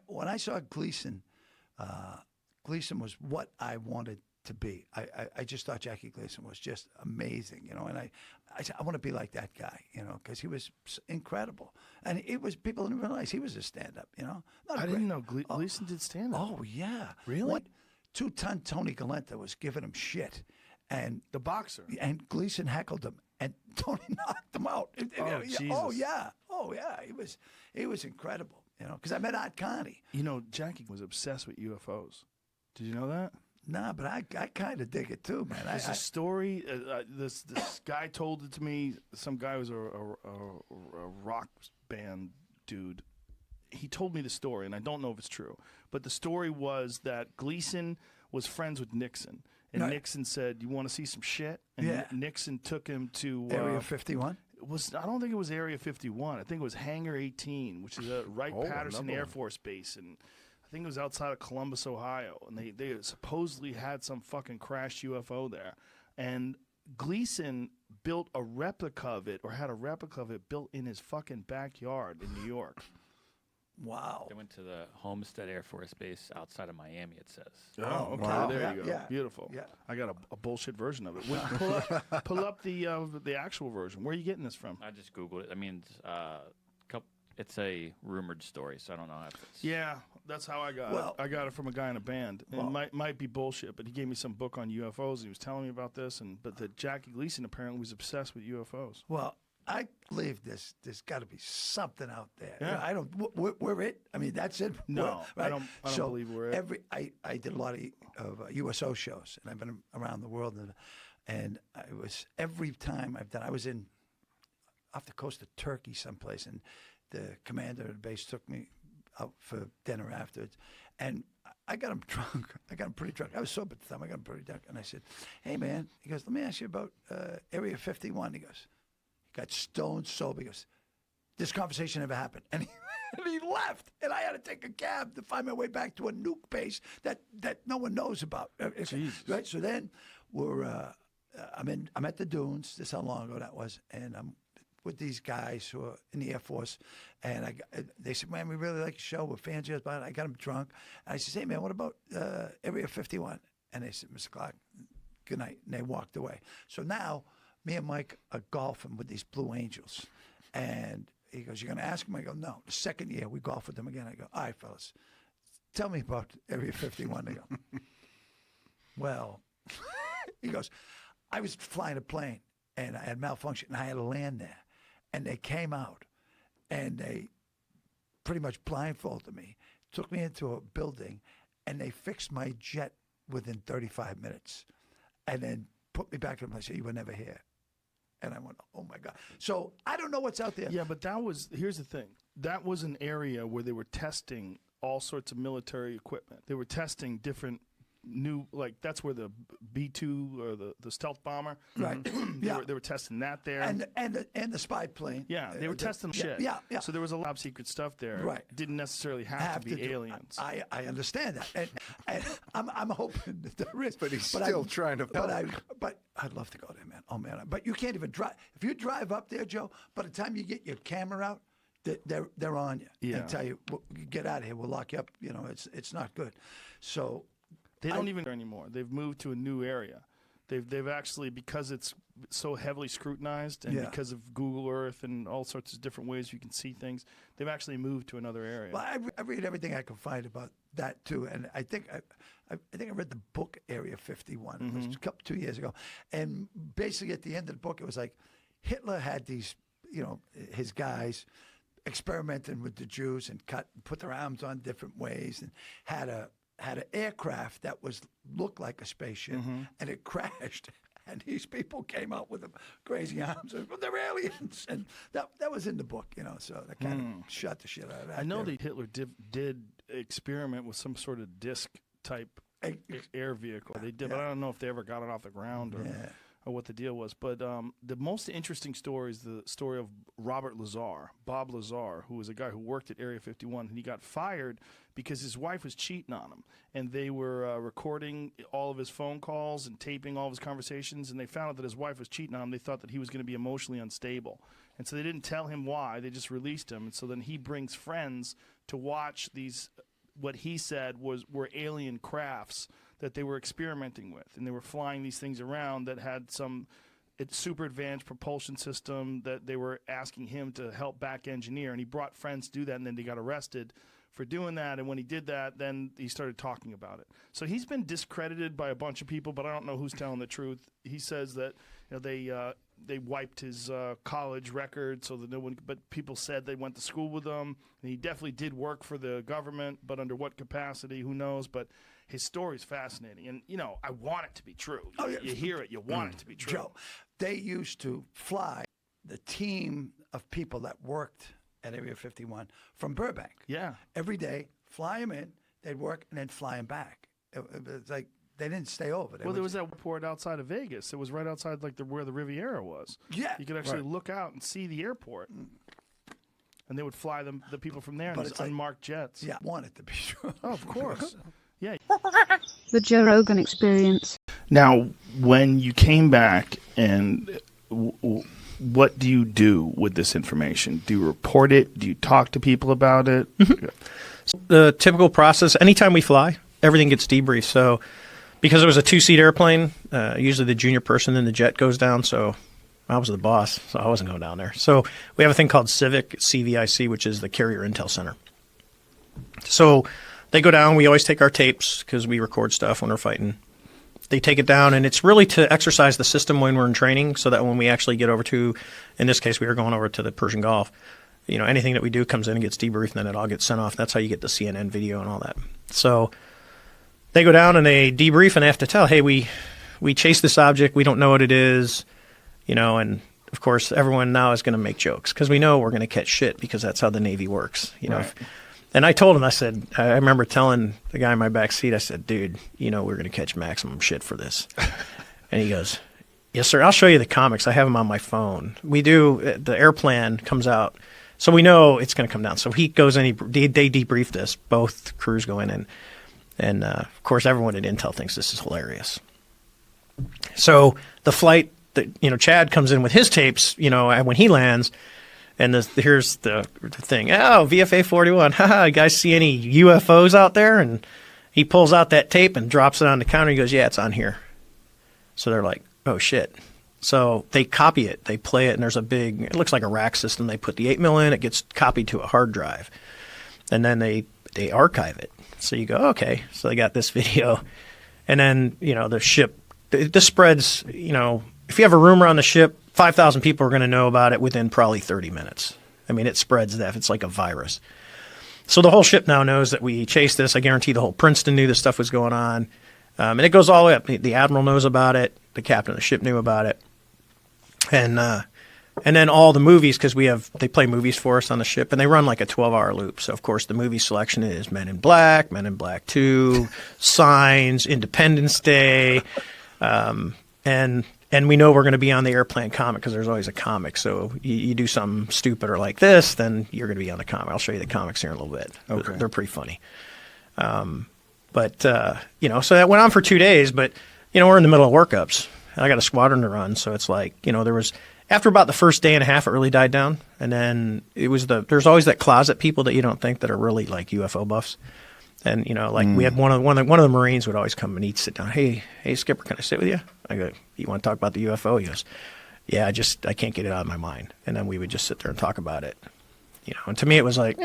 when I saw Gleason, Gleason was what I wanted to be. I just thought Jackie Gleason was just amazing, you know, and I said, I want to be like that guy, you know, because he was incredible. And it was, people didn't realize he was a stand-up, you know. I didn't know Gleason did stand-up. Oh, yeah. Really? 2-ton Tony Galenta was giving him shit. And the boxer. And Gleason heckled him, and Tony knocked him out. Jesus. Oh, yeah. He was incredible, you know, because I met Art Carney. You know, Jackie was obsessed with UFOs. Did you know that? Nah, but I kind of dig it too, man. There's a story. This guy told it to me. Some guy was a rock band dude. He told me the story, and I don't know if it's true. But the story was that Gleason was friends with Nixon, and Nixon said, "You want to see some shit?" And Nixon took him to Area 51. I don't think it was Area 51. I think it was Hangar 18, which is at Wright-Patterson Air Force Base, and I think it was outside of Columbus, Ohio, and they supposedly had some fucking crashed UFO there. And Gleason built a replica of it, or had a replica of it built in his fucking backyard in New York. Wow. They went to the Homestead Air Force Base outside of Miami, it says. Oh, okay. Wow. There you go. Yeah. Beautiful. Yeah. I got a bullshit version of it. Pull up the actual version. Where are you getting this from? I just Googled it. I mean, it's a rumored story, so I don't know if it's... Yeah, that's how I got it. I got it from a guy in a band. It might be bullshit, but he gave me some book on UFOs. And he was telling me about this, but that Jackie Gleason apparently was obsessed with UFOs. Well, I believe there's got to be something out there. Yeah. I don't. We're it. I mean, that's it. No, right? I don't believe we're it. I did a lot of USO shows, and I've been around the world, and I was every time I've done. I was off the coast of Turkey someplace, and the commander of the base took me out for dinner afterwards, and I got him drunk. I got him pretty drunk. I was sober at the time. I got him pretty drunk, and I said, "Hey, man," he goes, "Let me ask you about Area 51." He goes. Got stone sober. He goes, "This conversation never happened." And he left. And I had to take a cab to find my way back to a nuke base that no one knows about. Jesus. Right? So then I'm at the dunes. This is how long ago that was. And I'm with these guys who are in the Air Force. And they said, "Man, we really like your show. We're fans of yours." But I got them drunk. And I said, "Hey, man, what about Area 51? And they said, "Mr. Clarke, good night." And they walked away. So now, me and Mike are golfing with these Blue Angels. And he goes, "You're going to ask him?" I go, "No." The second year, we golf with them again. I go, "All right, fellas, tell me about Area 51. They go, "Well," he goes, "I was flying a plane, and I had malfunction, and I had to land there. And they came out, and they pretty much blindfolded me, took me into a building, and they fixed my jet within 35 minutes, and then put me back in place. You were never here." And I went, "Oh, my God." So I don't know what's out there. Yeah, but here's the thing. That was an area where they were testing all sorts of military equipment. They were testing different that's where the B-2 or the stealth bomber. Right. They were testing that there. And the spy plane. Yeah, they were testing shit. Yeah. So there was a lot of secret stuff there. Right. Didn't necessarily have to be aliens. I understand that. And I'm hoping that there is. But he's still trying to help. But I'd love to go there, man. Oh, man. But you can't even drive. If you drive up there, Joe, by the time you get your camera out, they're on you. Yeah. And tell you, "Get out of here. We'll lock you up." You know, it's not good. So they don't even anymore. They've moved to a new area. They've actually, because it's so heavily scrutinized, and because of Google Earth and all sorts of different ways you can see things, they've actually moved to another area. Well, I read everything I can find about that too, and I think I read the book Area 51. It was 2 years ago, and basically at the end of the book, it was like Hitler had these, his guys experimenting with the Jews and put their arms on different ways, and had an aircraft that looked like a spaceship, and it crashed. And these people came out with the crazy arms. And, "Well, they're aliens," and that was in the book, So that kind of shut the shit out of that. I know that Hitler did experiment with some sort of disc type air vehicle. They did, but I don't know if they ever got it off the ground or what the deal was. But the most interesting story is the story of Bob Lazar, who was a guy who worked at Area 51, and he got fired because his wife was cheating on him, and they were recording all of his phone calls and taping all of his conversations, and they found out that his wife was cheating on him. They thought that he was going to be emotionally unstable, and so they didn't tell him why. They just released him, and so then he brings friends to watch these, what he said were alien crafts that they were experimenting with, and they were flying these things around that had some super advanced propulsion system that they were asking him to help back engineer, and he brought friends to do that, and then they got arrested for doing that. And when he did that, then he started talking about it. So he's been discredited by a bunch of people, but I don't know who's telling the truth. He says that they wiped his college record so that no one, but people said they went to school with him, and he definitely did work for the government, but under what capacity, who knows. But his story is fascinating, and I want it to be true. You hear it, you want it to be true. Joe, they used to fly the team of people that worked at Area 51 from Burbank. Yeah. Every day, fly them in, they'd work, and then fly them back. It was like they didn't stay over. There was that airport outside of Vegas. It was right outside where the Riviera was. Yeah. You could actually look out and see the airport. And they would fly the people from there in these unmarked jets. Yeah, I want it to be true. Oh, of course. Yeah. The Joe Rogan Experience. Now, when you came back, and what do you do with this information? Do you report it? Do you talk to people about it? The typical process, anytime we fly, everything gets debriefed. So because it was a 2-seat airplane, usually the junior person in the jet goes down. So I was the boss, so I wasn't going down there. So we have a thing called CVIC, which is the Carrier Intel Center. So they go down. We always take our tapes because we record stuff when we're fighting. They take it down, and it's really to exercise the system when we're in training so that when we actually get over to, in this case, we were going over to the Persian Gulf, anything that we do comes in and gets debriefed, and then it all gets sent off. That's how you get the CNN video and all that. So they go down and they debrief, and they have to tell, hey, we chased this object. We don't know what it is, and of course, everyone now is going to make jokes because we know we're going to catch shit because that's how the Navy works, Right. And I told him, I remember telling the guy in my back seat, I said, dude, we're going to catch maximum shit for this. And he goes, yes, sir. I'll show you the comics. I have them on my phone. We do. The airplane comes out. So we know it's going to come down. So he goes in, they debrief this. Both crews go in. And of course, everyone at Intel thinks this is hilarious. So the flight, Chad comes in with his tapes, when he lands. And here's the thing. Oh, VFA 41. Haha, you guys see any UFOs out there? And he pulls out that tape and drops it on the counter. He goes, yeah, it's on here. So they're like, oh, shit. So they copy it. They play it, and there's it looks like a rack system. They put the 8mm in. It gets copied to a hard drive. And then they archive it. So you go, okay. So they got this video. And then, the ship, this spreads, if you have a rumor on the ship, 5,000 people are going to know about it within probably 30 minutes. I mean, it spreads that. It's like a virus. So the whole ship now knows that we chased this. I guarantee the whole Princeton knew this stuff was going on. And it goes all the way up. The admiral knows about it. The captain of the ship knew about it. And then all the movies, because they play movies for us on the ship, and they run like a 12-hour loop. So, of course, the movie selection is Men in Black 2, Signs, Independence Day, and we know we're going to be on the airplane comic because there's always a comic. So you do something stupid or like this, then you're going to be on the comic. I'll show you the comics here in a little bit. Okay. They're pretty funny. So that went on for 2 days, but, we're in the middle of workups. And I got a squadron to run, so it's like, there was, after about the first day and a half, it really died down. And then there's always that closet people that you don't think that are really like UFO buffs. And, we had one of the Marines would always come and he'd sit down. Hey, Skipper, can I sit with you? I go, you want to talk about the UFO? He goes, yeah, I can't get it out of my mind. And then we would just sit there and talk about it. And to me it was like,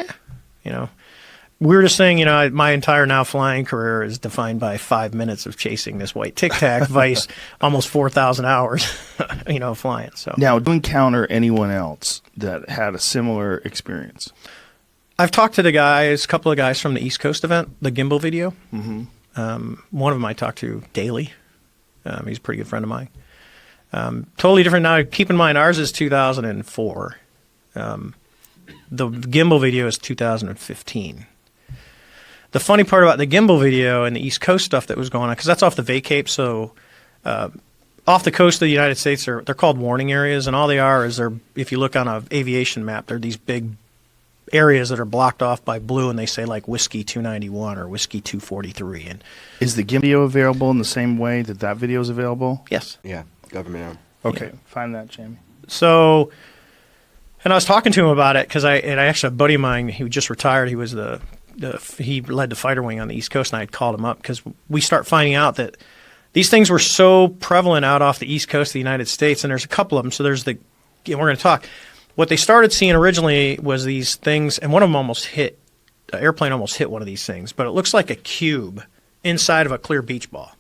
weirdest thing, my entire now flying career is defined by 5 minutes of chasing this white Tic Tac vice, almost 4,000 hours, flying. So now, do you encounter anyone else that had a similar experience? I've talked to a couple of guys from the East Coast event, the gimbal video. Mm-hmm. One of them I talk to daily. He's a pretty good friend of mine. Totally different now. Keep in mind, ours is 2004. The gimbal video is 2015. The funny part about the gimbal video and the East Coast stuff that was going on, because that's off the vacape, so off the coast of the United States, they're called warning areas, and all they are is if you look on an aviation map, they're these big areas that are blocked off by blue, and they say like Whiskey 291 or Whiskey 243. And is the video available in the same way that video is available? yes. Yeah, government owned. Okay, find that, Jamie. So, and I was talking to him about it because I actually, a buddy of mine, he just retired. He was he led the fighter wing on the East Coast, and I had called him up because we start finding out that these things were so prevalent out off the East Coast of the United States, and there's a couple of them. So there's we're going to talk. What they started seeing originally was these things, and one of them an airplane almost hit one of these things, but it looks like a cube inside of a clear beach ball.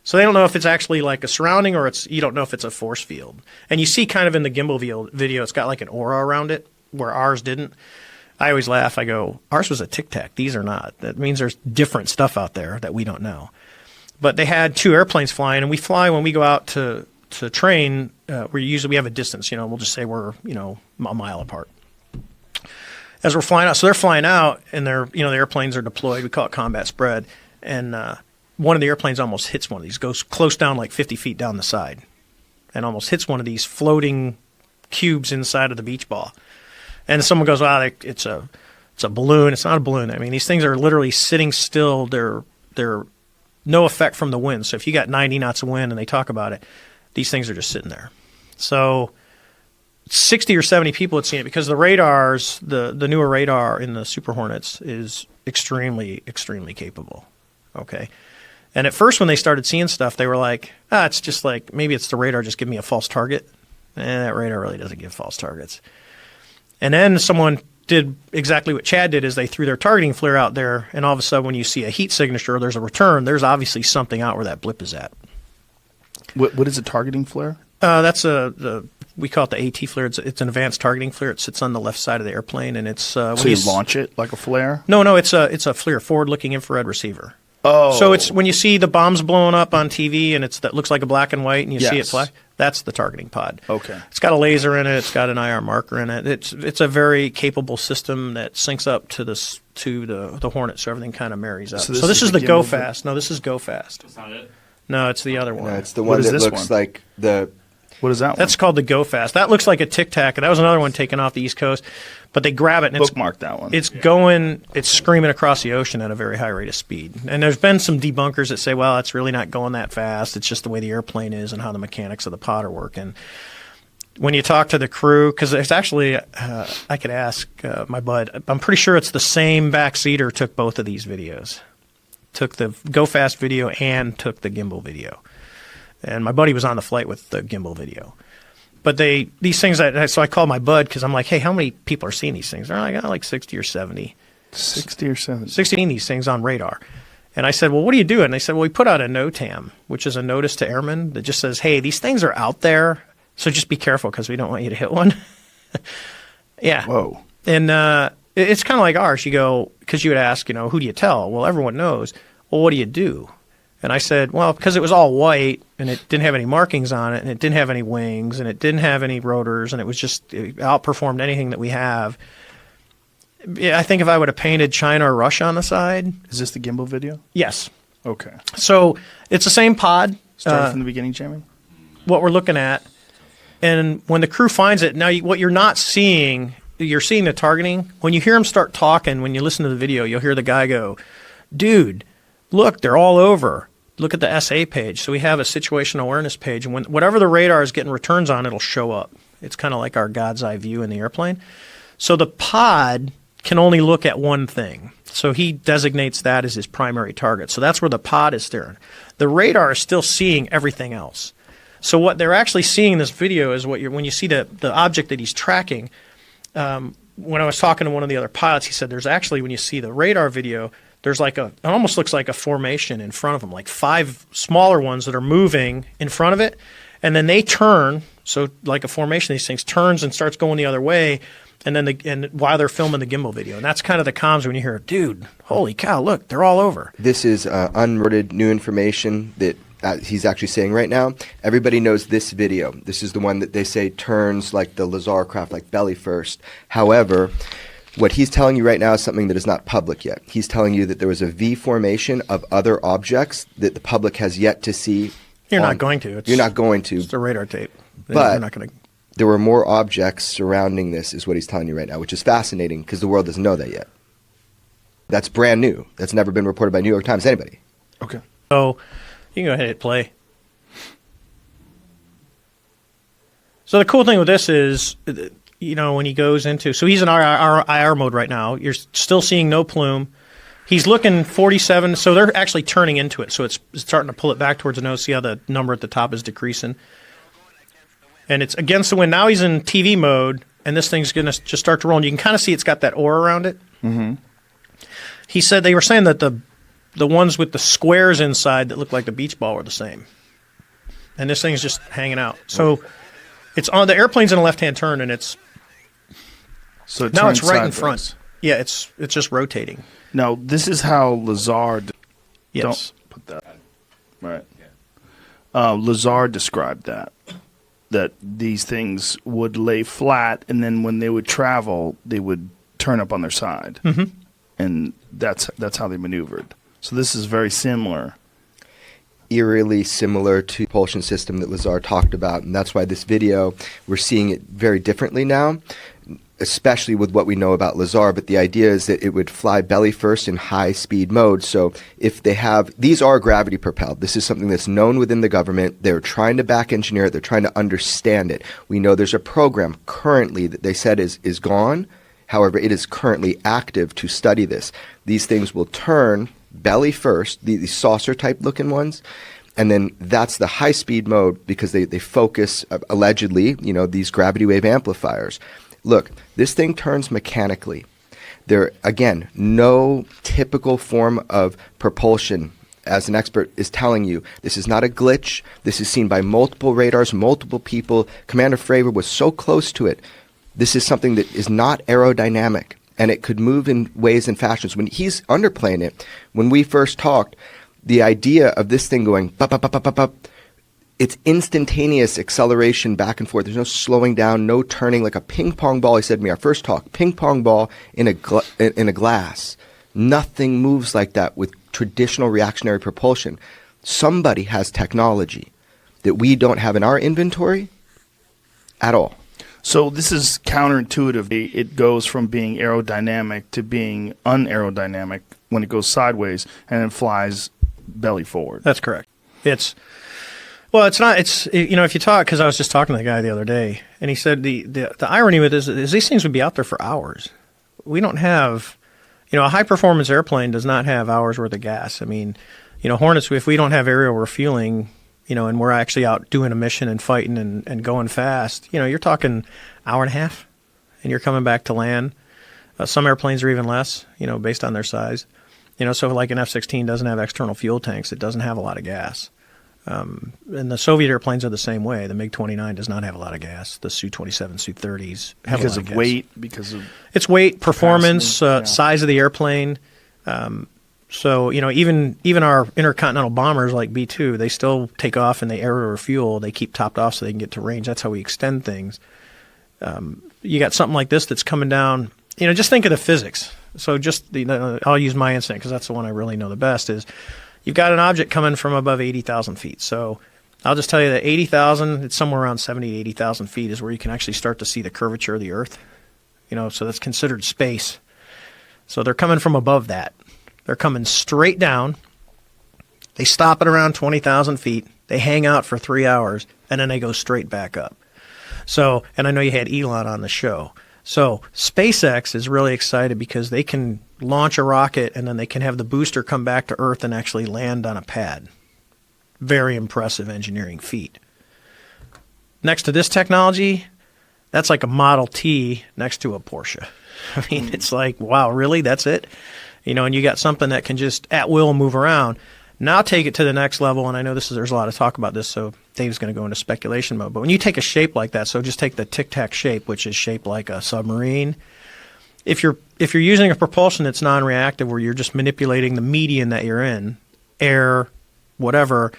So they don't know if it's actually like a surrounding or you don't know if it's a force field. And you see kind of in the gimbal video, it's got like an aura around it where ours didn't. I always laugh. I go, ours was a Tic Tac. These are not. That means there's different stuff out there that we don't know. But they had 2 airplanes flying, and we fly when we go out to train. We have a distance. We'll just say we're a mile apart. As we're flying out, so they're flying out, and the airplanes are deployed. We call it combat spread, and one of the airplanes almost hits one of these, goes close down like 50 feet down the side, and almost hits one of these floating cubes inside of the beach ball. And someone goes, "Wow, it's a balloon." It's not a balloon. I mean, these things are literally sitting still. They're no effect from the wind. So if you got 90 knots of wind, and they talk about it, these things are just sitting there. So 60 or 70 people had seen it because the radars, the newer radar in the Super Hornets is extremely, extremely capable. Okay. And at first when they started seeing stuff, they were like, it's just like, maybe it's the radar just giving me a false target. That radar really doesn't give false targets. And then someone did exactly what Chad did, is they threw their targeting flare out there, and all of a sudden when you see a heat signature or there's a return, there's obviously something out where that blip is at. What is a targeting flare? That's we call it the AT flare. It's an advanced targeting flare. It sits on the left side of the airplane, and it's so you launch it like a flare? No, it's a FLIR, forward-looking infrared receiver. Oh, so it's when you see the bombs blowing up on TV, and that looks like a black and white, and you see it fly. That's the targeting pod. Okay. It's got a laser in it. It's got an IR marker in it. It's a very capable system that syncs up to the Hornet, so everything kind of marries up. So this is the Go Fast. No, this is Go Fast. That's not it. No, it's the other one. No, it's the one that looks like the. What is that one? That's called the Go Fast. That looks like a Tic Tac. That was another one taken off the East Coast. But they grab it and bookmark that one. It's screaming across the ocean at a very high rate of speed. And there's been some debunkers that say, well, it's really not going that fast. It's just the way the airplane is and how the mechanics of the pod are working. When you talk to the crew, because it's actually, I could ask my bud, I'm pretty sure it's the same backseater took both of these videos. Took the Go Fast video and took the gimbal video. And my buddy was on the flight with the gimbal video. But these things, so I called my bud because I'm like, hey, how many people are seeing these things? They're like 60 or 70. 60 or 70. 16 these things on radar. And I said, well, what are you doing? And they said, well, we put out a NOTAM, which is a notice to airmen that just says, hey, these things are out there, so just be careful because we don't want you to hit one. Yeah. Whoa. And it's kind of like ours. You go, because you would ask, who do you tell? Well, everyone knows. Well, what do you do? And I said, well, because it was all white and it didn't have any markings on it and it didn't have any wings and it didn't have any rotors and it outperformed anything that we have. Yeah, I think if I would have painted China or Russia on the side. Is this the gimbal video? Yes. Okay. So it's the same pod. Start from the beginning, Jamie. What we're looking at. And when the crew finds it, now what you're not seeing, you're seeing the targeting. When you hear them start talking, when you listen to the video, you'll hear the guy go, dude, look, they're all over. Look at the SA page. So we have a situational awareness page. And whatever the radar is getting returns on, it'll show up. It's kind of like our God's eye view in the airplane. So the pod can only look at one thing. So he designates that as his primary target. So that's where the pod is staring. The radar is still seeing everything else. So what they're actually seeing in this video is when you see the object that he's tracking. When I was talking to one of the other pilots, he said there's actually, when you see the radar video, there's it almost looks like a formation in front of him, like 5 smaller ones that are moving in front of it. And then they turn, so like a formation, these things turns and starts going the other way. And then while they're filming the gimbal video. And that's kind of the comms when you hear, dude, holy cow, look, they're all over. This is unworded new information that he's actually saying right now. Everybody knows this video. This is the one that they say turns like the Lazar craft, like belly first. However, what he's telling you right now is something that is not public yet. He's telling you that there was a V formation of other objects that the public has yet to see You're not going to. You're not going to. It's a radar tape. But you're not going to. There were more objects surrounding this, is what he's telling you right now, which is fascinating because the world doesn't know that yet. That's brand new. That's never been reported by New York Times, anybody. Okay. So you can go ahead and hit play. So the cool thing with this is, when he goes into, so he's in IR mode right now. You're still seeing no plume. He's looking 47, so they're actually turning into it. So it's starting to pull it back towards the nose. See how the number at the top is decreasing? And it's against the wind. Now he's in TV mode, and this thing's going to just start to roll. And you can kind of see it's got that aura around it. Mm-hmm. He said they were saying that the ones with the squares inside that look like the beach ball were the same. And this thing's just hanging out. So it's on the airplane's in a left-hand turn, and it's now it's right in front. Yeah, it's just rotating. Now, this is how Lazard. Yes. Don't put that. Right. Lazard described that these things would lay flat, and then when they would travel, they would turn up on their side. Mm-hmm. And that's how they maneuvered. So this is very similar. Eerily similar to the propulsion system that Lazard talked about, and that's why this video, we're seeing it very differently now, especially with what we know about Lazard. But the idea is that it would fly belly first in high speed mode. So if they have, these are gravity propelled. This is something that's known within the government. They're trying to back engineer it. They're trying to understand it. We know there's a program currently that they said is gone. However, it is currently active to study this. These things will turn belly first, these saucer type looking ones, and then that's the high speed mode because they focus allegedly, these gravity wave amplifiers. Look, this thing turns mechanically. There, again, no typical form of propulsion, as an expert is telling you. This is not a glitch. This is seen by multiple radars, multiple people. Commander Fravor was so close to it. This is something that is not aerodynamic, and it could move in ways and fashions. When he's underplaying it, when we first talked, the idea of this thing going bup, bup, bup, bup, bup, bup, it's instantaneous acceleration back and forth. There's no slowing down, no turning, like a ping pong ball. He said to me, our first talk, ping pong ball in a glass. Nothing moves like that with traditional reactionary propulsion. Somebody has technology that we don't have in our inventory at all. So this is counterintuitive. It goes from being aerodynamic to being unaerodynamic when it goes sideways, and it flies belly forward. That's correct. It's not. It's if you talk, because I was just talking to the guy the other day, and he said the irony with this is these things would be out there for hours. We don't have, a high performance airplane does not have hours worth of gas. I mean, Hornets, if we don't have aerial refueling, and we're actually out doing a mission and fighting and going fast, you're talking hour and a half, and you're coming back to land. Some airplanes are even less, based on their size. So like an F-16 doesn't have external fuel tanks. It doesn't have a lot of gas. And the Soviet airplanes are the same way. The MiG-29 does not have a lot of gas. The Su-27, Su-30s have because a lot of gas. weight, because of it's weight, performance, capacity, size of the airplane. So even our intercontinental bombers like B-2, they still take off and they aero refuel. They keep topped off so they can get to range. That's how we extend things. You got something like this that's coming down. Just think of the physics. So just I'll use my incident because that's the one I really know the best. Is you've got an object coming from above 80,000 feet. So I'll just tell you that 80,000, it's somewhere around 70 to 80,000 feet is where you can actually start to see the curvature of the Earth. So that's considered space. So they're coming from above that. They're coming straight down. They stop at around 20,000 feet. They hang out for 3 hours, and then they go straight back up. So, and I know you had Elon on the show. So SpaceX is really excited because they can launch a rocket and then they can have the booster come back to Earth and actually land on a pad. Very impressive engineering feat. Next to this technology, that's like a Model T next to a Porsche. I mean, it's like, wow, really? That's it? And you got something that can just at will move around. Now take it to the next level, and I know there's a lot of talk about this, so Dave's going to go into speculation mode. But when you take a shape like that, so just take the Tic Tac shape, which is shaped like a submarine. If you're using a propulsion that's non-reactive, where you're just manipulating the medium that you're in, air, whatever,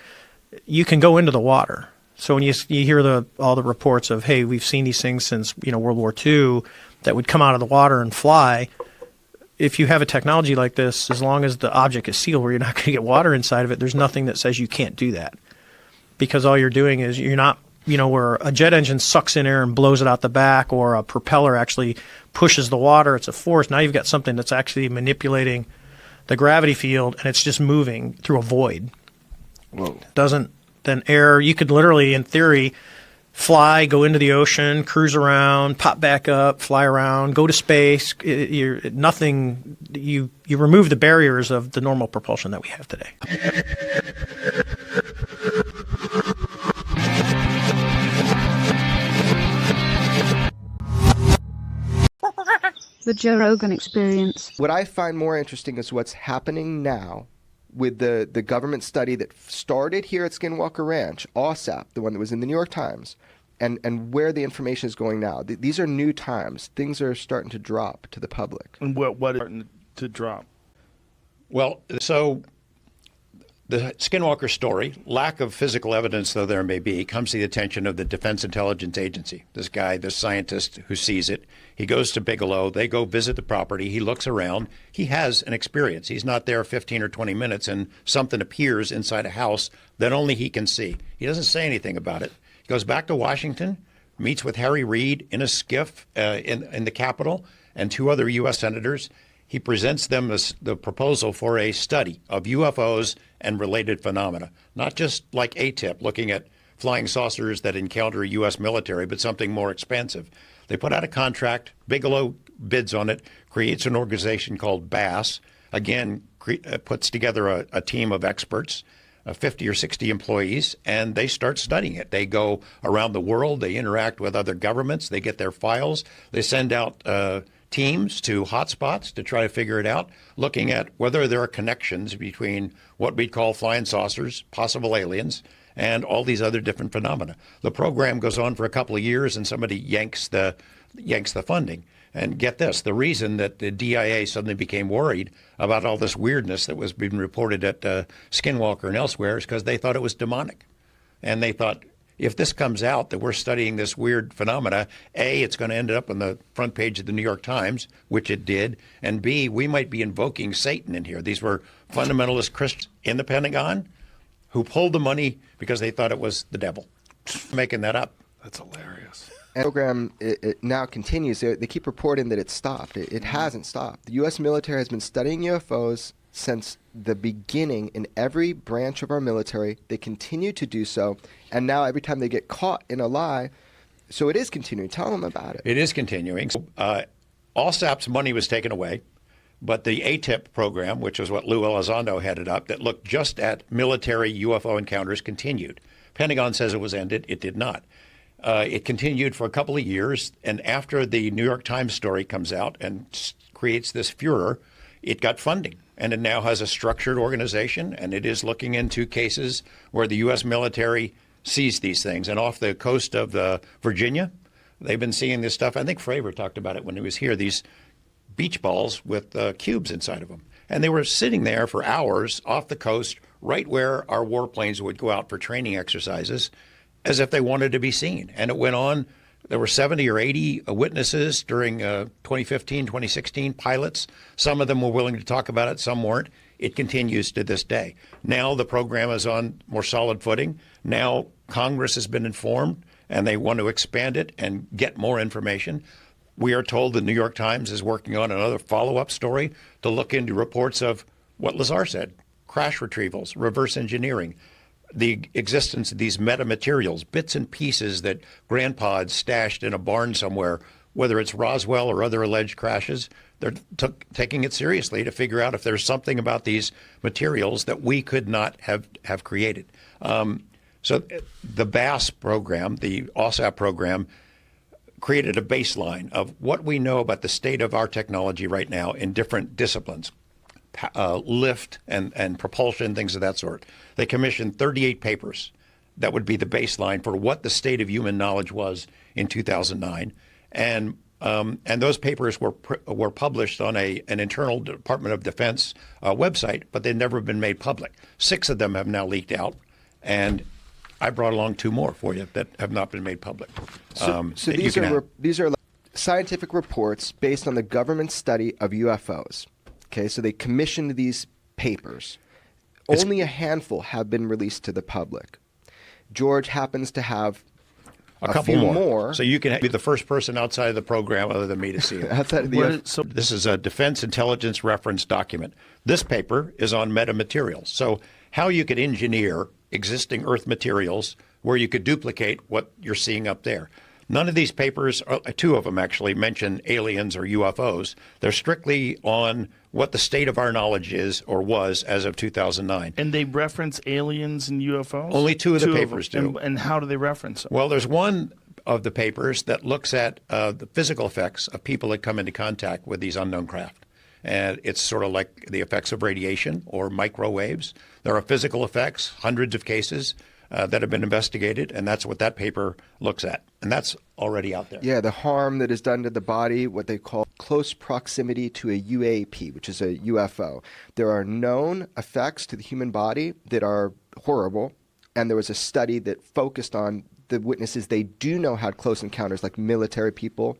you can go into the water. So when you hear all the reports of, hey, we've seen these things since World War II that would come out of the water and fly. If you have a technology like this, as long as the object is sealed where you're not going to get water inside of it, there's nothing that says you can't do that. because all you're doing is you're not, where a jet engine sucks in air and blows it out the back, or a propeller actually pushes the water. It's a force. Now you've got something that's actually manipulating the gravity field, and it's just moving through a void. Whoa. Then air, you could literally, in theory, fly, go into the ocean, cruise around, pop back up, fly around, go to space. You remove the barriers of the normal propulsion that we have today. The Joe Rogan Experience. What I find more interesting is what's happening now with the government study that started here at Skinwalker Ranch, OSAP, the one that was in the New York Times, and where the information is going now. These are new times. Things are starting to drop to the public. And what is starting to drop? Well, so the Skinwalker story, lack of physical evidence though there may be, comes to the attention of the Defense Intelligence Agency. This guy, this scientist who sees it, he goes to Bigelow. They go visit the property. He looks around. He has an experience. He's not there 15 or 20 minutes and something appears inside a house that only he can see. He doesn't say anything about it. He goes back to Washington, meets with Harry Reid in a skiff in the Capitol and 2 other U.S. senators. He presents them the proposal for a study of UFOs and related phenomena, not just like ATIP, looking at flying saucers that encounter a U.S. military, but something more expansive. They put out a contract. Bigelow bids on it, creates an organization called BASS, again, puts together a team of experts, 50 or 60 employees, and they start studying it. They go around the world. They interact with other governments. They get their files. They send out teams to hotspots to try to figure it out, looking at whether there are connections between what we call flying saucers, possible aliens, and all these other different phenomena. The program goes on for a couple of years, and somebody yanks the funding. And get this, the reason that the DIA suddenly became worried about all this weirdness that was being reported at Skinwalker and elsewhere is because they thought it was demonic. And they thought, if this comes out that we're studying this weird phenomena, A, it's going to end up on the front page of the New York Times, which it did, and B, we might be invoking Satan in here. These were fundamentalist Christians in the Pentagon who pulled the money because they thought it was the devil. Making that up. That's hilarious. And the program it now continues. They keep reporting that it stopped. It hasn't stopped. The U.S. military has been studying UFOs since the beginning in every branch of our military. They continue to do so. And now every time they get caught in a lie, so it is continuing. Tell them about it. It is continuing. OSAP's money was taken away, but the ATIP program, which was what Lou Elizondo headed up, that looked just at military UFO encounters, continued. Pentagon says it was ended. It did not. It continued for a couple of years, and after the New York Times story comes out and creates this furor, it got funding. And it now has a structured organization, and it is looking into cases where the U.S. military sees these things. And off the coast of Virginia, they've been seeing this stuff. I think Fravor talked about it when he was here, these beach balls with cubes inside of them. And they were sitting there for hours off the coast, right where our warplanes would go out for training exercises, as if they wanted to be seen. And it went on. There were 70 or 80 witnesses during 2015, 2016, pilots. Some of them were willing to talk about it, some weren't. It continues to this day. Now the program is on more solid footing. Now Congress has been informed, and they want to expand it and get more information. We are told the New York Times is working on another follow-up story to look into reports of what Lazar said, crash retrievals, reverse engineering, the existence of these metamaterials, bits and pieces that grandpa had stashed in a barn somewhere, whether it's Roswell or other alleged crashes. They're taking it seriously to figure out if there's something about these materials that we could not have created. So the BASS program, the OSAP program, created a baseline of what we know about the state of our technology right now in different disciplines, lift and propulsion, things of that sort. They commissioned 38 papers that would be the baseline for what the state of human knowledge was in 2009. And those papers were published on an internal Department of Defense website, but they've never been made public. 6 of them have now leaked out, and I brought along 2 more for you that have not been made public. So these are scientific reports based on the government study of UFOs. Okay, so they commissioned these papers. Only a handful have been released to the public. George happens to have a couple few more. So you can be the first person outside of the program other than me to see it. outside of the This is a Defense Intelligence Reference document. This paper is on metamaterials. So how you could engineer existing Earth materials where you could duplicate what you're seeing up there. None of these papers, two of them actually, mention aliens or UFOs. They're strictly on what the state of our knowledge is or was as of 2009. And they reference aliens and UFOs? Only two of the papers do. And how do they reference them? Well, there's one of the papers that looks at the physical effects of people that come into contact with these unknown craft. And it's sort of like the effects of radiation or microwaves. There are physical effects, hundreds of cases that have been investigated, and that's what that paper looks at. And that's already out there. Yeah, the harm that is done to the body, what they call close proximity to a UAP, which is a UFO. There are known effects to the human body that are horrible, and there was a study that focused on the witnesses they do know had close encounters, like military people,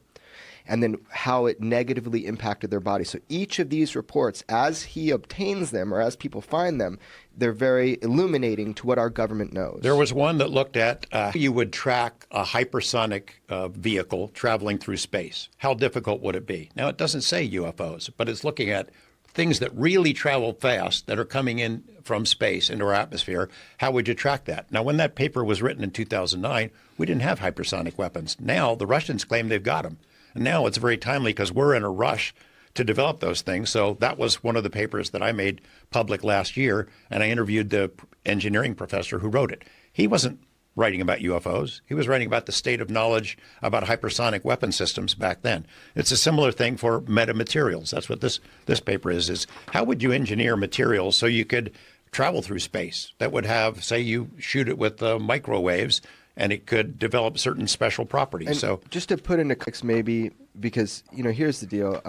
and then how it negatively impacted their body. So each of these reports, as he obtains them or as people find them, they're very illuminating to what our government knows. There was one that looked at you would track a hypersonic vehicle traveling through space. How difficult would it be? Now, it doesn't say UFOs, but it's looking at things that really travel fast that are coming in from space into our atmosphere. How would you track that? Now, when that paper was written in 2009, we didn't have hypersonic weapons. Now, the Russians claim they've got them. And now it's very timely because we're in a rush to develop those things. So that was one of the papers that I made public last year, and I interviewed the engineering professor who wrote it. He wasn't writing about UFOs. He was writing about the state of knowledge about hypersonic weapon systems back then. It's a similar thing for metamaterials. That's what this paper is how would you engineer materials so you could travel through space that would have, say you shoot it with microwaves, and it could develop certain special properties. And so just to put into context, maybe, because, here's the deal.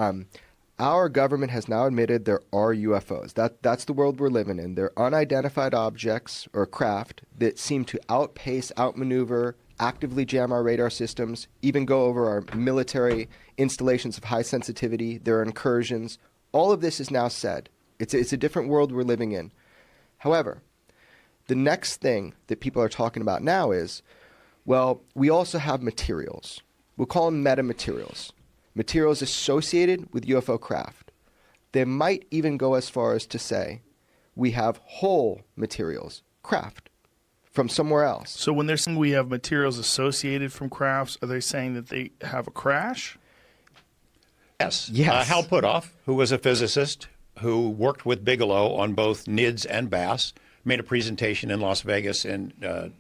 Our government has now admitted there are UFOs. That's the world we're living in. They're unidentified objects or craft that seem to outpace, outmaneuver, actively jam our radar systems, even go over our military installations of high sensitivity. There are incursions. All of this is now said. It's a different world we're living in. However, the next thing that people are talking about now is, well, we also have materials. We'll call them metamaterials. Materials associated with UFO craft. They might even go as far as to say we have whole materials, craft, from somewhere else. So when they're saying we have materials associated from crafts, are they saying that they have a crash? Yes. Yes. Hal Puthoff, who was a physicist who worked with Bigelow on both NIDS and BASS, made a presentation in Las Vegas in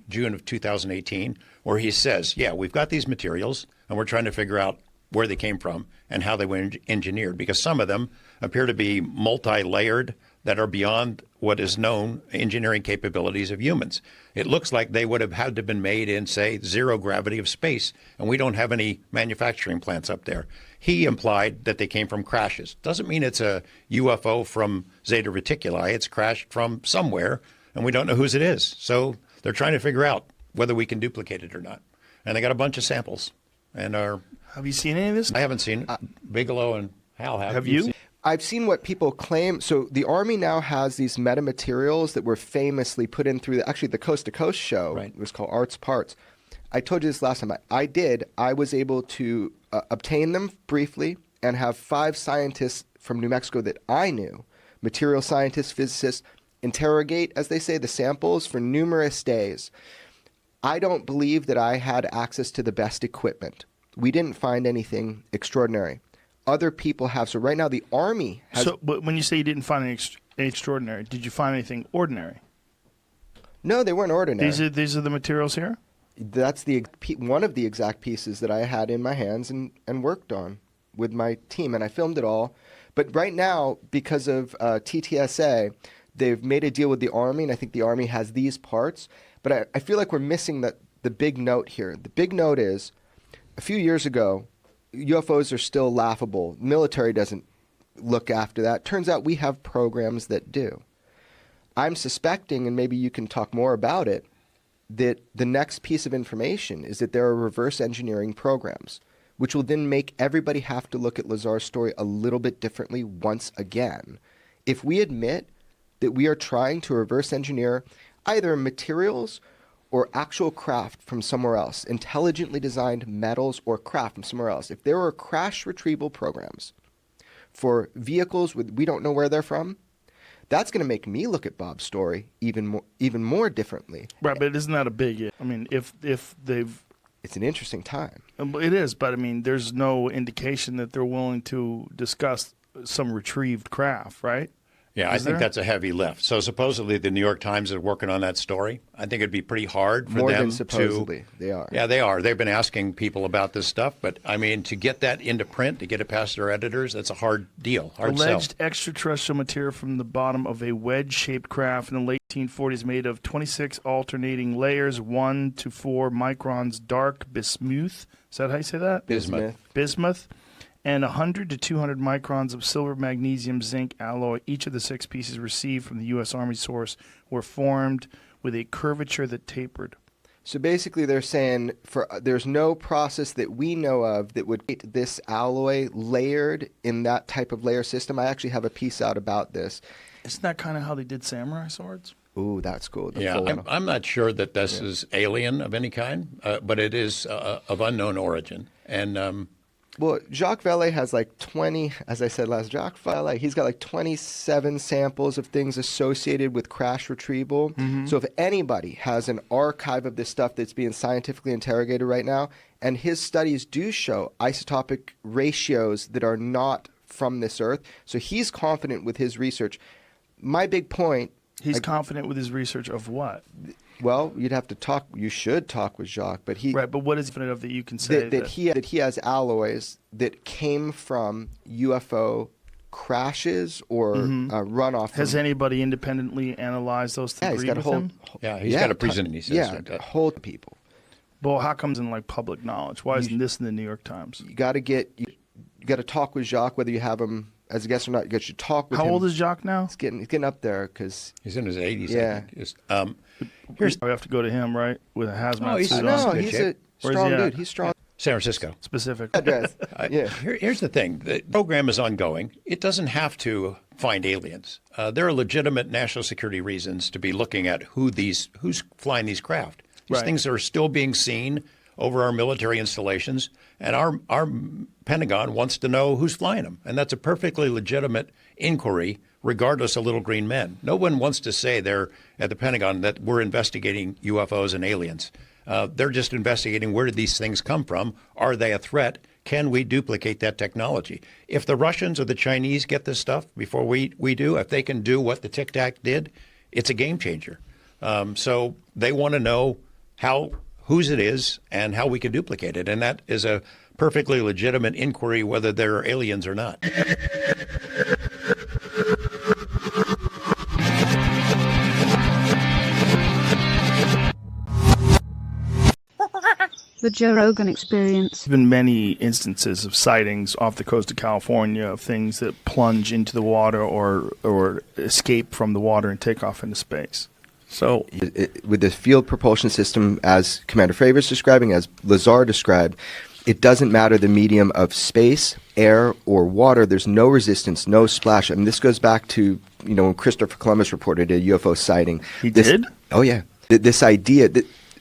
June of 2018 where he says, yeah, we've got these materials and we're trying to figure out where they came from and how they were engineered, because some of them appear to be multi-layered that are beyond what is known engineering capabilities of humans. It looks like they would have had to have been made in, say, zero gravity of space, and we don't have any manufacturing plants up there. He implied that they came from crashes. Doesn't mean it's a UFO from Zeta Reticuli. It's crashed from somewhere, and we don't know whose it is. So they're trying to figure out whether we can duplicate it or not. And they got a bunch of samples. And Have you seen any of this? I haven't seen it. Bigelow and Hal have. Have you? I've seen what people claim. So the Army now has these metamaterials that were famously put in through the Coast to Coast show. Right. It was called Arts Parts. I told you this last time. I was able to obtain them briefly and have 5 scientists from New Mexico that I knew, material scientists, physicists, interrogate, as they say, the samples for numerous days. I don't believe that I had access to the best equipment. We didn't find anything extraordinary. Other people have. So right now the Army has... So but when you say you didn't find anything extraordinary, did you find anything ordinary? No, they weren't ordinary. These are the materials here? That's one of the exact pieces that I had in my hands and worked on with my team, and I filmed it all. But right now, because of TTSA, they've made a deal with the Army, and I think the Army has these parts. But I feel like we're missing the big note here. The big note is, a few years ago, UFOs are still laughable. Military doesn't look after that. Turns out we have programs that do. I'm suspecting, and maybe you can talk more about it, that the next piece of information is that there are reverse engineering programs, which will then make everybody have to look at Lazar's story a little bit differently once again. If we admit that we are trying to reverse engineer either materials or actual craft from somewhere else, intelligently designed metals or craft from somewhere else, if there are crash retrieval programs for vehicles we don't know where they're from, that's going to make me look at Bob's story even more differently. Right, but isn't that a big? I mean, if they've, it's an interesting time. It is, but I mean, there's no indication that they're willing to discuss some retrieved craft, right? Yeah, I think that's a heavy lift. So supposedly the New York Times is working on that story. I think it'd be pretty hard for More them than supposedly, they are. Yeah, they are. They've been asking people about this stuff, but I mean, to get that into print, to get it past their editors, that's a hard deal, hard sell. Alleged extraterrestrial material from the bottom of a wedge-shaped craft in the late 1840s made of 26 alternating layers, 1 to 4 microns dark bismuth. Is that how you say that? Bismuth. And 100 to 200 microns of silver, magnesium, zinc alloy. Each of the 6 pieces received from the U.S. Army source were formed with a curvature that tapered. So basically they're saying there's no process that we know of that would get this alloy layered in that type of layer system. I actually have a piece out about this. Isn't that kind of how they did samurai swords? Ooh, that's cool. Yeah, I'm not sure that this is alien of any kind, but it is of unknown origin. And well, Jacques Vallée has like 20, as I said last, Jacques Vallée, he's got like 27 samples of things associated with crash retrieval. So if anybody has an archive of this stuff that's being scientifically interrogated right now, and his studies do show isotopic ratios that are not from this earth, so he's confident with his research. My big point... He's confident with his research of what? Well, you'd have to talk. You should talk with Jacques, but he right. But what is it of that you can say that he has alloys that came from UFO crashes or runoff. Has anybody independently analyzed those? Yeah, he's got a whole. Yeah, he's got a prison. He says whole people. Well, how comes in like public knowledge? Why isn't this in the New York Times? You got to talk with Jacques, whether you have him as a guest or not. You should talk with him. How old is Jacques now? He's getting up there because he's in his 80s. Yeah. We have to go to him, right? With a hazmat suit on. He's a strong dude. He's strong. San Francisco. Specific. Yeah. Here's the thing. The program is ongoing. It doesn't have to find aliens. There are legitimate national security reasons to be looking at who's flying these craft. These things are still being seen over our military installations, and our Pentagon wants to know who's flying them. And that's a perfectly legitimate inquiry, regardless of little green men. No one wants to say there at the Pentagon that we're investigating UFOs and aliens. They're just investigating where did these things come from? Are they a threat? Can we duplicate that technology? If the Russians or the Chinese get this stuff before we do, if they can do what the Tic Tac did, it's a game changer. So they want to know whose it is and how we can duplicate it. And that is a perfectly legitimate inquiry whether they're aliens or not. The Joe Rogan Experience. There's been many instances of sightings off the coast of California of things that plunge into the water or escape from the water and take off into space. So with the field propulsion system, as Commander Fravors describing, as Lazar described, it doesn't matter the medium of space, air, or water. There's no resistance, no splash. I mean, this goes back to, when Christopher Columbus reported a UFO sighting. He did? Oh, yeah. This idea,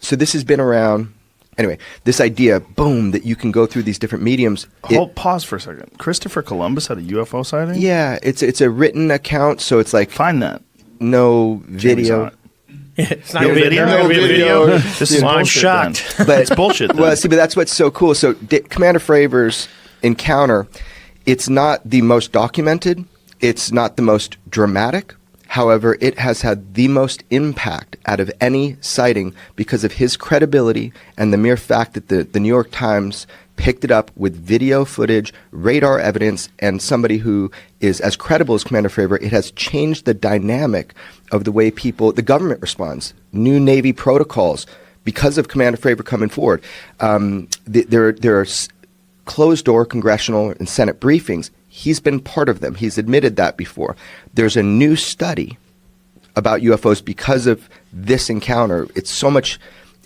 so this has been around. Anyway, this idea, boom, that you can go through these different mediums. Pause for a second. Christopher Columbus had a UFO sighting? Yeah, it's a written account, so it's like... Find that. No video. It's not going to be a video. This is bullshit. I'm shocked. But, it's bullshit. Then. Well, see, but that's what's so cool. So Commander Fravors' encounter, it's not the most documented. It's not the most dramatic. However, it has had the most impact out of any sighting because of his credibility and the mere fact that the New York Times picked it up with video footage, radar evidence, and somebody who is as credible as Commander Fravor. It has changed the dynamic of the way the government responds. New Navy protocols because of Commander Fravor coming forward. There are closed-door congressional and Senate briefings. He's been part of them. He's admitted that before. There's a new study about UFOs because of this encounter. It's so much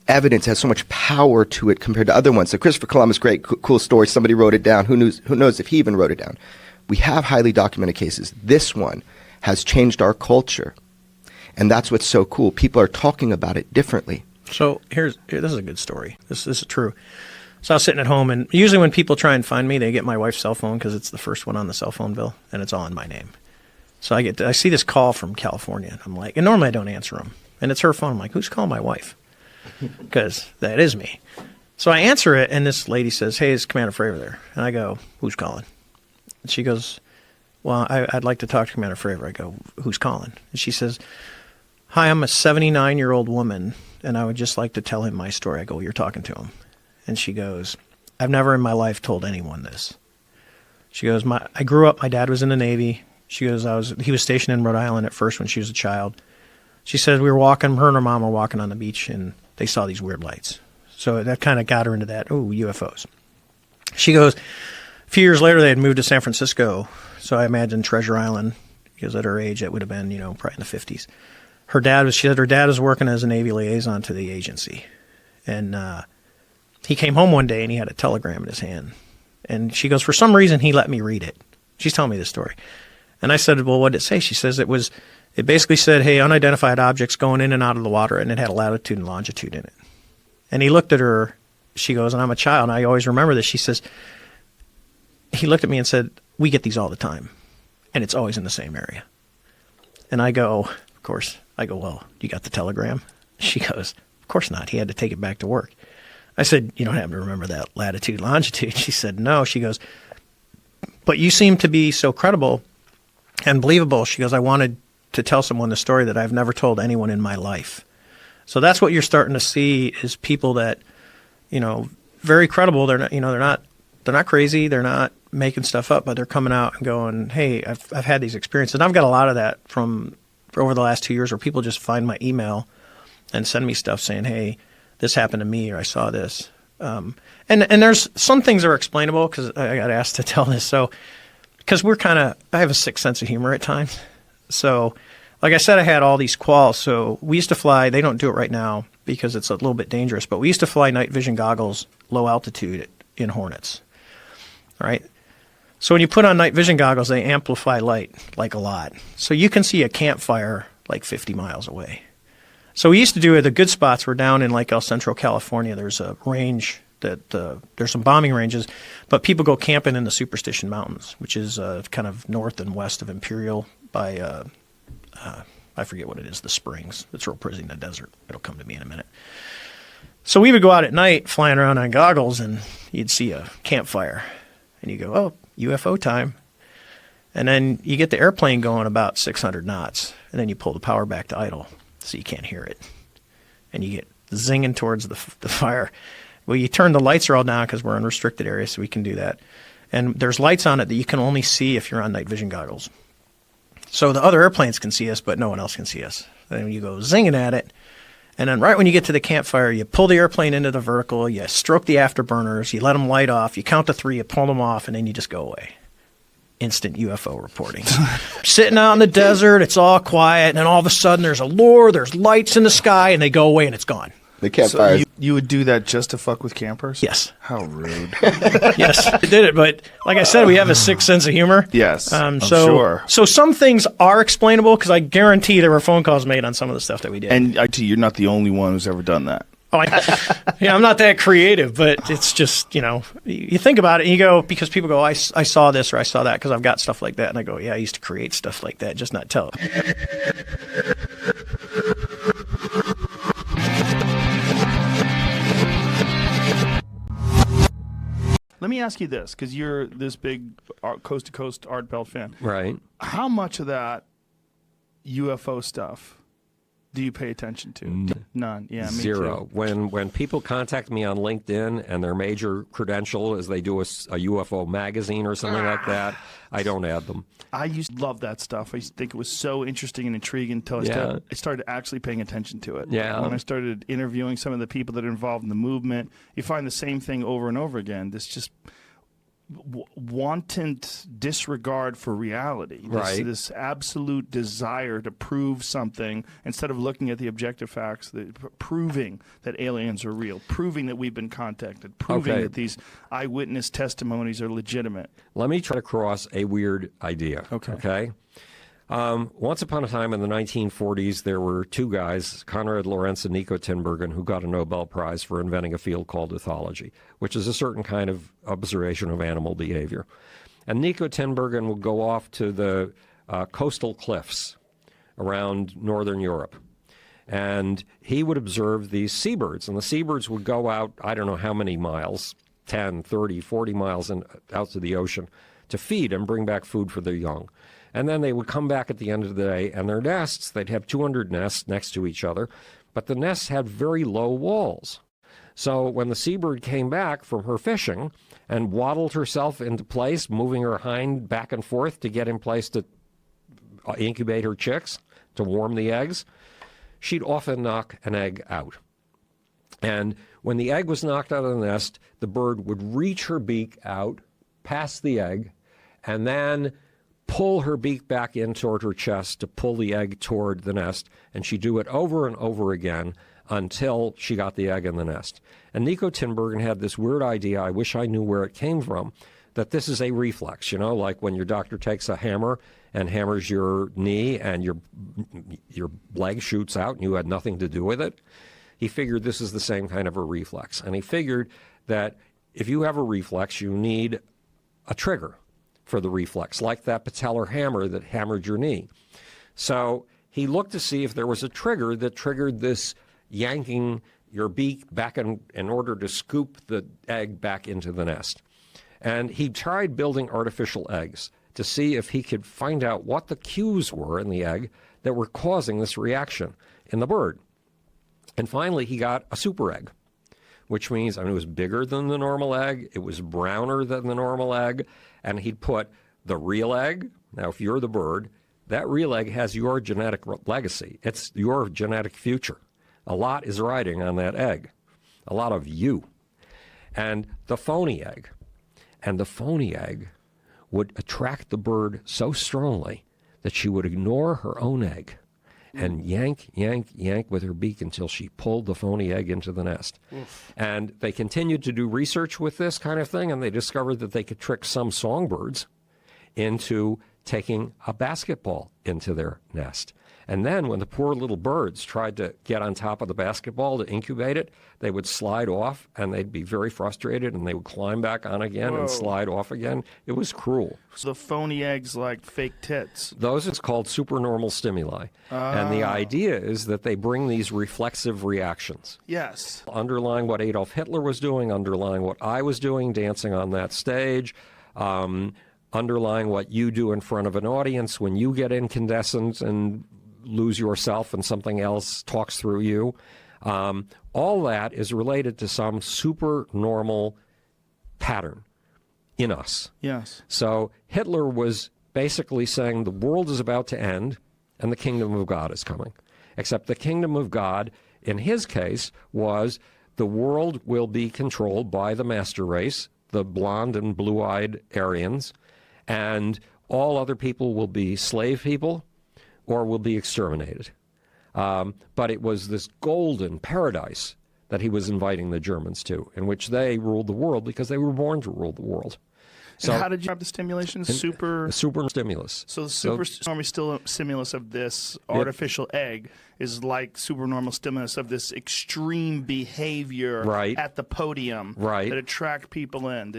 evidence, has so much power to it compared to other ones. So Christopher Columbus, great, cool story. Somebody wrote it down. Who knows if he even wrote it down? We have highly documented cases. This one has changed our culture. And that's what's so cool. People are talking about it differently. So this is a good story. This is true. So I was sitting at home, and usually when people try and find me, they get my wife's cell phone because it's the first one on the cell phone bill, and it's all in my name. So I see this call from California, and I'm like, and normally I don't answer them, and it's her phone. I'm like, who's calling my wife? Because that is me. So I answer it, and this lady says, hey, is Commander Fravor there? And I go, who's calling? And she goes, well, I'd like to talk to Commander Fravor. I go, who's calling? And she says, hi, I'm a 79-year-old woman, and I would just like to tell him my story. I go, well, you're talking to him. And she goes, I've never in my life told anyone this. She goes, I grew up, my dad was in the Navy. She goes, he was stationed in Rhode Island at first when she was a child. She said, we were walking, her and her mom were walking on the beach, and they saw these weird lights. So that kind of got her into that, UFOs. She goes, a few years later, they had moved to San Francisco. So I imagine Treasure Island, because at her age, it would have been, probably in the 50s. She said her dad was working as a Navy liaison to the agency. And he came home one day and he had a telegram in his hand. And she goes, for some reason, he let me read it. She's telling me this story. And I said, well, what did it say? She says it basically said, hey, unidentified objects going in and out of the water, and it had a latitude and longitude in it. And he looked at her, she goes, and I'm a child, and I always remember this. She says, he looked at me and said, we get these all the time, and it's always in the same area. And I go, of course, well, you got the telegram? She goes, of course not. He had to take it back to work. I said, you don't have to remember that latitude, longitude. She said, no. She goes, but you seem to be so credible and believable. She goes, I wanted to tell someone the story that I've never told anyone in my life. So that's what you're starting to see is people that, very credible. They're not, they're not crazy. They're not making stuff up, but they're coming out and going, hey, I've had these experiences. And I've got a lot of that from over the last 2 years where people just find my email and send me stuff saying, hey, this happened to me, or I saw this. And there's some things that are explainable because I got asked to tell this. So, because I have a sick sense of humor at times. So, like I said, I had all these quals. So we used to fly, they don't do it right now because it's a little bit dangerous, but we used to fly night vision goggles, low altitude in Hornets, right? So when you put on night vision goggles, they amplify light like a lot. So you can see a campfire like 50 miles away. So we used to do it, the good spots were down in like El Centro, California. There's a range that, there's some bombing ranges, but people go camping in the Superstition Mountains, which is kind of north and west of Imperial by, I forget what it is, the Springs. It's real pretty in the desert. It'll come to me in a minute. So we would go out at night flying around on goggles and you'd see a campfire and you go, oh, UFO time. And then you get the airplane going about 600 knots and then you pull the power back to idle so you can't hear it. And you get zinging towards the fire. Well, you turn the lights are all down because we're in restricted areas, so we can do that. And there's lights on it that you can only see if you're on night vision goggles. So the other airplanes can see us, but no one else can see us. Then you go zinging at it. And then right when you get to the campfire, you pull the airplane into the vertical, you stroke the afterburners, you let them light off, you count to 3, you pull them off, and then you just go away. Instant UFO reporting. Sitting out in the desert, it's all quiet, and then all of a sudden there's a lure, there's lights in the sky, and they go away and it's gone. The campfire. So you would do that just to fuck with campers? Yes. How rude. Yes, I did it. But like I said, we have a sick sense of humor. Yes, I'm so, sure. So some things are explainable because I guarantee there were phone calls made on some of the stuff that we did. And you're not the only one who's ever done that. Oh, I'm not that creative, but it's just, you think about it and you go, because people go, I saw this or I saw that because I've got stuff like that. And I go, yeah, I used to create stuff like that, just not tell it. Let me ask you this, because you're this big coast-to-coast Art Belt fan. Right. How much of that UFO stuff do you pay attention to? None. Yeah, me Zero. too. When people contact me on LinkedIn and their major credential is they do a UFO magazine or something like that, I don't add them. I used to love that stuff. I used to think it was so interesting and intriguing until I started actually paying attention to it. Yeah. When I started interviewing some of the people that are involved in the movement, you find the same thing over and over again. This just wanton disregard for reality. This absolute desire to prove something instead of looking at the objective facts, proving that aliens are real, proving that we've been contacted, proving that these eyewitness testimonies are legitimate. Let me try to cross a weird idea. Okay. Once upon a time in the 1940s, there were two guys, Konrad Lorenz and Nico Tinbergen, who got a Nobel Prize for inventing a field called ethology, which is a certain kind of observation of animal behavior. And Nico Tinbergen would go off to the coastal cliffs around northern Europe. And he would observe these seabirds. And the seabirds would go out, I don't know how many miles, 10, 30, 40 miles out to the ocean to feed and bring back food for their young. And then they would come back at the end of the day, and their nests, they'd have 200 nests next to each other, but the nests had very low walls. So when the seabird came back from her fishing and waddled herself into place, moving her hind back and forth to get in place to incubate her chicks, to warm the eggs, she'd often knock an egg out. And when the egg was knocked out of the nest, the bird would reach her beak out past the egg and then pull her beak back in toward her chest to pull the egg toward the nest, and she'd do it over and over again until she got the egg in the nest. And Nico Tinbergen had this weird idea, I wish I knew where it came from, that this is a reflex, you know, like when your doctor takes a hammer and hammers your knee and your leg shoots out and you had nothing to do with it. He figured this is the same kind of a reflex. And he figured that if you have a reflex, you need a trigger for the reflex, like that patellar hammer that hammered your knee. So he looked to see if there was a trigger that triggered this yanking your beak back in order to scoop the egg back into the nest. And he tried building artificial eggs to see if he could find out what the cues were in the egg that were causing this reaction in the bird. And finally, he got a super egg, which means, I mean, it was bigger than the normal egg, it was browner than the normal egg, and he'd put the real egg. Now, if you're the bird, that real egg has your genetic legacy. It's your genetic future. A lot is riding on that egg, a lot of you. And the phony egg. And the phony egg would attract the bird so strongly that she would ignore her own egg and yank, yank, yank with her beak until she pulled the phony egg into the nest. Oof. And they continued to do research with this kind of thing, and they discovered that they could trick some songbirds into taking a basketball into their nest. And then when the poor little birds tried to get on top of the basketball to incubate it, they would slide off, and they'd be very frustrated, and they would climb back on again and slide off again. It was cruel. So the phony eggs like fake tits. Those is called supernormal stimuli. And the idea is that they bring these reflexive reactions. Yes. Underlying what Adolf Hitler was doing, underlying what I was doing, dancing on that stage, underlying what you do in front of an audience when you get incandescent and lose yourself and something else talks through you. All that is related to some supernormal pattern in us. Yes. So Hitler was basically saying the world is about to end and the kingdom of God is coming. Except the kingdom of God, in his case, was the world will be controlled by the master race, the blonde and blue-eyed Aryans, and all other people will be slave people or will be exterminated. But it was this golden paradise that he was inviting the Germans to, in which they ruled the world because they were born to rule the world. So, and how did you have the stimulation? Super stimulus. So the supernormal stimulus of this artificial egg is like supernormal stimulus of this extreme behavior at the podium that attract people in.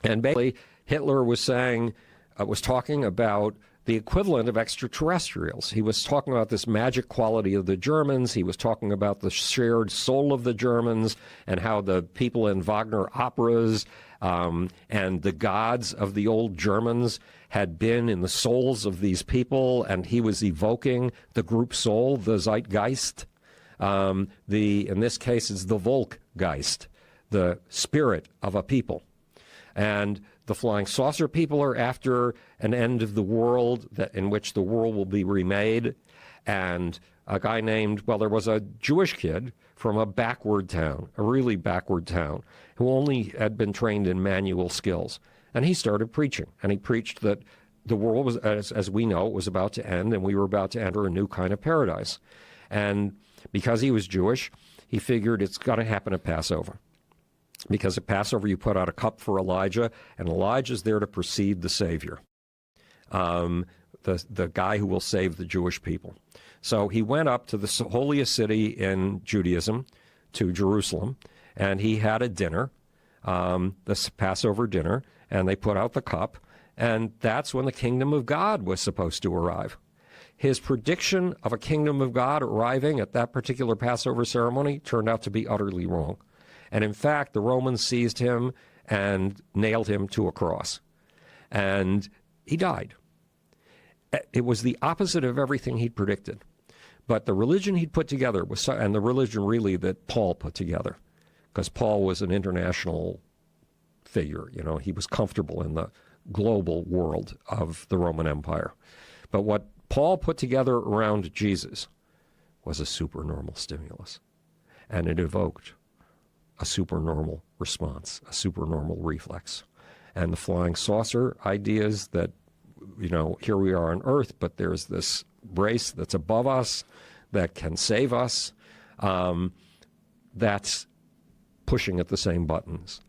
And basically, Hitler was saying, was talking about the equivalent of extraterrestrials. He was talking about this magic quality of the Germans. He was talking about the shared soul of the Germans and how the people in Wagner operas and the gods of the old Germans had been in the souls of these people, and he was evoking the group soul, the Zeitgeist. In this case, it's the Volkgeist, the spirit of a people. And the flying saucer people are after an end of the world in which the world will be remade. And a guy named, there was a Jewish kid from a backward town, a really backward town, who only had been trained in manual skills. And he started preaching. And he preached that the world was, as we know, it was about to end, and we were about to enter a new kind of paradise. And because he was Jewish, he figured it's got to happen at Passover. Because at Passover, you put out a cup for Elijah, and Elijah's there to precede the Savior. the guy who will save the Jewish people. So he went up to the holiest city in Judaism, to Jerusalem, and he had a dinner, this Passover dinner, and they put out the cup, and that's when the kingdom of God was supposed to arrive. His prediction of a kingdom of God arriving at that particular Passover ceremony turned out to be utterly wrong. And in fact, the Romans seized him and nailed him to a cross. And he died. It was the opposite of everything he'd predicted. But the religion he'd put together was, and the religion really that Paul put together, because Paul was an international figure. You know, he was comfortable in the global world of the Roman Empire. But what Paul put together around Jesus was a supernormal stimulus. And it evoked a supernormal response, a supernormal reflex. And the flying saucer ideas that, you know, here we are on Earth, but there's this race that's above us that can save us, that's pushing at the same buttons.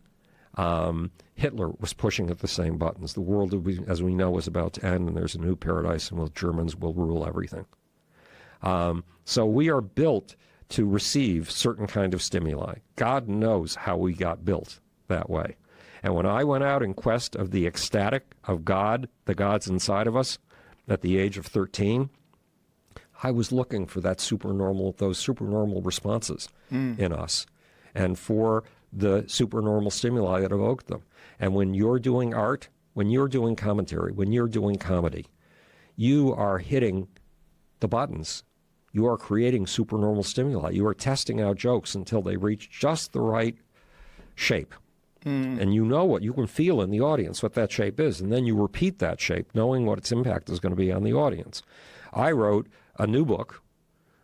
Hitler was pushing at the same buttons. The world, as we know, was about to end, and there's a new paradise, and the Germans will rule everything. So we are built to receive certain kind of stimuli. God knows how we got built that way. And when I went out in quest of the ecstatic of God, the God's inside of us, at the age of 13, I was looking for that those supernormal responses in us, and for the supernormal stimuli that evoked them. And when you're doing art, when you're doing commentary, when you're doing comedy, you are hitting the buttons. You are creating supernormal stimuli. You are testing out jokes until they reach just the right shape. And you know what, you can feel in the audience what that shape is, and then you repeat that shape, knowing what its impact is going to be on the audience. I wrote a new book.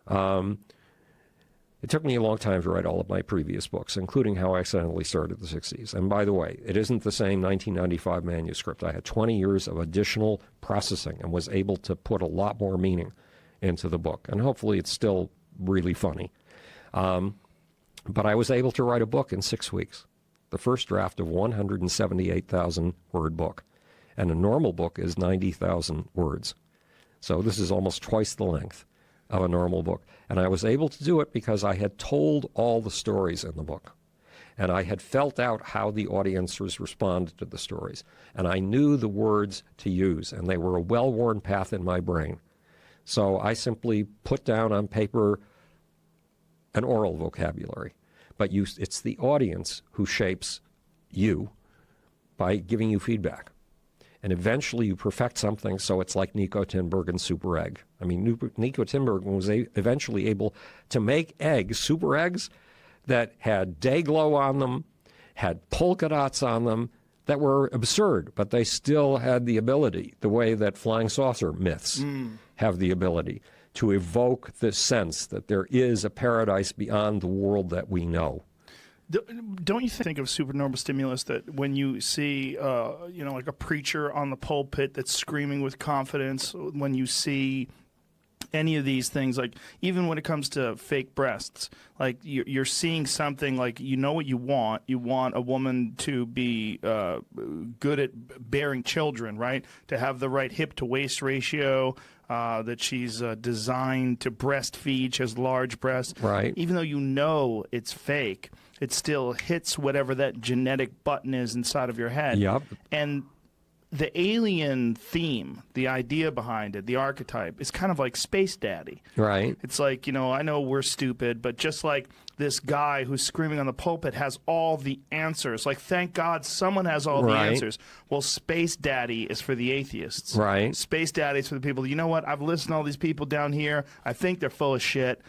It took me a long time to write all of my previous books, including How I Accidentally Started the 60s. And by the way, it isn't the same 1995 manuscript. I had 20 years of additional processing and was able to put a lot more meaning into the book. And hopefully it's still really funny. But I was able to write a book in 6 weeks. The first draft of 178,000 word book. And a normal book is 90,000 words. So this is almost twice the length of a normal book. And I was able to do it because I had told all the stories in the book. And I had felt out how the audiences responded to the stories. And I knew the words to use, and they were a well-worn path in my brain. So I simply put down on paper an oral vocabulary. But it's the audience who shapes you by giving you feedback. And eventually you perfect something so it's like Nico Tinbergen's super egg. I mean, Nico Tinbergen was eventually able to make eggs, super eggs, that had day glow on them, had polka dots on them, that were absurd, but they still had the ability, the way that flying saucer myths have the ability, to evoke the sense that there is a paradise beyond the world that we know. Don't you think of supernormal stimulus that when you see, like a preacher on the pulpit that's screaming with confidence, when you see any of these things, like even when it comes to fake breasts, like you're seeing something like, you know what you want a woman to be good at bearing children, right? To have the right hip to waist ratio, that she's designed to breastfeed, she has large breasts. Right. Even though you know it's fake, it still hits whatever that genetic button is inside of your head. Yep. And the alien theme, the idea behind it, the archetype, is kind of like Space Daddy. Right. It's like, I know we're stupid, but just like this guy who's screaming on the pulpit has all the answers. Like, thank God someone has all the answers. Well, Space Daddy is for the atheists. Right. Space Daddy is for the people, you know what, I've listened to all these people down here. I think they're full of shit,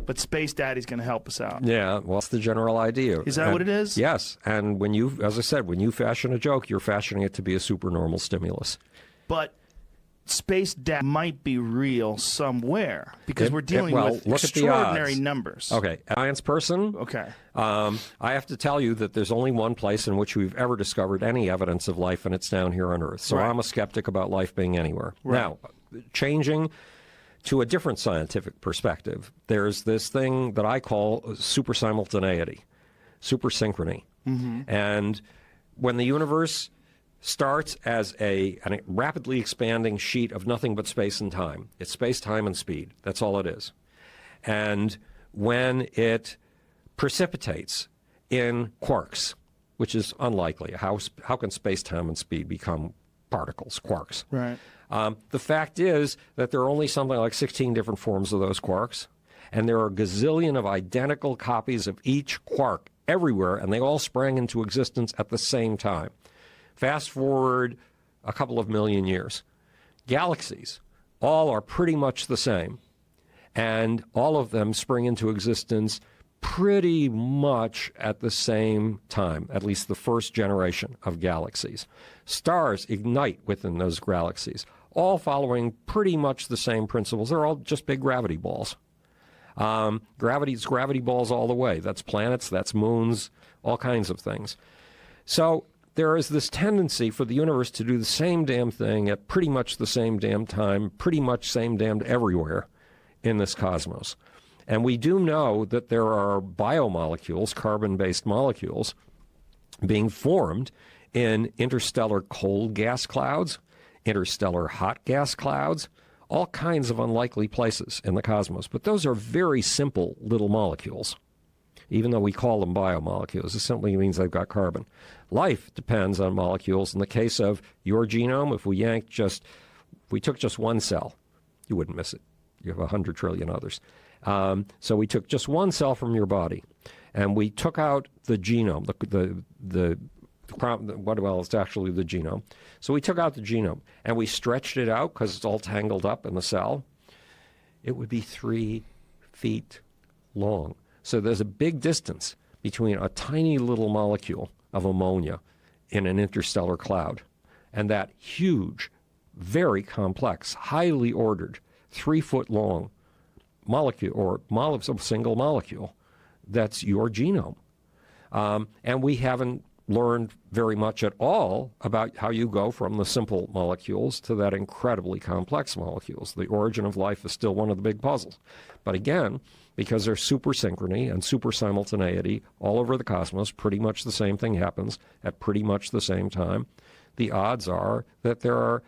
but Space Daddy's going to help us out. Yeah, well, that's the general idea. Is that what it is? Yes. And when you, as I said, when you fashion a joke, you're fashioning it to be a supernormal stimulus. But Space Dad might be real somewhere because we're dealing with extraordinary numbers. Okay, science person. Okay. I have to tell you that there's only one place in which we've ever discovered any evidence of life, and it's down here on Earth. So I'm a skeptic about life being anywhere. Right. Now, changing to a different scientific perspective, there's this thing that I call super simultaneity, super synchrony. And when the universe starts as a rapidly expanding sheet of nothing but space and time. It's space, time, and speed. That's all it is. And when it precipitates in quarks, which is unlikely, how can space, time, and speed become particles, quarks? Right. The fact is that there are only something like 16 different forms of those quarks, and there are a gazillion of identical copies of each quark everywhere, and they all sprang into existence at the same time. Fast forward a couple of million years. Galaxies all are pretty much the same, and all of them spring into existence pretty much at the same time, at least the first generation of galaxies. Stars ignite within those galaxies, all following pretty much the same principles. They're all just big gravity balls. Gravity's gravity balls all the way. That's planets, that's moons, all kinds of things. So there is this tendency for the universe to do the same damn thing at pretty much the same damn time, pretty much same damned everywhere in this cosmos. And we do know that there are biomolecules, carbon-based molecules, being formed in interstellar cold gas clouds, interstellar hot gas clouds, all kinds of unlikely places in the cosmos. But those are very simple little molecules. Even though we call them biomolecules, it simply means they've got carbon. Life depends on molecules. In the case of your genome, if we took just one cell, you wouldn't miss it. You have 100 trillion others. So we took just one cell from your body, and we took out the genome, it's actually the genome. So we took out the genome, and we stretched it out because it's all tangled up in the cell. It would be 3 feet long. So there's a big distance between a tiny little molecule of ammonia in an interstellar cloud and that huge, very complex, highly ordered, 3-foot long molecule or single molecule that's your genome. And we haven't learned very much at all about how you go from the simple molecules to that incredibly complex molecules. The origin of life is still one of the big puzzles. But again, because there's super synchrony and super simultaneity all over the cosmos, pretty much the same thing happens at pretty much the same time, the odds are that there are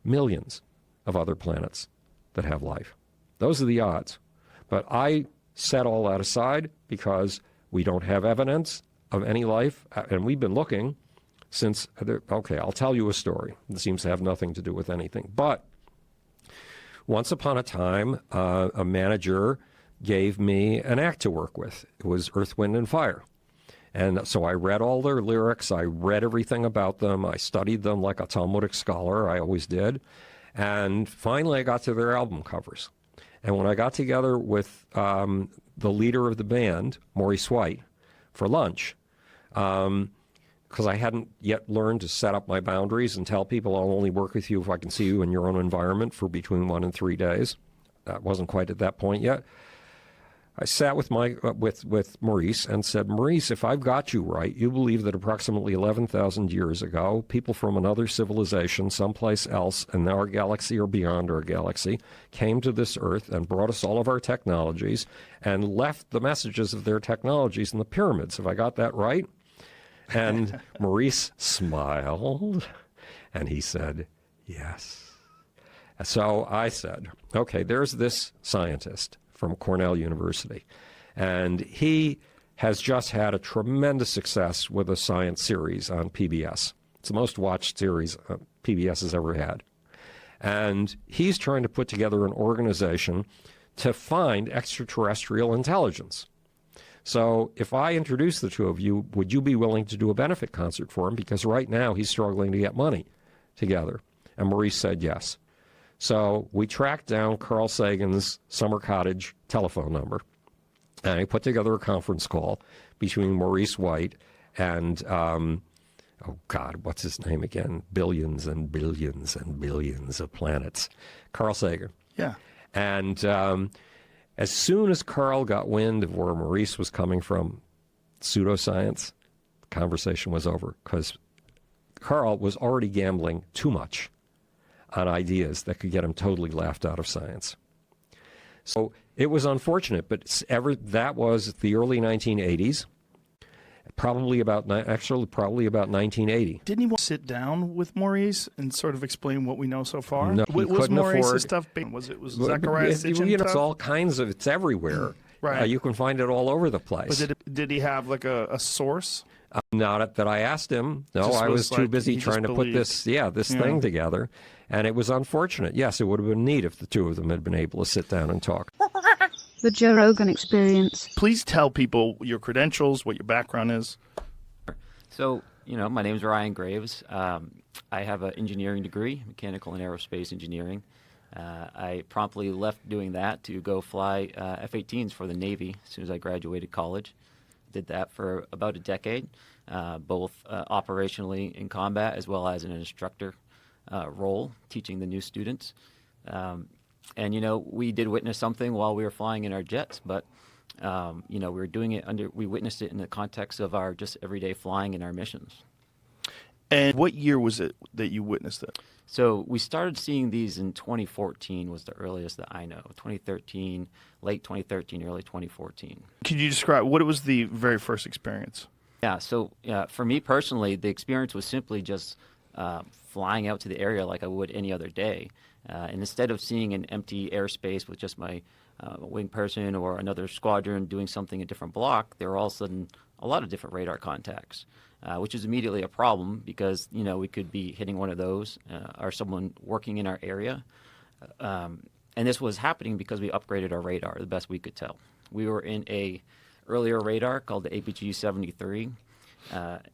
millions of other planets that have life. Those are the odds. But I set all that aside because we don't have evidence of any life, and we've been looking since, okay, I'll tell you a story. It seems to have nothing to do with anything. But once upon a time, a manager gave me an act to work with. It was Earth, Wind, and Fire. And so I read all their lyrics. I read everything about them. I studied them like a Talmudic scholar. I always did. And finally, I got to their album covers. And when I got together with the leader of the band, Maurice White, for lunch, because I hadn't yet learned to set up my boundaries and tell people I'll only work with you if I can see you in your own environment for between 1 and 3 days. That wasn't quite at that point yet. I sat with with Maurice and said, Maurice, if I've got you right, you believe that approximately 11,000 years ago, people from another civilization, someplace else in our galaxy or beyond our galaxy, came to this Earth and brought us all of our technologies and left the messages of their technologies in the pyramids. Have I got that right? And Maurice smiled and he said, yes. So I said, okay, there's this scientist from Cornell University. And he has just had a tremendous success with a science series on PBS. It's the most watched series PBS has ever had. And he's trying to put together an organization to find extraterrestrial intelligence. So if I introduce the two of you, would you be willing to do a benefit concert for him? Because right now he's struggling to get money together. And Maurice said yes. So we tracked down Carl Sagan's summer cottage telephone number, and I put together a conference call between Maurice White and, what's his name again? Billions and billions and billions of planets. Carl Sagan. Yeah. And as soon as Carl got wind of where Maurice was coming from, pseudoscience, the conversation was over because Carl was already gambling too much on ideas that could get him totally laughed out of science. So it was unfortunate, but that was the early 1980s. Probably about 1980. Didn't he want to sit down with Maurice and sort of explain what we know so far? No, he was couldn't Maurice's afford- stuff? Was Well, Zacharias Sitchin it's stuff? all kinds of. It's everywhere. Right. You can find it all over the place. But did he have like a source? Not that I asked him. No, Just I was was too like, busy he just trying to put believed. this thing together, and it was unfortunate. Yes, it would have been neat if the two of them had been able to sit down and talk. The Joe Rogan Experience. Please tell people your credentials, what your background is. So, my name is Ryan Graves. I have an engineering degree, mechanical and aerospace engineering. I promptly left doing that to go fly F-18s for the Navy as soon as I graduated college. Did that for about a decade, both operationally in combat as well as in an instructor role, teaching the new students. And we did witness something while we were flying in our jets, but we were doing it we witnessed it in the context of our just everyday flying in our missions. And what year was it that you witnessed it? So we started seeing these in 2014 was the earliest that I know. 2013, late 2013, early 2014. Could you describe what was the very first experience? Yeah, so for me personally, the experience was simply just flying out to the area like I would any other day. And instead of seeing an empty airspace with just my wing person or another squadron doing something in a different block, there were all of a sudden a lot of different radar contacts, which is immediately a problem because, we could be hitting one of those or someone working in our area. And this was happening because we upgraded our radar the best we could tell. We were in a earlier radar called the APG-73,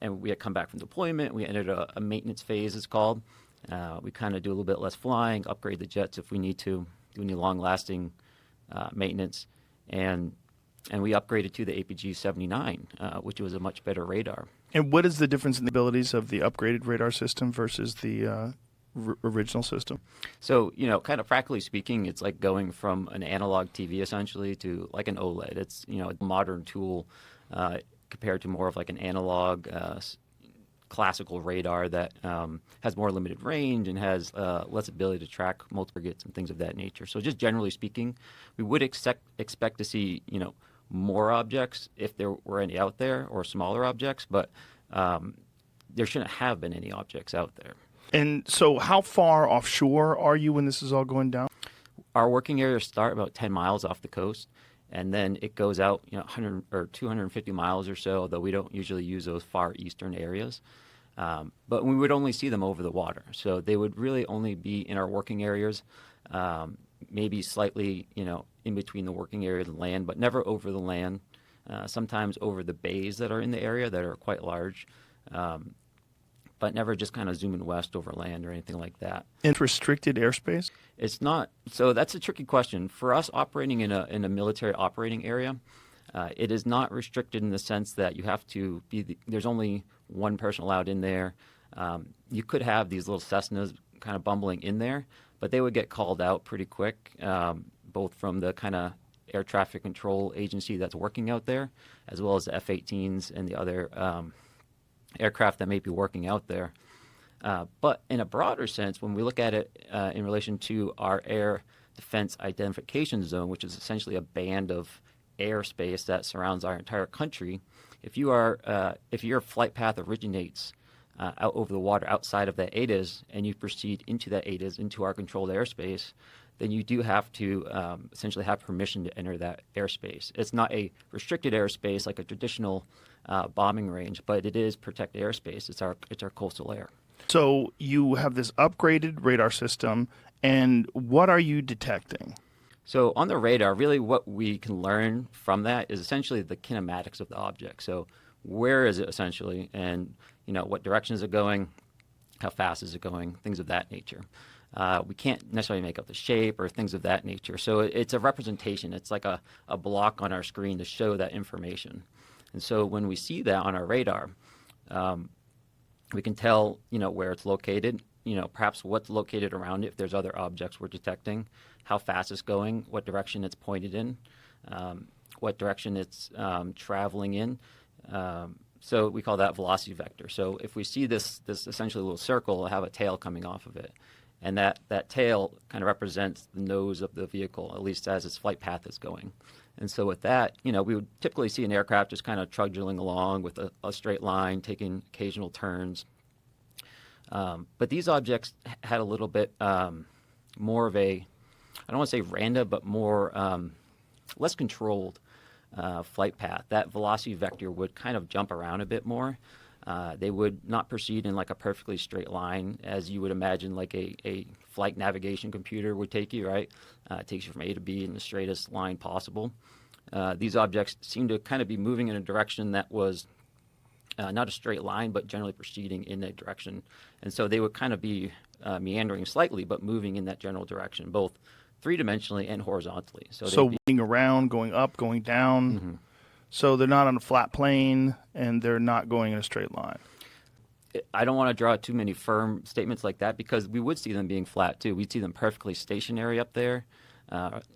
and we had come back from deployment. We entered a maintenance phase, it's called. We kind of do a little bit less flying, upgrade the jets if we need to, do any long-lasting maintenance, and we upgraded to the APG-79, which was a much better radar. And what is the difference in the abilities of the upgraded radar system versus the original system? So, kind of practically speaking, it's like going from an analog TV essentially to like an OLED. It's, a modern tool compared to more of like an analog classical radar that has more limited range and has less ability to track multiple targets and things of that nature. So just generally speaking, we would expect to see, more objects if there were any out there or smaller objects, but there shouldn't have been any objects out there. And so how far offshore are you when this is all going down? Our working areas start about 10 miles off the coast, and then it goes out, 100 or 250 miles or so, though we don't usually use those far eastern areas. But we would only see them over the water. So they would really only be in our working areas, maybe slightly, in between the working area and the land, but never over the land. Sometimes over the bays that are in the area that are quite large, but never just kind of zooming west over land or anything like that. In restricted airspace? It's not. So that's a tricky question. For us operating in a military operating area, it is not restricted in the sense that you have to be, there's only one person allowed in there. You could have these little Cessnas kind of bumbling in there, but they would get called out pretty quick, both from the kind of air traffic control agency that's working out there, as well as the F-18s and the other aircraft that may be working out there. But in a broader sense, when we look at it in relation to our air defense identification zone, which is essentially a band of airspace that surrounds our entire country, if your flight path originates out over the water outside of that ADIS and you proceed into that ADIS, into our controlled airspace, then you do have to essentially have permission to enter that airspace. It's not a restricted airspace like a traditional bombing range, but it is protected airspace. It's our coastal air. So you have this upgraded radar system, and what are you detecting? So on the radar, really what we can learn from that is essentially the kinematics of the object. So where is it essentially, and what direction is it going, how fast is it going, things of that nature. We can't necessarily make up the shape or things of that nature. So it's a representation. It's like a block on our screen to show that information. And so when we see that on our radar, we can tell, where it's located, perhaps what's located around it if there's other objects we're detecting, how fast it's going, what direction it's pointed in, what direction it's traveling in. So we call that velocity vector. So if we see this essentially little circle have a tail coming off of it, and that tail kind of represents the nose of the vehicle, at least as its flight path is going. And so with that, we would typically see an aircraft just kind of trudging along with a straight line, taking occasional turns. But these objects had a little bit more of a, I don't want to say random, but more less controlled flight path. That velocity vector would kind of jump around a bit more. They would not proceed in like a perfectly straight line, as you would imagine like a flight navigation computer would take you, right? It takes you from A to B in the straightest line possible. These objects seem to kind of be moving in a direction that was not a straight line, but generally proceeding in that direction. And so they would kind of be meandering slightly, but moving in that general direction, both three-dimensionally and horizontally. So moving around, going up, going down. Mm-hmm. So they're not on a flat plane, and they're not going in a straight line. I don't want to draw too many firm statements like that, because we would see them being flat, too. We'd see them perfectly stationary up there,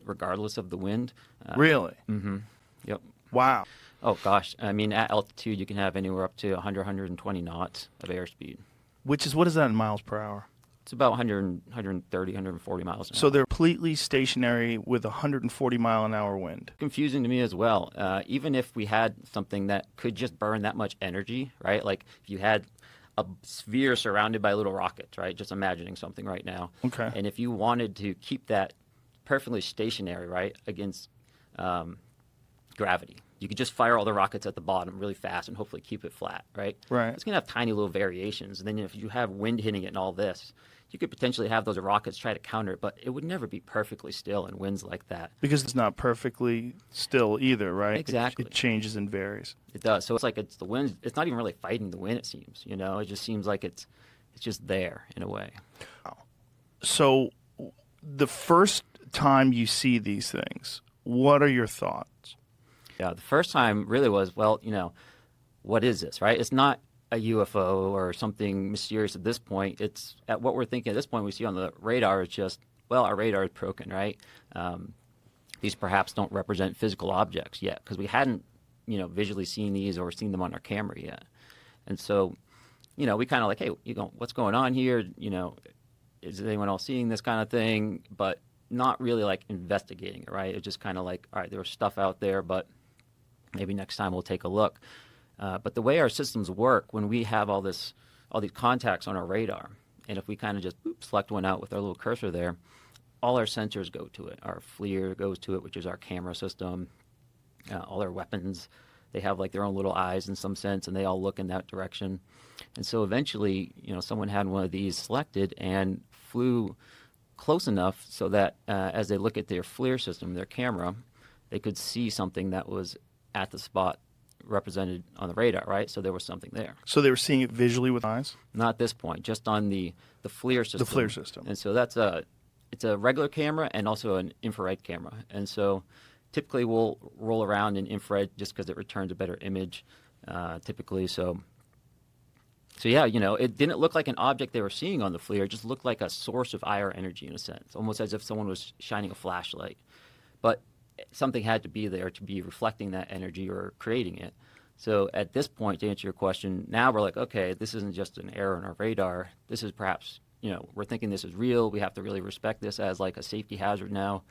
regardless of the wind. Really? Mm-hmm. Yep. Wow. Oh, gosh. I mean, at altitude, you can have anywhere up to 100, 120 knots of airspeed. What is that in miles per hour? It's about 130, 140 miles an hour. So they're completely stationary with 140 mile an hour wind. Confusing to me as well. Even if we had something that could just burn that much energy, right? Like if you had a sphere surrounded by little rockets, right? Just imagining something right now. Okay. And if you wanted to keep that perfectly stationary, right, against gravity, you could just fire all the rockets at the bottom really fast and hopefully keep it flat, right? Right. It's going to have tiny little variations. And then if you have wind hitting it and all this, you could potentially have those rockets try to counter it, but it would never be perfectly still in winds like that. Because it's not perfectly still either, right? Exactly. It changes and varies. It does. So it's like it's the wind. It's not even really fighting the wind, it seems. It just seems like it's just there in a way. So the first time you see these things, what are your thoughts? Yeah, the first time really was, well, what is this, right? It's not a UFO or something mysterious at this point. It's at what we're thinking at this point we see on the radar is just, well, our radar is broken, right? These perhaps don't represent physical objects yet, because we hadn't, visually seen these or seen them on our camera yet. And so, we kind of like, hey, what's going on here? Is anyone else seeing this kind of thing? But not really like investigating it, right? It's just kind of like, all right, there was stuff out there, but maybe next time we'll take a look. But the way our systems work, when we have all these contacts on our radar, and if we kind of just select one out with our little cursor there, all our sensors go to it. Our FLIR goes to it, which is our camera system. All our weapons, they have like their own little eyes in some sense, and they all look in that direction. And so eventually, someone had one of these selected and flew close enough so that as they look at their FLIR system, their camera, they could see something that was at the spot represented on the radar, right? So there was something there. So they were seeing it visually with eyes? Not at this point, just on the FLIR system. The FLIR system. And so it's a regular camera and also an infrared camera. And so typically we'll roll around in infrared just because it returns a better image, typically. So yeah, it didn't look like an object they were seeing on the FLIR. It just looked like a source of IR energy in a sense, almost as if someone was shining a flashlight. But something had to be there to be reflecting that energy or creating it. So at this point, to answer your question, now we're like, okay, this isn't just an error in our radar. This is perhaps, we're thinking this is real. We have to really respect this as like a safety hazard now.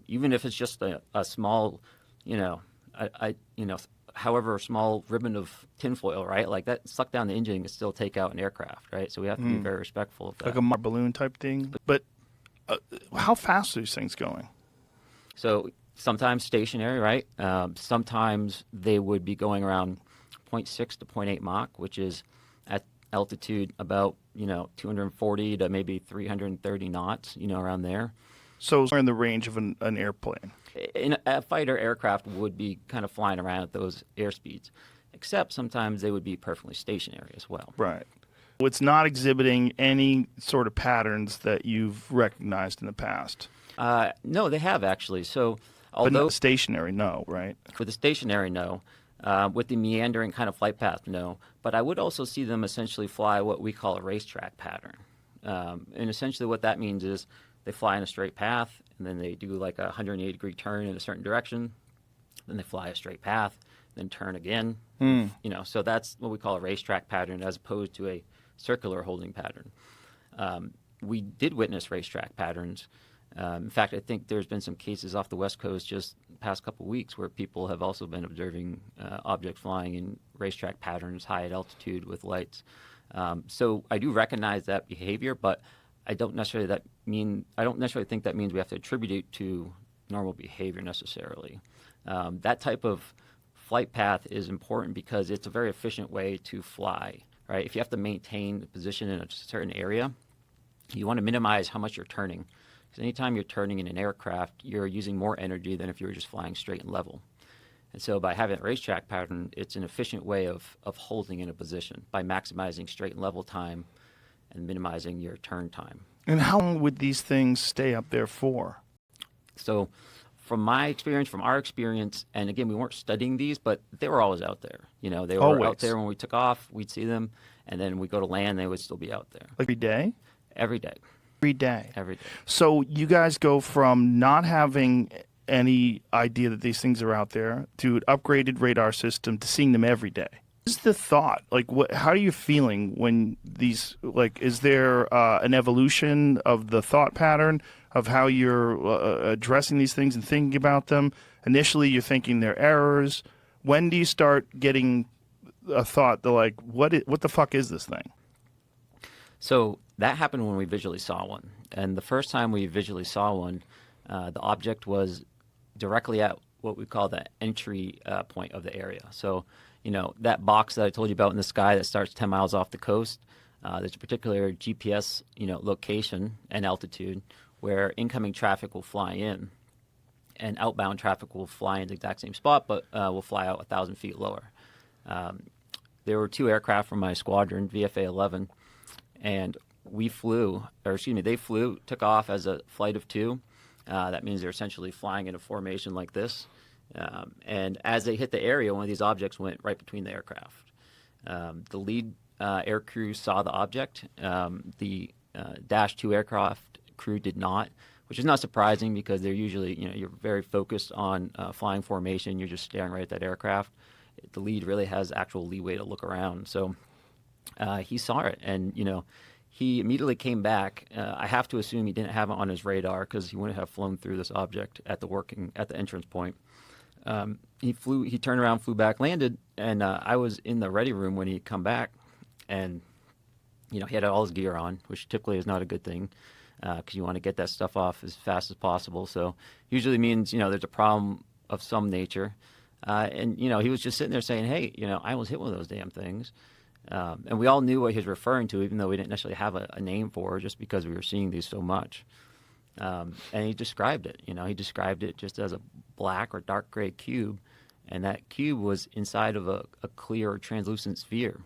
Even if it's just a small, however small ribbon of tinfoil, right? Like that suck down the engine can still take out an aircraft, right? So we have to be very respectful of that. Like a balloon type thing? But how fast are these things going? So sometimes stationary, right? Sometimes they would be going around 0.6 to 0.8 Mach, which is at altitude about, 240 to maybe 330 knots, around there. So we're in the range of an airplane. A fighter aircraft would be kind of flying around at those airspeeds, except sometimes they would be perfectly stationary as well. Right. It's not exhibiting any sort of patterns that you've recognized in the past. No, they have actually. So, but not stationary, no, right? For the stationary, no. With the meandering kind of flight path, no. But I would also see them essentially fly what we call a racetrack pattern. And essentially what that means is they fly in a straight path, and then they do like a 180-degree turn in a certain direction. Then they fly a straight path, then turn again. So that's what we call a racetrack pattern as opposed to a circular holding pattern. we did witness racetrack patterns. In fact, I think there's been some cases off the West Coast just the past couple of weeks where people have also been observing objects flying in racetrack patterns high at altitude with lights. So I do recognize that behavior, but I don't necessarily think that means we have to attribute it to normal behavior necessarily. That type of flight path is important because it's a very efficient way to fly, right? If you have to maintain the position in a certain area, you want to minimize how much you're turning. Because anytime you're turning in an aircraft, you're using more energy than if you were just flying straight and level. And so by having a racetrack pattern, it's an efficient way of holding in a position by maximizing straight and level time and minimizing your turn time. And how long would these things stay up there for? So from our experience, and again, we weren't studying these, but they were always out there. They were Always. out there when we took off, we'd see them, and then we go to land, they would still be out there. Like every day? Every day. Every day. So you guys go from not having any idea that these things are out there to an upgraded radar system to seeing them every day. What is the thought? Like, how are you feeling when these, is there an evolution of the thought pattern of how you're addressing these things and thinking about them? Initially, you're thinking they're errors. When do you start getting a thought that, what the fuck is this thing? So that happened when we visually saw one. And the first time we visually saw one, the object was directly at what we call the entry point of the area. So, that box that I told you about in the sky that starts 10 miles off the coast, there's a particular GPS, location and altitude where incoming traffic will fly in and outbound traffic will fly in the exact same spot, but will fly out 1,000 feet lower. There were 2 aircraft from my squadron, VFA 11, and they flew, took off as a flight of 2. That means they're essentially flying in a formation like this. And as they hit the area, one of these objects went right between the aircraft. The lead air crew saw the object. The Dash 2 aircraft crew did not, which is not surprising because they're usually, you're very focused on flying formation. You're just staring right at that aircraft. The lead really has actual leeway to look around. So he saw it, and, he immediately came back. I have to assume he didn't have it on his radar because he wouldn't have flown through this object at the entrance point. He turned around, flew back, landed, and I was in the ready room when he come back, and he had all his gear on, which typically is not a good thing because you want to get that stuff off as fast as possible. So usually means there's a problem of some nature, and he was just sitting there saying, "Hey, I almost hit one of those damn things." And we all knew what he was referring to, even though we didn't necessarily have a name for it, just because we were seeing these so much. And he described it. He described it just as a black or dark gray cube, and that cube was inside of a clear or translucent sphere.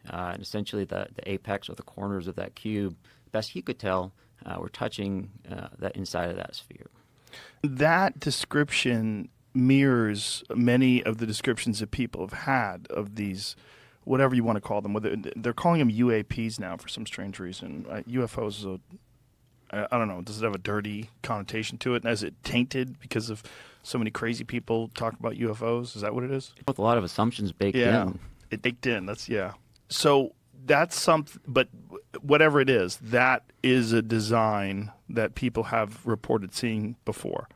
And essentially, the apex or the corners of that cube, best he could tell, were touching that inside of that sphere. That description mirrors many of the descriptions that people have had of these, whatever you want to call them. Whether they're calling them UAPs now for some strange reason. UFOs is I don't know, does it have a dirty connotation to it? And is it tainted because of so many crazy people talk about UFOs? Is that what it is? With a lot of assumptions baked in. It baked in. So that's something, but whatever it is, that is a design that people have reported seeing before.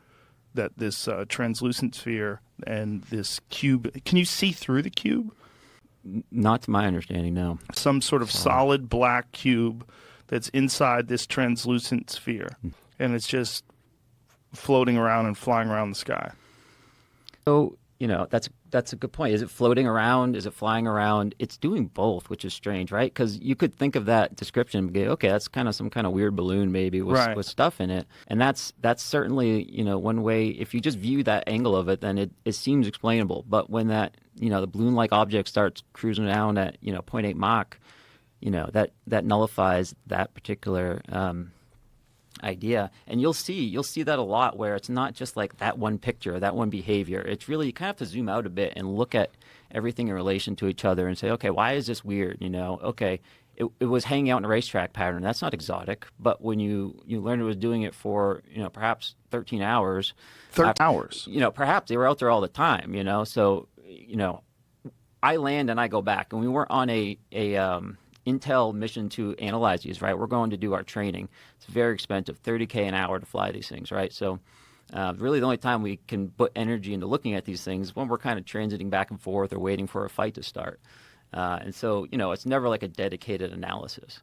That this translucent sphere and this cube, can you see through the cube? Not to my understanding, no. Some sort of solid black cube that's inside this translucent sphere, and it's just floating around and flying around the sky. So, that's a good point. Is it floating around? Is it flying around? It's doing both, which is strange, right? Because you could think of that description and go, okay, that's kind of some kind of weird balloon maybe with stuff in it. And that's certainly, one way. If you just view that angle of it, then it seems explainable. But when that, the balloon-like object starts cruising around at, 0.8 Mach, that nullifies that particular idea. And you'll see that a lot where it's not just like that one picture, that one behavior. It's really, you kind of have to zoom out a bit and look at everything in relation to each other and say, okay, why is this weird? Okay, it was hanging out in a racetrack pattern. That's not exotic. But when you learn it was doing it for, perhaps 13 hours. 13 hours? Perhaps they were out there all the time, So, I land and I go back. And we weren't on a intel mission to analyze these, right? We're going to do our training. It's very expensive, $30K an hour to fly these things, right? So really the only time we can put energy into looking at these things is when we're kind of transiting back and forth or waiting for a fight to start. And so, it's never like a dedicated analysis.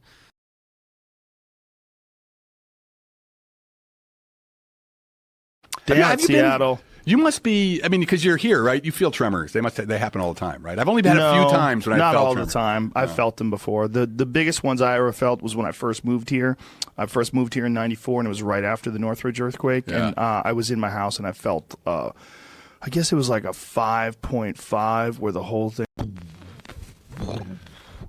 Damn, Seattle. You must be. I mean, because you're here, right? You feel tremors. They happen all the time, right? I've only had a few times when I felt not all tremors. the time. I've felt them before. The biggest ones I ever felt was when I first moved here. I first moved here in '94, and it was right after the Northridge earthquake. Yeah. And I was in my house, and I felt. I guess it was like a 5.5, where the whole thing.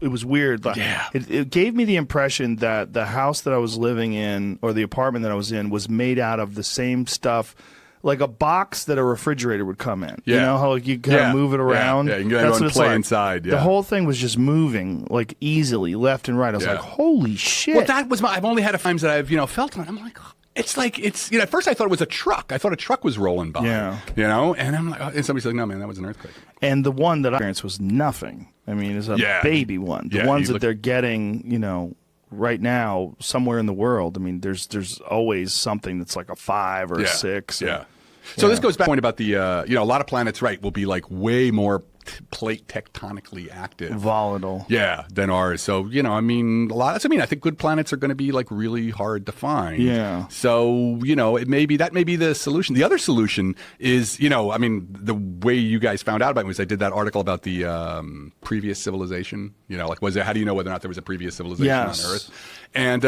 It was weird. Yeah. It gave me the impression that the house that I was living in, or the apartment that I was in, was made out of the same stuff. Like a box that a refrigerator would come in. Yeah. You know how you kind of move it around? Yeah, you can go and play inside. Yeah. The whole thing was just moving like easily left and right. I was like, holy shit. Well, that was I've only had times that I've, felt it. I'm like, it's at first I thought it was a truck. I thought a truck was rolling by. Yeah. And I'm like, and somebody's like, no, man, that was an earthquake. And the one that I experienced was nothing. I mean, it's a baby one. The ones that they're getting, right now, somewhere in the world, I mean, there's always something that's like a 5 or a 6. Yeah. So this goes back to the point about the, a lot of planets, right, will be like way more plate tectonically active. Volatile. Yeah, than ours. So, I think good planets are going to be like really hard to find. Yeah. So, that may be the solution. The other solution is, the way you guys found out about it was I did that article about the previous civilization. How do you know whether or not there was a previous civilization on Earth? And,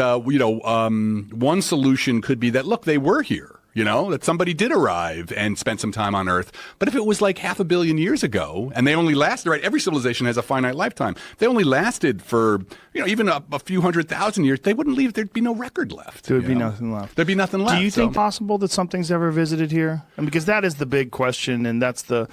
one solution could be that, look, they were here. That somebody did arrive and spent some time on Earth. But if it was like 500 million years ago and they only lasted, right, every civilization has a finite lifetime. They only lasted for, even a few 100,000 years, they wouldn't leave. There'd be no record left. There would be nothing left. There'd be nothing left. Do you think possible that something's ever visited here? And because that is the big question, and that's the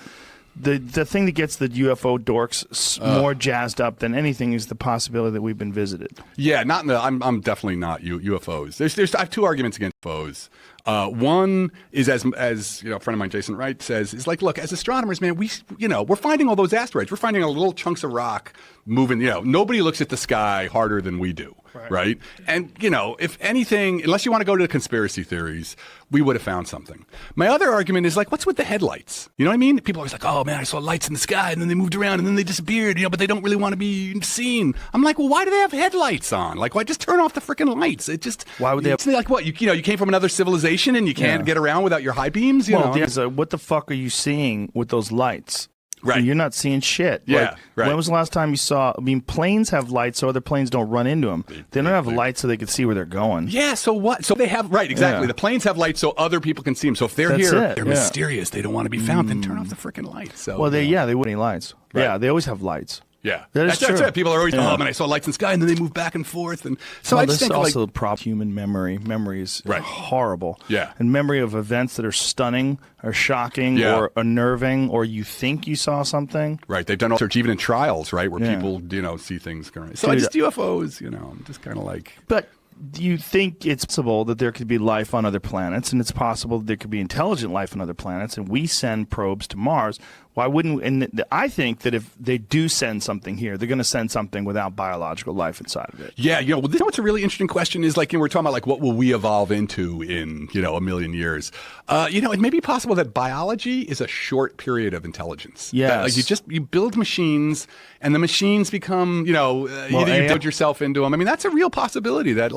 thing that gets the UFO dorks more jazzed up than anything is the possibility that we've been visited. Yeah, I'm definitely not UFOs. I have two arguments against UFOs. One is as a friend of mine, Jason Wright, says, is like, look, as astronomers, man, we're finding all those asteroids. We're finding little chunks of rock moving. Nobody looks at the sky harder than we do, right? And if anything, unless you want to go to the conspiracy theories, we would have found something. My other argument is like, what's with the headlights? You know what I mean? People are always like, oh man, I saw lights in the sky, and then they moved around, and then they disappeared. But they don't really want to be seen. I'm like, well, why do they have headlights on? Like, why just turn off the freaking lights? Why would they? It's like what you came from another civilization and you can't get around without your high beams. What the fuck are you seeing with those lights? Right. You're not seeing shit. Yeah, right. When was the last time you saw, planes have lights so other planes don't run into them. They don't have lights so they can see where they're going. Yeah, so what? So they have, right, exactly. Yeah. The planes have lights so other people can see them. So if they're they're mysterious, they don't want to be found, then turn off the freaking lights. So, they wouldn't need lights. Right. Yeah, they always have lights. Yeah, that's true. Right. People are always, oh man, I saw lights in the sky, and then they move back and forth, and so I just think also human memory. Memory is horrible. Yeah, and memory of events that are stunning, or shocking, or unnerving, or you think you saw something. Right, they've done research even in trials, right, where people see things. So I just UFOs, I'm just kind of like, but. Do you think it's possible that there could be life on other planets, and it's possible that there could be intelligent life on other planets, and we send probes to Mars? Why wouldn't? And I think that if they do send something here, they're going to send something without biological life inside of it. Yeah, what's a really interesting question is like, we're talking about like what will we evolve into in a million years? It may be possible that biology is a short period of intelligence. Yeah, like you build machines, and the machines become either you build yourself into them. I mean, that's a real possibility that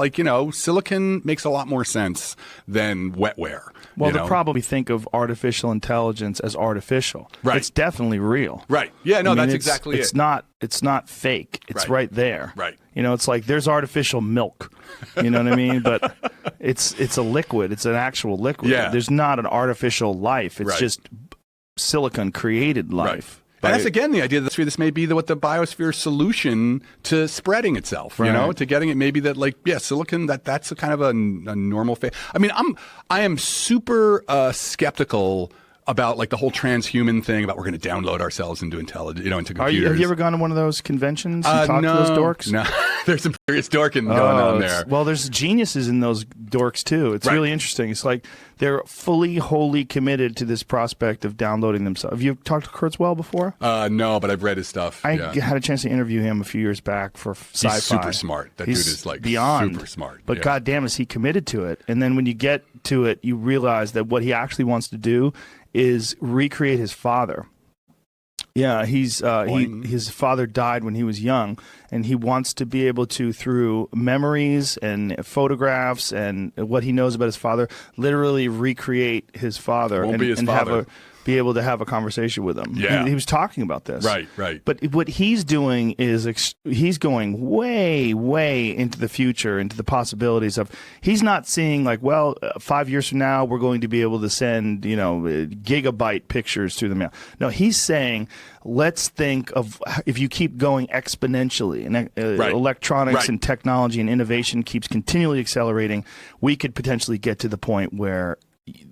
silicon makes a lot more sense than wetware. Well, they probably think of artificial intelligence as artificial. Right. It's definitely real. Right. Yeah, no, that's exactly it. It's not fake. It's right there. Right. It's like there's artificial milk. You know what I mean? But it's a liquid. It's an actual liquid. Yeah. There's not an artificial life. It's just silicon created life. Right. And that's, again, the idea that this may be what the biosphere solution to spreading itself, to getting it maybe that, silicon, that's a kind of a normal phase. I mean, I am super skeptical about the whole transhuman thing about we're going to download ourselves into intelligence, into computers. Have you ever gone to one of those conventions and talked to those dorks? No, there's some Serious dorking going on there. Well, there's geniuses in those dorks too. It's really interesting. It's like they're fully, wholly committed to this prospect of downloading themselves. Have you talked to Kurzweil before? No, but I've read his stuff. I had a chance to interview him a few years back for Sci-Fi. He's super smart. That dude is like beyond super smart. But goddamn, is he committed to it? And then when you get to it, you realize that what he actually wants to do is recreate his father. Yeah, his father died when he was young, and he wants to be able to, through memories and photographs and what he knows about his father, literally recreate his father be able to have a conversation with him. Yeah. He was talking about this. Right. But what he's doing is he's going way, way into the future, into the possibilities of. He's not seeing like, 5 years from now we're going to be able to send gigabyte pictures through the mail. No, he's saying, let's think of if you keep going exponentially and electronics and technology and innovation keeps continually accelerating, we could potentially get to the point where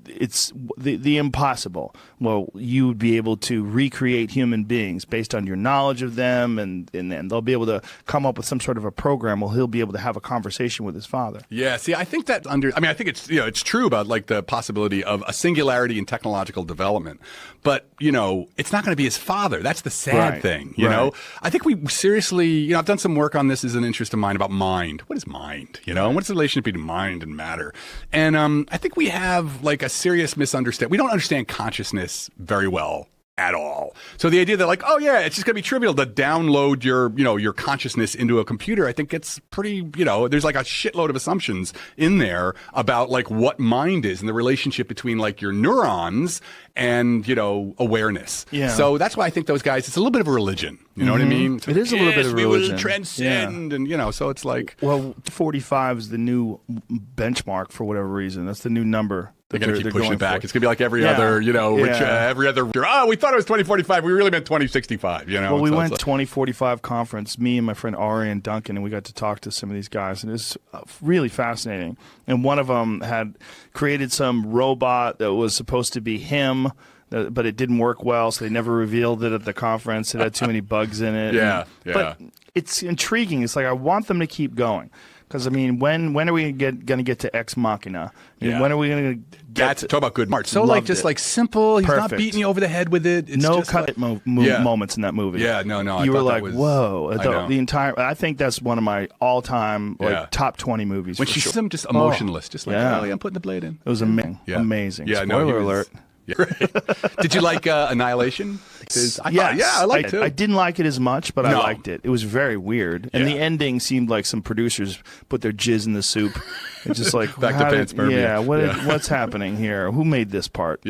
it's the impossible. Well, you would be able to recreate human beings based on your knowledge of them, and they'll be able to come up with some sort of a program where he'll be able to have a conversation with his father. Yeah, see, I think that I think it's it's true about like the possibility of a singularity in technological development, but it's not going to be his father. That's the sad thing. You know, I think we seriously, I've done some work on this as an interest of mine about mind. What is mind? And what's the relationship between mind and matter? And I think we have like a serious misunderstanding. We don't understand consciousness very well at all. So the idea that like, oh yeah, it's just going to be trivial to download your consciousness into a computer, I think it's pretty, there's like a shitload of assumptions in there about like what mind is and the relationship between like your neurons and, awareness. Yeah. So that's why I think those guys, it's a little bit of a religion. You know what I mean? So it is a little bit of a religion. We will transcend and, so it's like. Well, 45 is the new benchmark for whatever reason. That's the new number. They're going to keep pushing it back. It's going to be like every other, every other. Oh, we thought it was 2045. We really meant 2065. Well, we went to 2045 conference. Me and my friend Ari and Duncan, and we got to talk to some of these guys, and it was really fascinating. And one of them had created some robot that was supposed to be him, but it didn't work well, so they never revealed it at the conference. It had too many bugs in it. But it's intriguing. It's like I want them to keep going. Because, I mean, when are we going to get to Ex Machina? When are we going to get talk about good art? So, like, just like simple. He's Perfect. not beating you over the head with it. It's no just cut moments in that movie. Yeah, no. You were like, whoa. The entire. I think that's one of my all-time top 20 movies. When she's just emotionless, just like, I'm putting the blade in. It was amazing. Amazing. Yeah, Spoiler alert. Yeah. Did you like Annihilation? I liked it. I didn't like it as much, but I liked it. It was very weird, and the ending seemed like some producers put their jizz in the soup. It's just like back to panspermia. Yeah, what's happening here? Who made this part?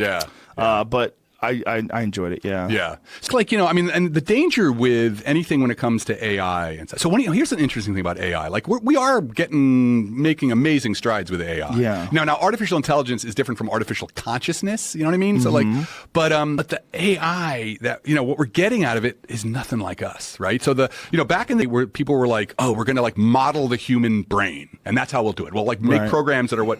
But I enjoyed it. Yeah. It's like and the danger with anything when it comes to AI and stuff. So here's an interesting thing about AI. Like we are making amazing strides with AI. Yeah. Now artificial intelligence is different from artificial consciousness. You know what I mean? So like, but the AI that what we're getting out of it is nothing like us, right? So back in the where people were like, oh, we're going to like model the human brain, and that's how we'll do it. We'll like make programs that are what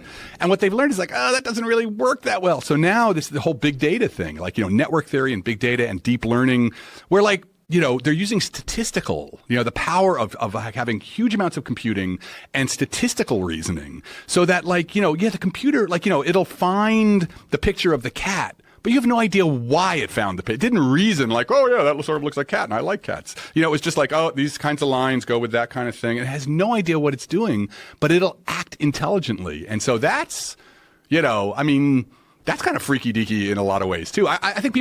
they've learned is like, oh, that doesn't really work that well. So now this is the whole big data thing, like network theory and big data and deep learning, where like they're using statistical, the power of having huge amounts of computing and statistical reasoning, so that like the computer like it'll find the picture of the cat, but you have no idea why it found the picture. It didn't reason like, oh yeah, that sort of looks like a cat and I like cats. It was just like, oh, these kinds of lines go with that kind of thing. It has no idea what it's doing, but it'll act intelligently, and so that's that's kind of freaky deaky in a lot of ways too. I think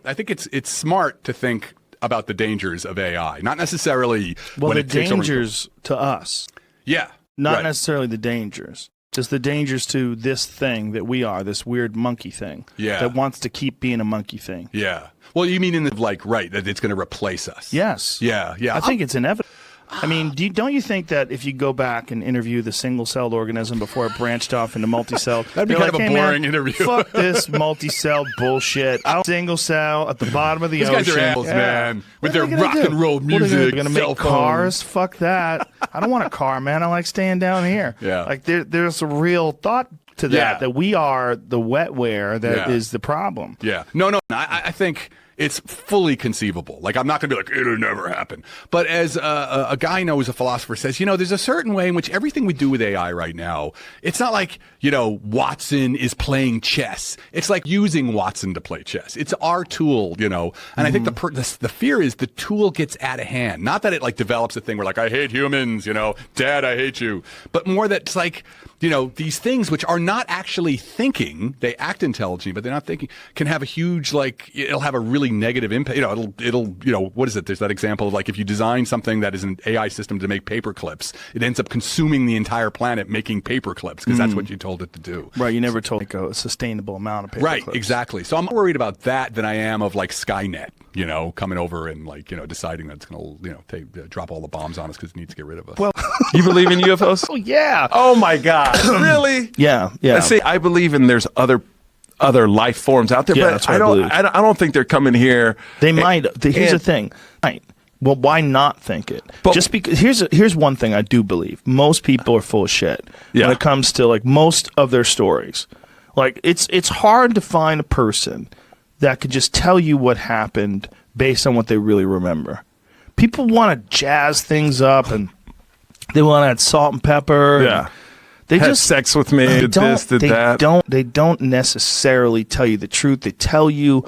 I think it's smart to think about the dangers of AI, not necessarily the dangers to us. Yeah. Not necessarily the dangers. Just the dangers to this thing that we are, this weird monkey thing. Yeah. That wants to keep being a monkey thing. Yeah. Well, you mean in the that it's going to replace us? Yes. Yeah. I think it's inevitable. I mean, don't you think that if you go back and interview the single-celled organism before it branched off into multi-cell, that'd be kind of a boring interview. Fuck this multi-cell bullshit. Single cell at the bottom of the ocean. These guys are animals, man, with their rock and roll music. They're going to make cars? Fuck that. I don't want a car, man. I like staying down here. Yeah. Like there's a real thought to that we are the wetware that is the problem. Yeah. No. I think It's fully conceivable. Like, I'm not going to be like, it'll never happen. But as a guy knows, a philosopher says, there's a certain way in which everything we do with AI right now, it's not like, Watson is playing chess. It's like using Watson to play chess. It's our tool, And I think the fear is the tool gets out of hand. Not that it like develops a thing where like, I hate humans, Dad, I hate you. But more that it's like, these things which are not actually thinking, they act intelligent, but they're not thinking, can have a huge, like, it'll have a really negative impact. It'll what is it? There's that example of like, if you design something that is an AI system to make paper clips, it ends up consuming the entire planet making paper clips because that's what you told it to do. Right. You never told it a sustainable amount of paper clips. Right. Exactly. So I'm more worried about that than I am of like Skynet, coming over and like, deciding that it's going to, drop all the bombs on us because it needs to get rid of us. Well, you believe in UFOs? Oh, yeah. Oh, my God. Really? Yeah. See, I believe in there's other life forms out there, but I don't think they're coming here. They might. Here's the thing. Right. Well, why not think it? But just because here's one thing I do believe. Most people are full of shit when it comes to like most of their stories. Like it's hard to find a person that could just tell you what happened based on what they really remember. People want to jazz things up and they want to add salt and pepper. Yeah. They had just sex with me, did this, did that. They don't necessarily tell you the truth. They tell you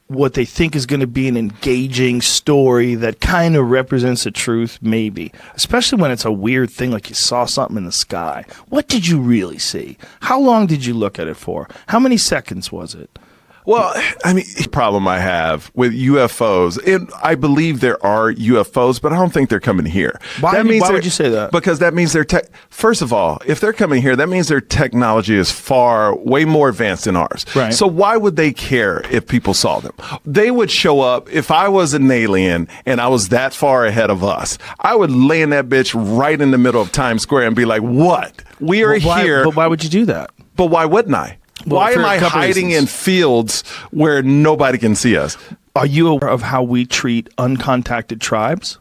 what they think is going to be an engaging story that kind of represents the truth, maybe. Especially when it's a weird thing like you saw something in the sky. What did you really see? How long did you look at it for? How many seconds was it? Well, I mean, the problem I have with UFOs, I believe there are UFOs, but I don't think they're coming here. Why would you say that? Because that means first of all, if they're coming here, that means their technology is way more advanced than ours. Right. So why would they care if people saw them? They would show up, if I was an alien and I was that far ahead of us, I would land that bitch right in the middle of Times Square and be like, what? We are here. But why would you do that? But why wouldn't I? Well, why am I hiding in fields where nobody can see us? Are you aware of how we treat uncontacted tribes?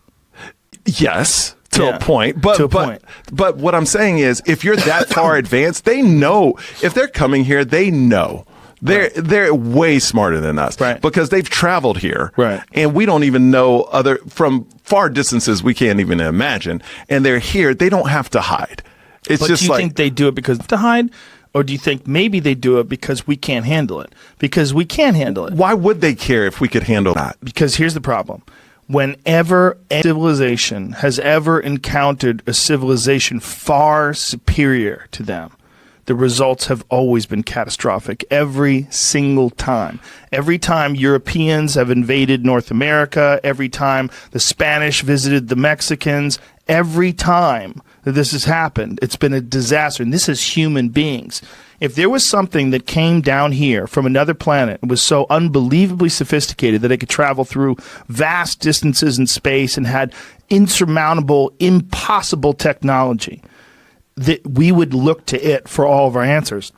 Yes, to a point. But what I'm saying is, if you're that far advanced, they know. If they're coming here, they know. They're way smarter than us, right? Because they've traveled here, right? And we don't even know from far distances we can't even imagine. And they're here. They don't have to hide. It's just do you think they do it because to hide? Or do you think maybe they do it because we can't handle it? Because we can't handle it. Why would they care if we could handle that? Because here's the problem. Whenever a civilization has ever encountered a civilization far superior to them, the results have always been catastrophic every single time. Every time Europeans have invaded North America, every time the Spanish visited the Mexicans, every time that this has happened, it's been a disaster. And this is human beings. If there was something that came down here from another planet and was so unbelievably sophisticated that it could travel through vast distances in space and had insurmountable, impossible technology, that we would look to it for all of our answers.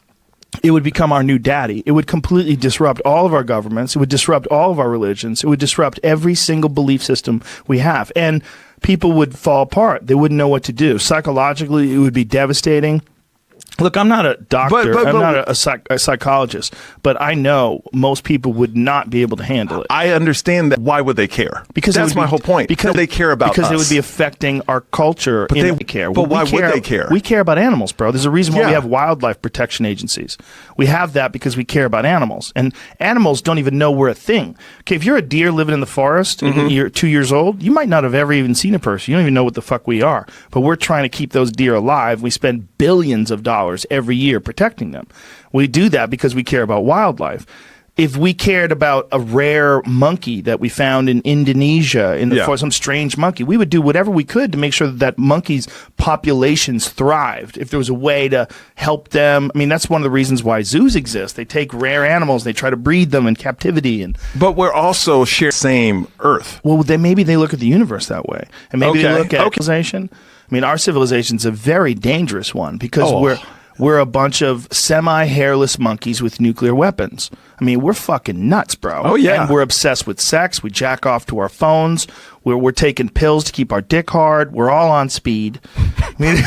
It would become our new daddy. It would completely disrupt all of our governments. It would disrupt all of our religions. It would disrupt every single belief system we have. And people would fall apart. They wouldn't know what to do. Psychologically, it would be devastating. Look, I'm not a doctor. I'm not a psychologist, but I know most people would not be able to handle it. I understand that. Why would they care? Because that's my whole point. Because they care about because us. It would be affecting our culture. But they care. But why would they care? We care about animals, bro. There's a reason why we have wildlife protection agencies. We have that because we care about animals, and animals don't even know we're a thing. Okay, if you're a deer living in the forest and you're 2 years old, you might not have ever even seen a person. You don't even know what the fuck we are. But we're trying to keep those deer alive. We spend billions of dollars every year protecting them. We do that because we care about wildlife. If we cared about a rare monkey that we found in Indonesia in the forest, some strange monkey, we would do whatever we could to make sure that monkey's populations thrived. If there was a way to help them, I mean, that's one of the reasons why zoos exist. They take rare animals, they try to breed them in captivity. But we're also share the same Earth. Well, then maybe they look at the universe that way, and maybe they look at civilization. I mean, our civilization's a very dangerous one because we're a bunch of semi-hairless monkeys with nuclear weapons. I mean, we're fucking nuts, bro. Oh, yeah. And we're obsessed with sex. We jack off to our phones. We're taking pills to keep our dick hard. We're all on speed. I mean,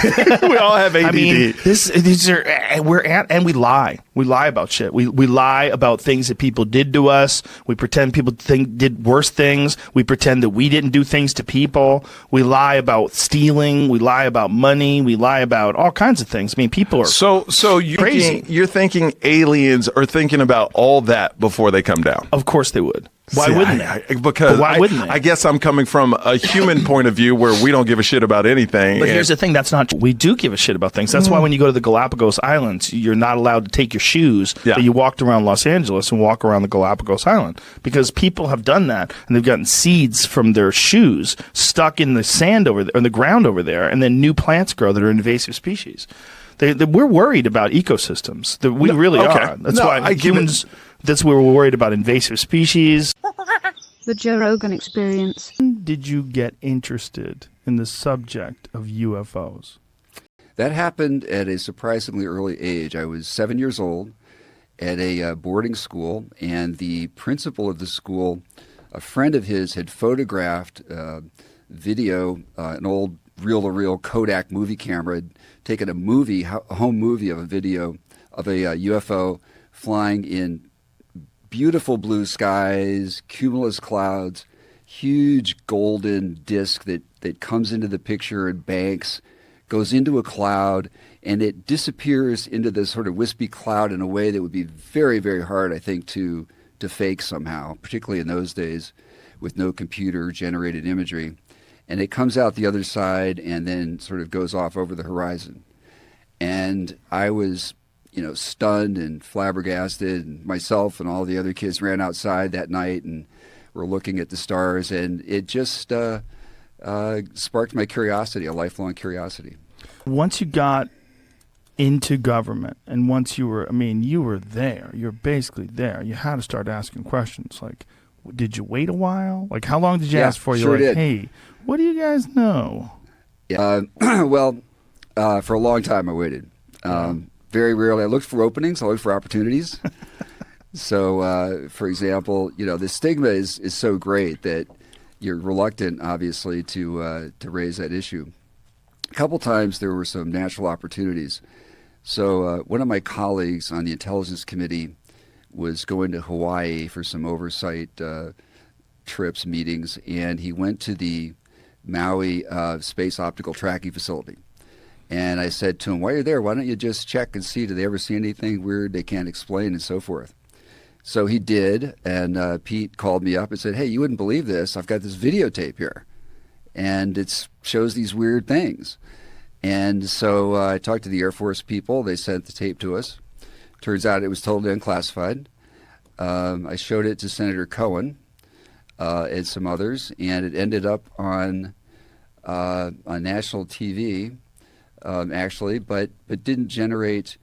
We all have ADD. I mean, these are and we lie. We lie about shit. We lie about things that people did to us. We pretend people did worse things. We pretend that we didn't do things to people. We lie about stealing. We lie about money. We lie about all kinds of things. I mean, people are so crazy. You're thinking aliens are thinking about all that before they come down. Of course they would. Why wouldn't they? Because why wouldn't they? I guess I'm coming from a human point of view where we don't give a shit about anything. But here's the thing, that's not true. We do give a shit about things. That's why when you go to the Galapagos Islands, you're not allowed to take your shoes that you walked around Los Angeles and walk around the Galapagos Island. Because people have done that, and they've gotten seeds from their shoes stuck in the sand over there, or the ground over there, and then new plants grow that are invasive species. We're worried about ecosystems. We really are. That's why humans... That's where we're worried about invasive species. The Joe Rogan Experience. Did you get interested in the subject of UFOs? That happened at a surprisingly early age. I was 7 years old at a boarding school, and the principal of the school, a friend of his, had photographed video, an old reel-to-reel Kodak movie camera, had taken a home movie of a video of a UFO flying in beautiful blue skies, cumulus clouds, huge golden disc that comes into the picture and banks, goes into a cloud, and it disappears into this sort of wispy cloud in a way that would be very, very hard, I think, to fake somehow, particularly in those days with no computer-generated imagery. And it comes out the other side and then sort of goes off over the horizon. And I was stunned and flabbergasted, and myself and all the other kids ran outside that night and were looking at the stars, and it just sparked my curiosity, a lifelong curiosity. Once you got into government, and once you were there, you're basically there, you had to start asking questions like, did you wait a while? Like, how long did you ask for? Sure did. Hey, what do you guys know? Yeah. Well, for a long time I waited. Very rarely. I looked for openings. I looked for opportunities. So, for example, the stigma is so great that you're reluctant, obviously, to raise that issue. A couple times there were some natural opportunities. So one of my colleagues on the Intelligence Committee was going to Hawaii for some oversight trips, meetings, and he went to the Maui Space Optical Tracking Facility. And I said to him, while you're there, why don't you just check and see, do they ever see anything weird they can't explain and so forth? So he did, and Pete called me up and said, hey, you wouldn't believe this. I've got this videotape here, and it shows these weird things. And so I talked to the Air Force people. They sent the tape to us. Turns out it was totally unclassified. I showed it to Senator Cohen and some others, and it ended up on national TV, actually, but didn't generate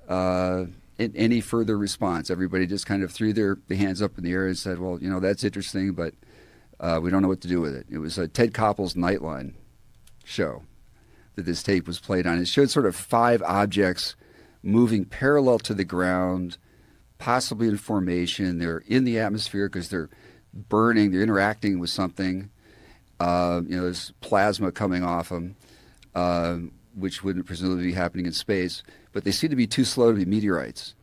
any further response. Everybody just kind of threw their hands up in the air and said, well, that's interesting, but we don't know what to do with it. It was Ted Koppel's Nightline show that this tape was played on. It showed sort of 5 objects moving parallel to the ground, possibly in formation. They're in the atmosphere because they're burning, they're interacting with something. There's plasma coming off them, which wouldn't presumably be happening in space, but they seem to be too slow to be meteorites.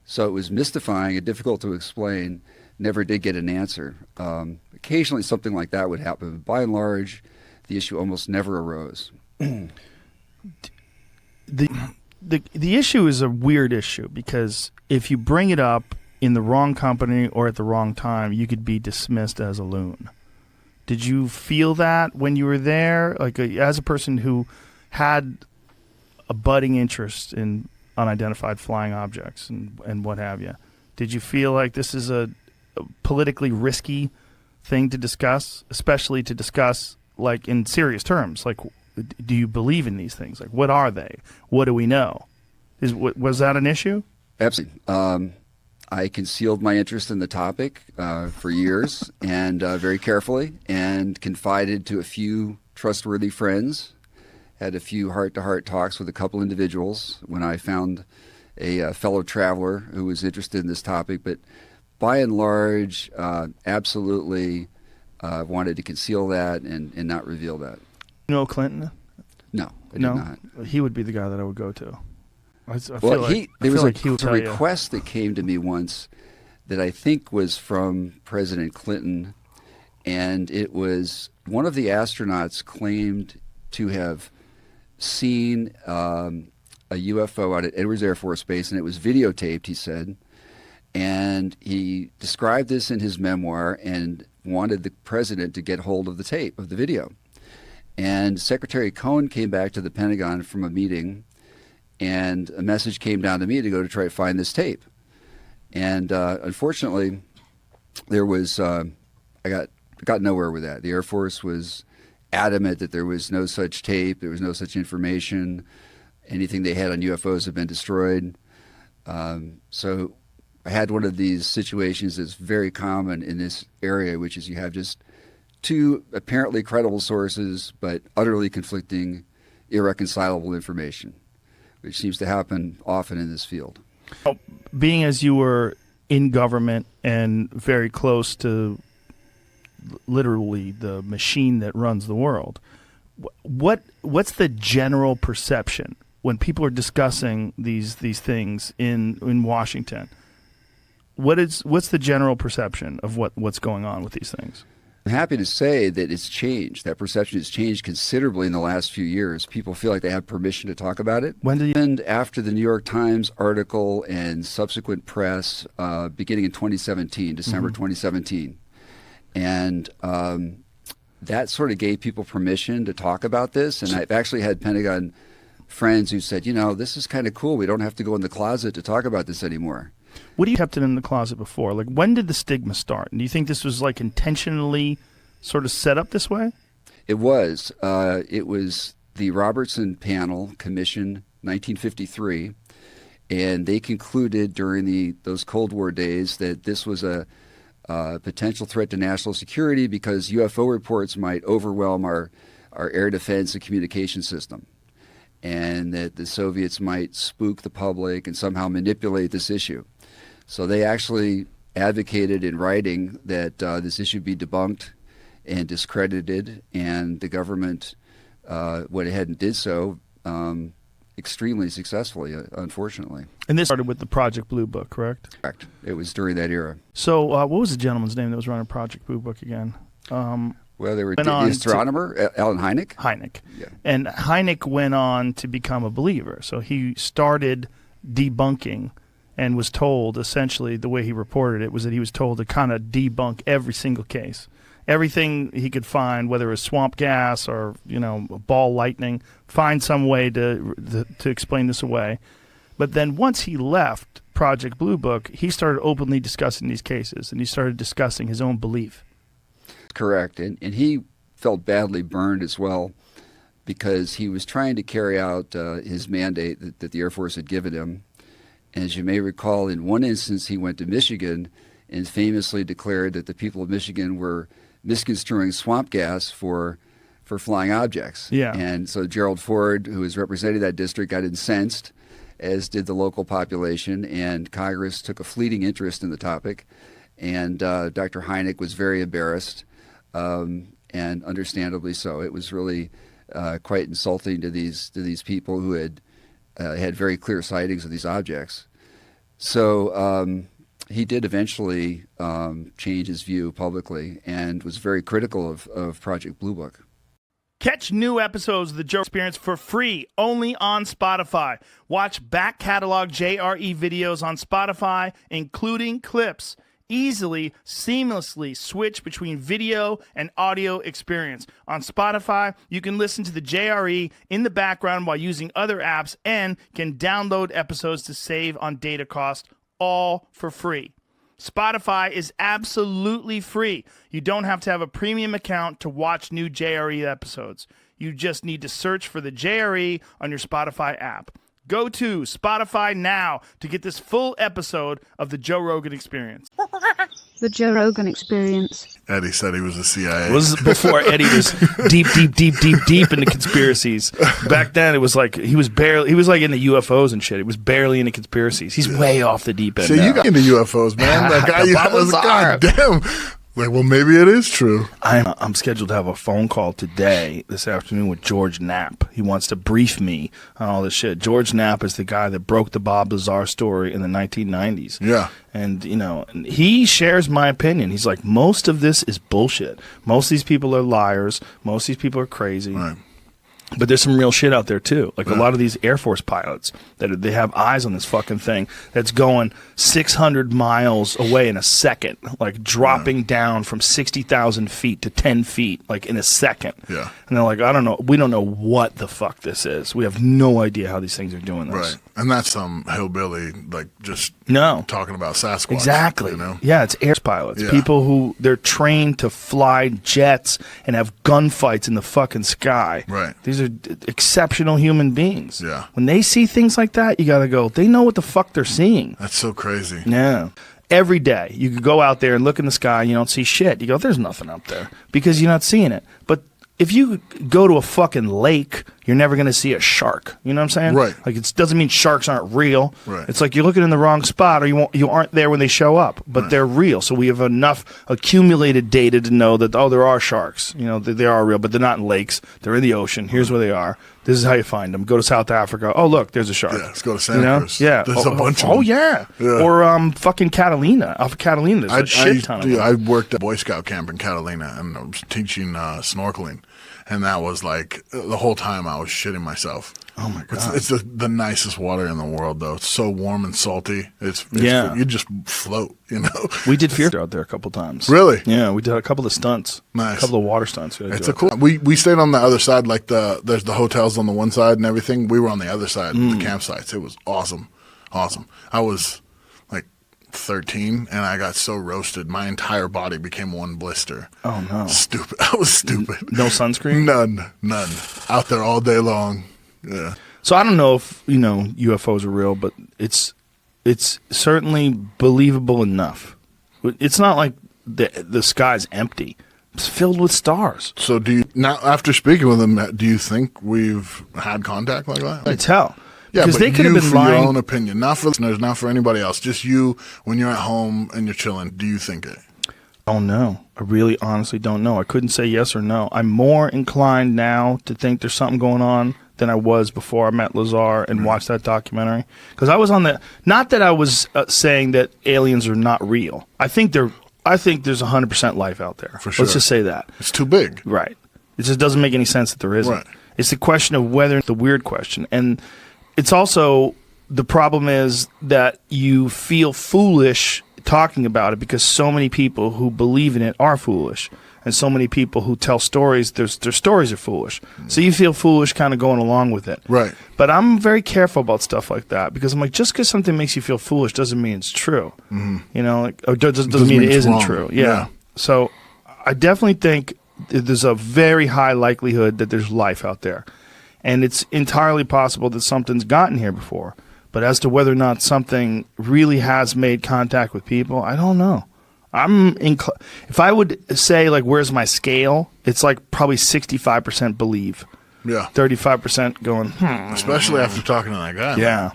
So it was mystifying and difficult to explain, never did get an answer. Occasionally something like that would happen, but by and large, the issue almost never arose. The issue is a weird issue because if you bring it up in the wrong company or at the wrong time, you could be dismissed as a loon. Did you feel that when you were there, as a person who had a budding interest in unidentified flying objects and what have you? Did you feel like this is a politically risky thing to discuss, especially to discuss in serious terms? Do you believe in these things? What are they? What do we know? Was that an issue? Absolutely. I concealed my interest in the topic for years and very carefully, and confided to a few trustworthy friends, had a few heart-to-heart talks with a couple individuals when I found a fellow traveler who was interested in this topic. But by and large, absolutely wanted to conceal that and not reveal that. You know Clinton? No, I no, did not. He would be the guy that I would go to. There was a request that came to me once that I think was from President Clinton, and it was one of the astronauts claimed to have seen a UFO out at Edwards Air Force Base, and it was videotaped, he said. And he described this in his memoir and wanted the president to get hold of the tape of the video. And Secretary Cohen came back to the Pentagon from a meeting, and a message came down to me to go to try to find this tape. And unfortunately, there was I got nowhere with that. The Air Force was adamant that there was no such tape, there was no such information. Anything they had on UFOs had been destroyed. So I had one of these situations that's very common in this area, which is you have just two apparently credible sources, but utterly conflicting, irreconcilable information, which seems to happen often in this field. Being as you were in government and very close to literally the machine that runs the world, what's the general perception when people are discussing these things in Washington? What's the general perception of what's going on with these things? I'm happy to say that it's changed. That perception has changed considerably in the last few years. People feel like they have permission to talk about it. And after the New York Times article and subsequent press, beginning in 2017, December 2017. And that sort of gave people permission to talk about this. And I've actually had Pentagon friends who said, this is kind of cool. We don't have to go in the closet to talk about this anymore. What do you kept it in the closet before? Like, when did the stigma start? And do you think this was like intentionally sort of set up this way? It was. It was the Robertson Panel Commission, 1953, and they concluded during those Cold War days that this was a potential threat to national security because UFO reports might overwhelm our air defense and communication system, and that the Soviets might spook the public and somehow manipulate this issue. So they actually advocated in writing that this issue be debunked and discredited, and the government went ahead and did so extremely succsually, unfortunately. And this started with the Project Blue Book, correct? Correct. It was during that era. So what was the gentleman's name that was running Project Blue Book again? Well, they were the astronomer, Alan Hynek. Hynek. Yeah. And Hynek went on to become a believer. So he started debunking and was told, essentially, the way he reported it was that he was told to kind of debunk every single case. Everything he could find, whether it was swamp gas or, ball lightning, find some way to explain this away. But then once he left Project Blue Book, he started openly discussing these cases, and he started discussing his own belief. Correct. And he felt badly burned as well because he was trying to carry out his mandate that the Air Force had given him. And as you may recall, in one instance, he went to Michigan and famously declared that the people of Michigan were misconstruing swamp gas for flying objects. Yeah. And so Gerald Ford, who was representing that district, got incensed, as did the local population, and Congress took a fleeting interest in the topic. And Dr. Hynek was very embarrassed, and understandably so. It was really quite insulting to these people who had very clear sightings of these objects. So he did eventually change his view publicly and was very critical of Project Blue Book. Catch new episodes of The Joe Experience for free only on Spotify. Watch back catalog JRE videos on Spotify, including clips. Easily, seamlessly switch between video and audio experience. On Spotify, you can listen to the JRE in the background while using other apps and can download episodes to save on data cost, all for free. Spotify is absolutely free. You don't have to have a premium account to watch new JRE episodes. You just need to search for the JRE on your Spotify app. Go to Spotify now to get this full episode of The Joe Rogan Experience. The Joe Rogan Experience. Eddie said he was the CIA. It was before Eddie was deep into conspiracies. Back then, it was like he was like into UFOs and shit. He was barely into conspiracies. He's way off the deep end. So now. you got into UFOs, man. That guy, you was goddamn. Like, well, maybe it is true. I'm scheduled to have a phone call this afternoon with George Knapp. He wants to brief me on all this shit. George Knapp is the guy that broke the Bob Lazar story in the 1990s. Yeah. And, he shares my opinion. He's like, most of this is bullshit. Most of these people are liars. Most of these people are crazy. Right. But there's some real shit out there, too. Like a lot of these Air Force pilots, they have eyes on this fucking thing that's going 600 miles away in a second, like dropping down from 60,000 feet to 10 feet, like in a second. Yeah. And they're like, I don't know. We don't know what the fuck this is. We have no idea how these things are doing this. Right. And that's some hillbilly, like, just talking about Sasquatch. Exactly. Yeah, it's air pilots. Yeah. People who they're trained to fly jets and have gunfights in the fucking sky. Right. These are exceptional human beings. Yeah. When they see things like that, you got to go, they know what the fuck they're seeing. That's so crazy. Yeah. Every day, you could go out there and look in the sky and you don't see shit. You go, there's nothing up there because you're not seeing it. But if you go to a fucking lake, you're never going to see a shark. You know what I'm saying? Right. Like, it doesn't mean sharks aren't real. Right. It's like you're looking in the wrong spot or you aren't there when they show up, but they're real. So we have enough accumulated data to know that, there are sharks. They are real, but they're not in lakes. They're in the ocean. Here's where they are. This is how you find them. Go to South Africa. Oh, look, there's a shark. Yeah, let's go to Santa Cruz. Yeah. There's a bunch of them. them. Yeah. Or fucking Catalina. Off of Catalina, there's a shit ton of them. I worked at Boy Scout camp in Catalina, and I was teaching snorkeling. And that was like, the whole time I was shitting myself. Oh, my God. It's the nicest water in the world, though. It's so warm and salty. You just float, We did fear out there a couple times. Really? Yeah, we did a couple of stunts. Nice. A couple of water stunts. It's a cool. We stayed on the other side, like there's the hotels on the one side and everything. We were on the other side, the campsites. It was awesome. Awesome. I was like 13 and I got so roasted. My entire body became one blister. Oh, no. Stupid. I was stupid. No sunscreen? None. Out there all day long. Yeah. So I don't know if, UFOs are real, but it's certainly believable enough. It's not like the sky's empty. It's filled with stars. So now after speaking with them, do you think we've had contact like that? It's hell. Yeah, because but they could have been for lying. your own opinion, not for listeners, not for anybody else. Just you, when you're at home and you're chilling, do you think it? Oh, no. I really honestly don't know. I couldn't say yes or no. I'm more inclined now to think there's something going on than I was before I met Lazar and watched that documentary. Because I was on not that I was saying that aliens are not real. I think there's 100% life out there. For sure. Let's just say that. It's too big. Right. It just doesn't make any sense that there isn't. Right. It's the question of whether the weird question. And it's also, the problem is that you feel foolish talking about it because so many people who believe in it are foolish. And so many people who tell stories, their stories are foolish. So you feel foolish kind of going along with it. Right. But I'm very careful about stuff like that because I'm like, just because something makes you feel foolish doesn't mean it's true. Mm-hmm. Or doesn't mean it isn't wrong. true. Yeah. So I definitely think there's a very high likelihood that there's life out there. And it's entirely possible that something's gotten here before. But as to whether or not something really has made contact with people, I don't know. If I would say, like, where's my scale, it's like probably 65% believe. Yeah. 35% going, Especially after talking to that guy. Yeah.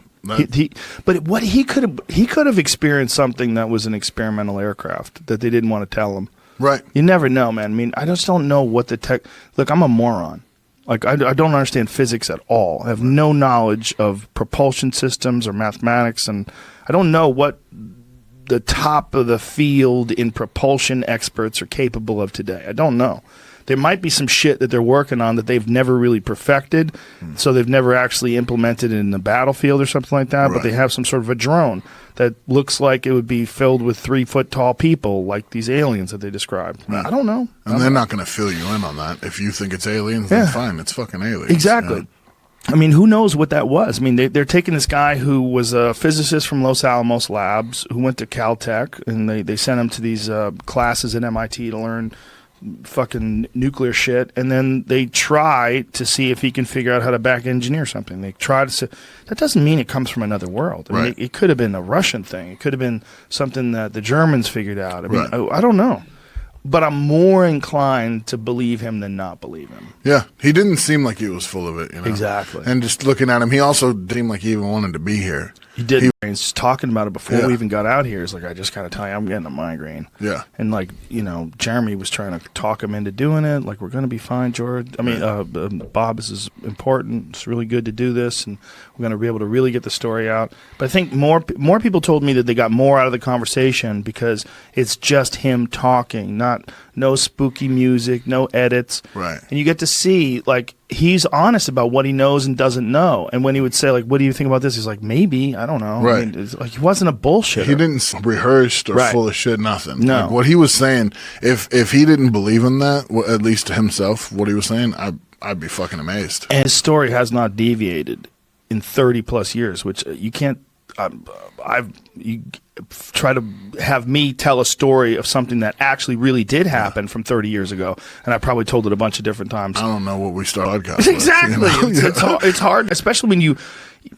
But what he could have experienced something that was an experimental aircraft that they didn't want to tell him. Right. You never know, man. I mean, I just don't know what the tech. Look, I'm a moron. Like, I don't understand physics at all. I have no knowledge of propulsion systems or mathematics, and I don't know what the top of the field in propulsion experts are capable of today. I don't know. There might be some shit that they're working on that they've never really perfected, so they've never actually implemented it in the battlefield or something like that, but they have some sort of a drone that looks like it would be filled with 3-foot-tall people like these aliens that they described. I don't know. And they're not going to fill you in on that. If you think it's aliens, then fine, it's fucking aliens. Exactly. Yeah. I mean, who knows what that was? I mean, they're taking this guy who was a physicist from Los Alamos Labs who went to Caltech, and they sent him to these classes at MIT to learn fucking nuclear shit, and then they try to see if he can figure out how to back engineer something. They try to say, that doesn't mean it comes from another world. I mean, it could have been a Russian thing. It could have been something that the Germans figured out. I mean, I don't know. But I'm more inclined to believe him than not believe him. Yeah, he didn't seem like he was full of it. You know? Exactly. And just looking at him, he also seemed like he even wanted to be here. He did. He's talking about it before Yeah. we even got out here. He's like, I just got to tell you, I'm getting a migraine. Yeah. And like, Jeremy was trying to talk him into doing it. Like, we're going to be fine, George. I mean, Bob, this is important. It's really good to do this, and we're going to be able to really get the story out. But I think more people told me that they got more out of the conversation because it's just him talking, no spooky music, no edits. Right. And you get to see, like, he's honest about what he knows and doesn't know. And when he would say, like, what do you think about this? He's like, maybe, I don't know. Right. I mean, it's like, he wasn't a bullshitter. He didn't rehearsed or Right. full of shit, nothing. No. Like, what he was saying, if he didn't believe in that, at least to himself, what he was saying, I'd be fucking amazed. And his story has not deviated in 30 plus years, which you can't. You try to have me tell a story of something that actually really did happen from 30 years ago, and I probably told it a bunch of different times. I don't know what we started podcast with, Exactly. you know? It's hard, especially when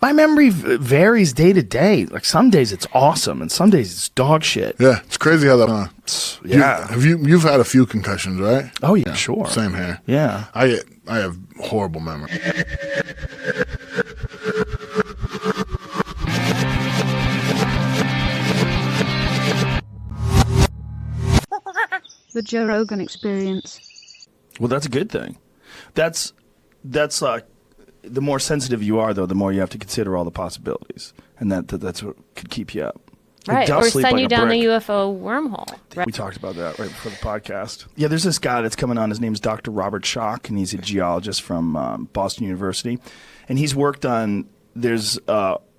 my memory varies day to day. Like, some days it's awesome, and some days it's dog shit. Yeah, it's crazy how that. Yeah. You've had a few concussions, right? Oh yeah, sure. Same here. Yeah. I have horrible memory. The Joe Rogan Experience. Well, that's a good thing. That's the more sensitive you are, though, the more you have to consider all the possibilities, and that's what could keep you up. Right, or send you down the UFO wormhole. Right. We talked about that right before the podcast. Yeah, there's this guy that's coming on. His name's Dr. Robert Schock, and he's a geologist from Boston University. And he's worked on, there's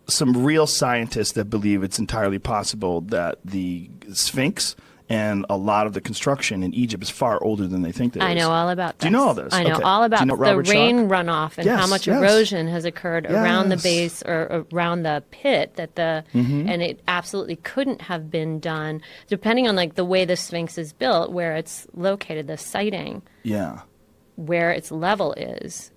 some real scientists that believe it's entirely possible that the Sphinx and a lot of the construction in Egypt is far older than they think there is. I know all about this. Do you know all this? I know Okay. all Do about you know the Robert rain Schock? runoff and how Yes, much yes. erosion has occurred around the Yes. base or around the pit Mhm. and it absolutely couldn't have been done depending on like the way the Sphinx is built, where it's located, the siting, Yeah. where its level is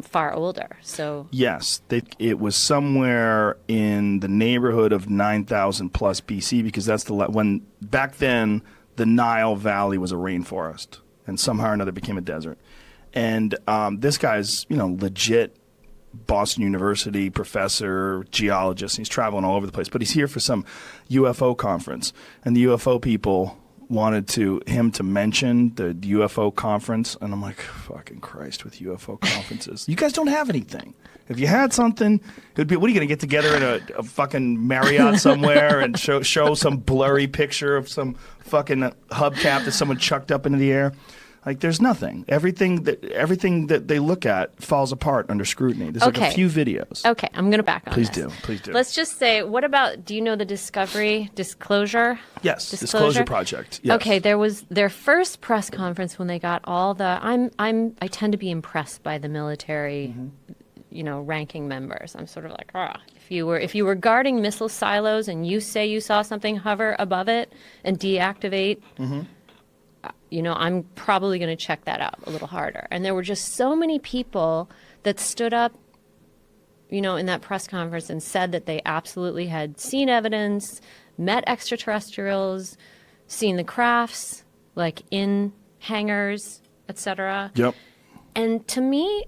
far older. So Yes, it was somewhere in the neighborhood of 9,000 plus BC, because that's when back then the Nile Valley was a rainforest and somehow or another became a desert. And this guy's legit Boston University professor, geologist, and he's traveling all over the place. But he's here for some UFO conference, and the UFO people wanted him to mention the UFO conference, and I'm like, fucking Christ with UFO conferences. You guys don't have anything. If you had something, it would be, what are you going to get together in a fucking Marriott somewhere and show some blurry picture of some fucking hubcap that someone chucked up into the air? Like, there's nothing. Everything that they look at falls apart under scrutiny. There's like a few videos. Okay, I'm going to back on Please this. Please do. Let's just say, what about, do you know the Disclosure? Yes, Disclosure Project. Yes. Okay, there was their first press conference when they got all the, I tend to be impressed by the military, ranking members. I'm sort of like, if you were guarding missile silos and you say you saw something hover above it and deactivate, I'm probably going to check that out a little harder. And there were just so many people that stood up, in that press conference and said that they absolutely had seen evidence, met extraterrestrials, seen the crafts, like in hangars, etc. Yep. And to me,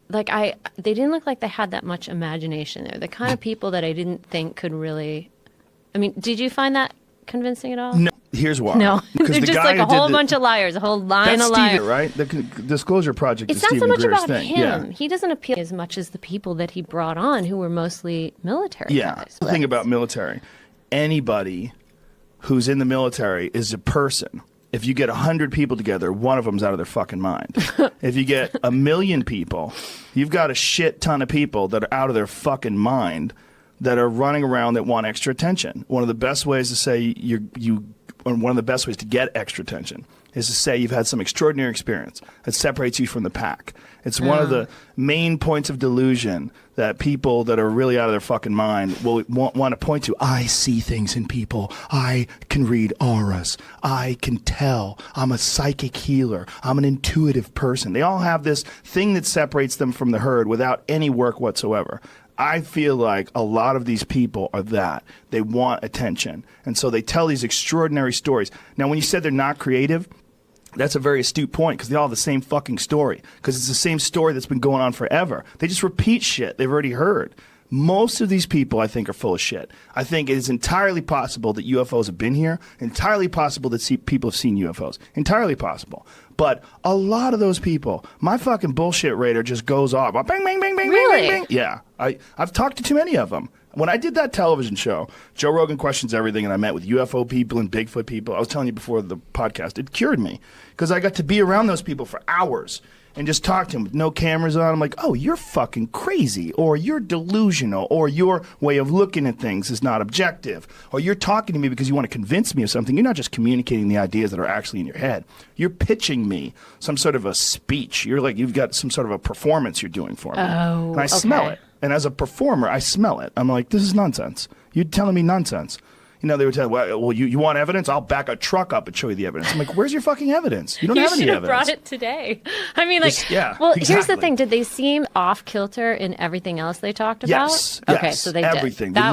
like they didn't look like they had that much imagination. They're the kind of people that I didn't think could really. I mean, did you find that convincing at all? No. Here's why. No, Because they're the just guy like a who did whole bunch of liars, a whole line that's of liars. Steven, right? The Disclosure Project It's is not Stephen so much Greer's about thing. him. Yeah. He doesn't appeal as much as the people that he brought on, who were mostly military guys. The thing about military, anybody who's in the military is a person. If you get 100 people together, one of them's out of their fucking mind. If you get 1 million people, you've got a shit ton of people that are out of their fucking mind that are running around that want extra attention. One of the best ways to say one of the best ways to get extra attention is to say you've had some extraordinary experience that separates you from the pack. It's one of the main points of delusion that people that are really out of their fucking mind will want to point to. I see things in people. I can read auras. I can tell. I'm a psychic healer. I'm an intuitive person. They all have this thing that separates them from the herd without any work whatsoever. I feel like a lot of these people are that. They want attention. And so they tell these extraordinary stories. Now, when you said they're not creative, that's a very astute point, because they all have the same fucking story. Because it's the same story that's been going on forever. They just repeat shit they've already heard. Most of these people, I think, are full of shit. I think it is entirely possible that UFOs have been here. Entirely possible that people have seen UFOs. Entirely possible. But a lot of those people, my fucking bullshit radar just goes off. Bang, bang, bang, bang, Really? bang, bang. Yeah. I've talked to too many of them. When I did that television show, Joe Rogan Questions Everything, and I met with UFO people and Bigfoot people, I was telling you before the podcast, it cured me. Because I got to be around those people for hours and just talk to them with no cameras on. I'm like, oh, you're fucking crazy, or you're delusional, or your way of looking at things is not objective, or you're talking to me because you want to convince me of something. You're not just communicating the ideas that are actually in your head. You're pitching me some sort of a speech. You're like, you've got some sort of a performance you're doing for me. Oh, and I smell okay. it. And as a performer, I smell it. I'm like, this is nonsense. You're telling me nonsense. You know, they were telling, well, you want evidence? I'll back a truck up and show you the evidence. I'm like, where's your fucking evidence? You don't have any should have evidence. brought it today. I mean, like, Yeah, well, here's the exactly. thing. Did they seem off kilter in everything else they talked about? Yes. Okay, yes, so they everything. did. That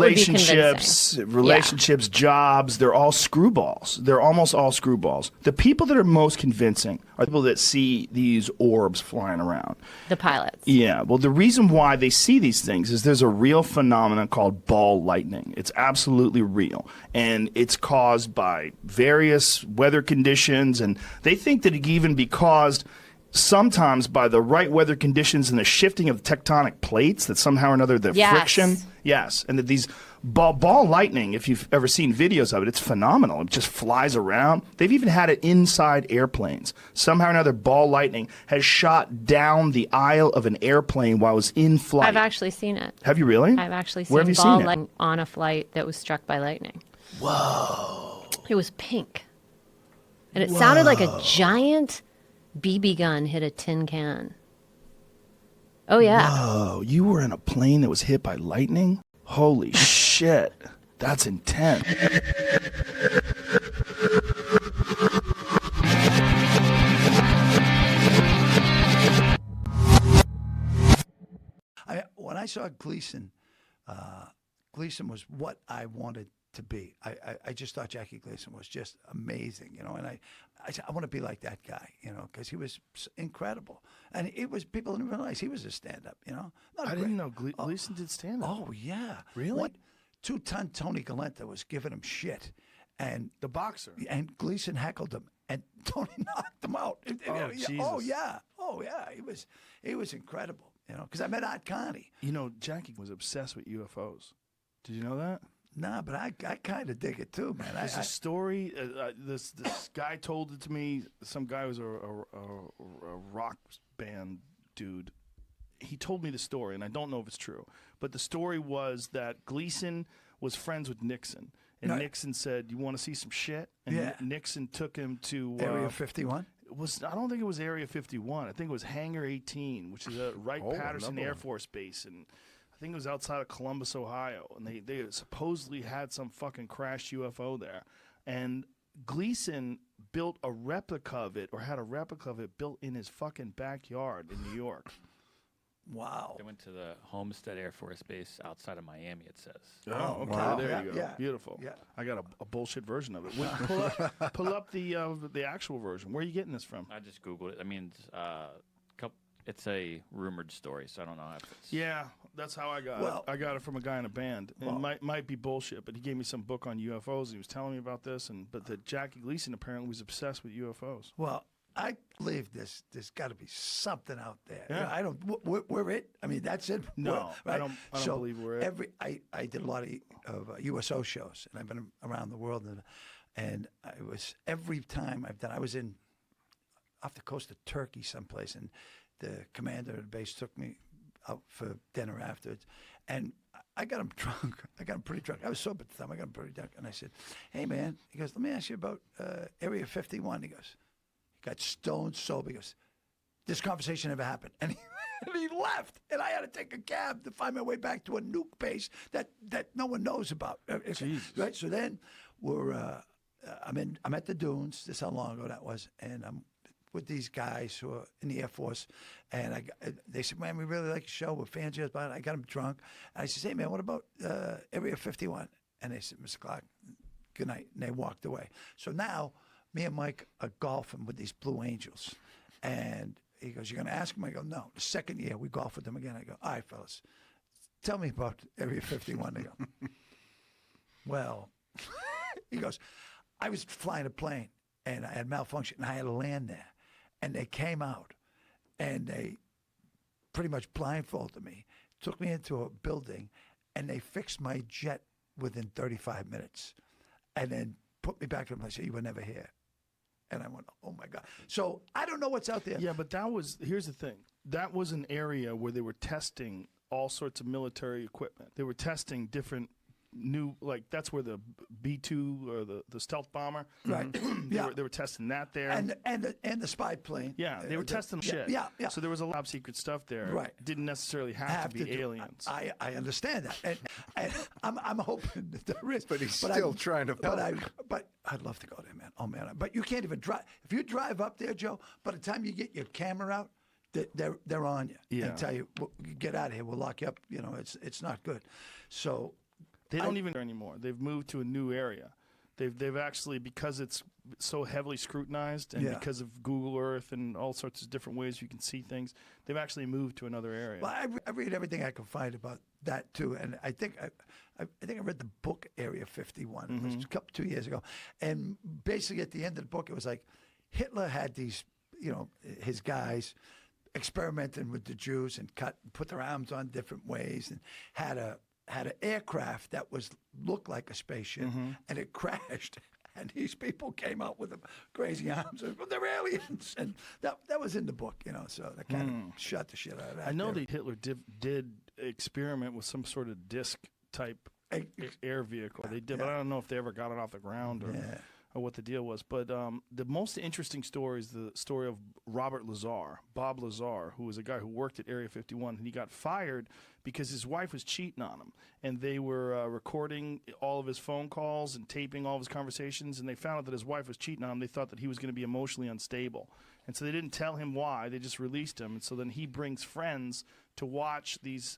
Relationships, jobs, they're all screwballs. They're almost all screwballs. The people that are most convincing are the people that see these orbs flying around. The pilots. Yeah, well, the reason why they see these things is there's a real phenomenon called ball lightning. It's absolutely real, and it's caused by various weather conditions, and they think that it can even be caused sometimes by the right weather conditions and the shifting of tectonic plates, that somehow or another the Yes. friction. Yes, and that these ball lightning, if you've ever seen videos of it, it's phenomenal. It just flies around. They've even had it inside airplanes. Somehow or another, ball lightning has shot down the aisle of an airplane while it was in flight. I've actually seen it. Have you really? I've actually Where have seen you ball seen it? lightning on a flight that was struck by lightning. Whoa. It was pink. And it sounded like a giant BB gun hit a tin can. Oh, yeah. Whoa, you were in a plane that was hit by lightning? Holy shit. That's intense. When I saw Gleason, Gleason was what I wanted to be. I just thought Jackie Gleason was just amazing, you know, and I said, I want to be like that guy, you know, because he was incredible. And it was, people didn't realize he was a stand-up, you know. I didn't know Gleason did stand-up. Oh, yeah. Really? 2-ton Tony Galenta was giving him shit. And the boxer. And Gleason heckled him, and Tony knocked him out. Oh, Yeah, Jesus. oh, yeah. Oh, yeah. He was incredible, you know, because I met Art Carney. You know, Jackie was obsessed with UFOs. Did you know that? Nah, but I kind of dig it too, man. There's a story. This guy told it to me. Some guy was a rock band dude. He told me the story, and I don't know if it's true. But the story was that Gleason was friends with Nixon, and Right. Nixon said, "You want to see some shit?" And Yeah. Nixon took him to Area 51? I don't think it was Area 51. I think it was Hangar 18, which is a Wright-Patterson Air Force Base, and I think it was outside of Columbus, Ohio, and they supposedly had some fucking crashed UFO there. And Gleason built a replica of it, or had a replica of it built in his fucking backyard in New York. Wow. They went to the Homestead Air Force Base outside of Miami, it says. Oh, okay. wow. There Yeah, you go. yeah. Beautiful. Yeah. I got a bullshit version of it. Pull up the actual version. Where are you getting this from? I just Googled it. I mean, it's a rumored story, so I don't know if it's... Yeah, that's how I got Well- it. I got it from a guy in a band. And it might be bullshit, but he gave me some book on UFOs. He was telling me about this, but that Jackie Gleason apparently was obsessed with UFOs. Well, I believe there's got to be something out there. Yeah. I don't. We're it. I mean, that's it. No, We're- I don't believe we're it. I did a lot of USO shows, and I've been around the world, and I was every time I've done. I was off the coast of Turkey someplace, and the commander of the base took me out for dinner afterwards, and I got him drunk. I got him pretty drunk. I was sober at the time. I got him pretty drunk, and I said, "Hey, man," he goes, "Let me ask you about Area 51." He goes, got stone sober. He goes, "This conversation never happened." And he left. And I had to take a cab to find my way back to a nuke base that no one knows about. Jesus. Right? So then I'm at the dunes. This is how long ago that was. And I'm with these guys who are in the Air Force. And they said, "Man, we really like your show. We're fans of yours." I got them drunk. And I said, "Hey, man, what about Area 51? And they said, "Mr. Clarke, good night." And they walked away. So now me and Mike are golfing with these Blue Angels. And he goes, "You're going to ask him?" I go, "No." The second year, we golf with them again. I go, "All right, fellas, tell me about Area 51. I go, well, he goes, I was flying a plane and I had malfunction and I had to land there. And they came out and they pretty much blindfolded me, took me into a building, and they fixed my jet within 35 minutes and then put me back to the place. You were never here. And I went, oh, my God. So I don't know what's out there. Yeah, but here's the thing. That was an area where they were testing all sorts of military equipment. They were testing different new, like that's where the B-2 or the stealth bomber, right? They were testing that there, and the spy plane. Yeah, they were testing shit. Yeah. So there was a lot of secret stuff there. Right. Didn't necessarily have to be aliens. I understand that, and I'm hoping that there is. But he's still trying to. But I'd love to go there, man. Oh man, but you can't even drive. If you drive up there, Joe, by the time you get your camera out, they're on you. Yeah. And tell you, well, get out of here. We'll lock you up. You know, it's not good. So. They don't even anymore. They've moved to a new area. They've actually, because it's so heavily scrutinized and because of Google Earth and all sorts of different ways you can see things, they've actually moved to another area. Well, I read everything I can find about that too, and I think I read the book Area 51. It was 2 years ago, and basically at the end of the book, it was like Hitler had these, his guys experimenting with the Jews and put their arms on different ways, and had an aircraft that looked like a spaceship, and it crashed. And these people came out with the crazy arms. And, well, they're aliens, and that was in the book, So that kind of shut the shit out of that. I know that Hitler did experiment with some sort of disc type air vehicle. They did, but I don't know if they ever got it off the ground or what the deal was. But the most interesting story is the story of Robert Lazar, Bob Lazar, who was a guy who worked at Area 51, and he got fired because his wife was cheating on him. And they were recording all of his phone calls and taping all of his conversations, and they found out that his wife was cheating on him. They thought that he was going to be emotionally unstable. And so they didn't tell him why. They just released him. And so then he brings friends to watch these,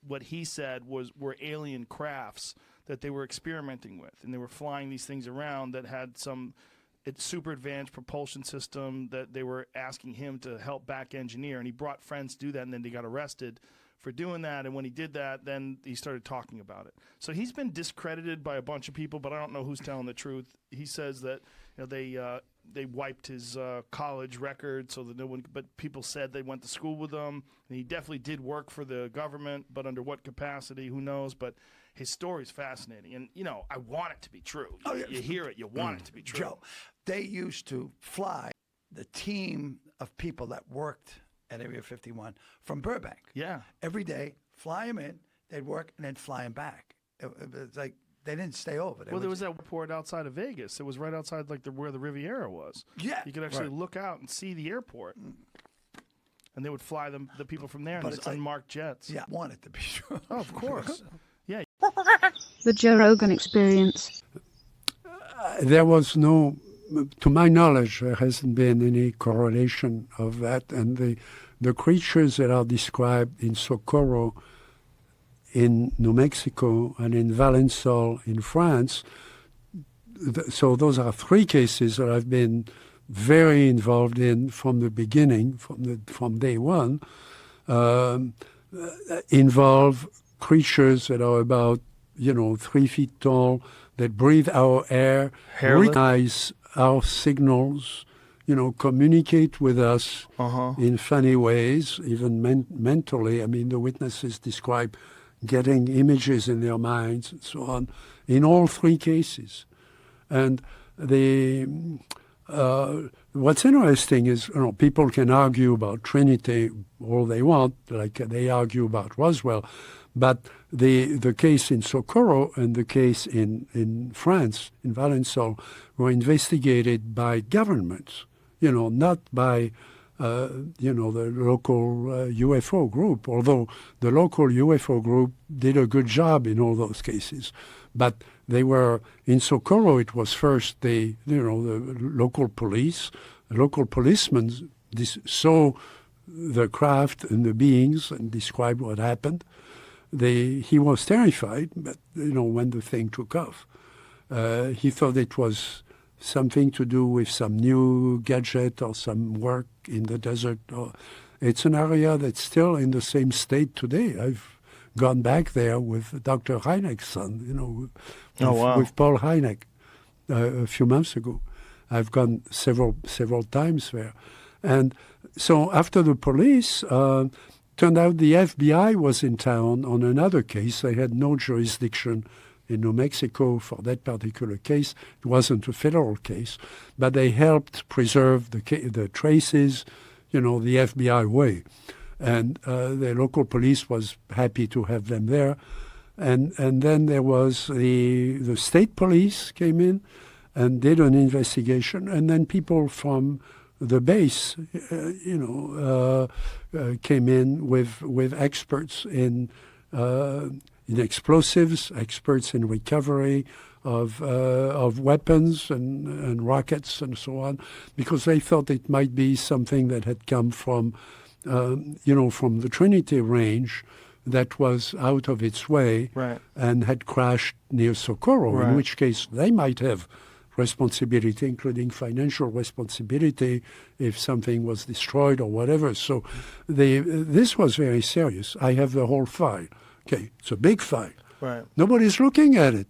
what he said were alien crafts that they were experimenting with, and they were flying these things around that had some super advanced propulsion system that they were asking him to help back engineer, and he brought friends to do that, and then they got arrested for doing that. And when he did that, then he started talking about it. So he's been discredited by a bunch of people, but I don't know who's telling the truth. He says that they wiped his college record so that no one, but people said they went to school with him, and he definitely did work for the government, but under what capacity, who knows. But his story is fascinating, and I want it to be true. You hear it, you want it to be true. Joe, they used to fly the team of people that worked at Area 51 from Burbank. Yeah. Every day, fly them in, they'd work, and then fly them back. It was like they didn't stay over. There was that airport outside of Vegas. It was right outside where the Riviera was. Yeah. You could actually look out and see the airport. And they would fly the people from there in these unmarked jets. Yeah, I want it to be true. Oh, of course. Yeah. The Joe Rogan Experience. There was no, to my knowledge, there hasn't been any correlation of that. And the creatures that are described in Socorro, in New Mexico, and in Valençol in France, so those are three cases that I've been very involved in from the beginning, from day one, involve creatures that are about 3 feet tall, that breathe our air, recognize our signals, communicate with us in funny ways, even mentally. I mean, the witnesses describe getting images in their minds and so on, in all three cases. And what's interesting is, people can argue about Trinity all they want, like they argue about Roswell, but the case in Socorro and the case in France, in Valençol, were investigated by governments, not by the local UFO group, although the local UFO group did a good job in all those cases. But they were, in Socorro, it was first the local police, the local policemen saw the craft and the beings and described what happened. He was terrified, but when the thing took off, he thought it was something to do with some new gadget or some work in the desert. It's an area that's still in the same state today. I've gone back there with Dr. Hynek's son, wow. with Paul Hynek a few months ago. I've gone several times there. And so after the police, turned out the FBI was in town on another case. They had no jurisdiction in New Mexico for that particular case. It wasn't a federal case, but they helped preserve the traces, the FBI way. And the local police was happy to have them there. And then there was the state police came in and did an investigation, and then people from the base, came in with experts in explosives, experts in recovery of weapons and rockets and so on, because they thought it might be something that had come from, from the Trinity Range that was out of its way and had crashed near Socorro, in which case they might have responsibility, including financial responsibility if something was destroyed or whatever. So this was very serious. I have the whole file. Okay, it's a big file. Right. Nobody's looking at it.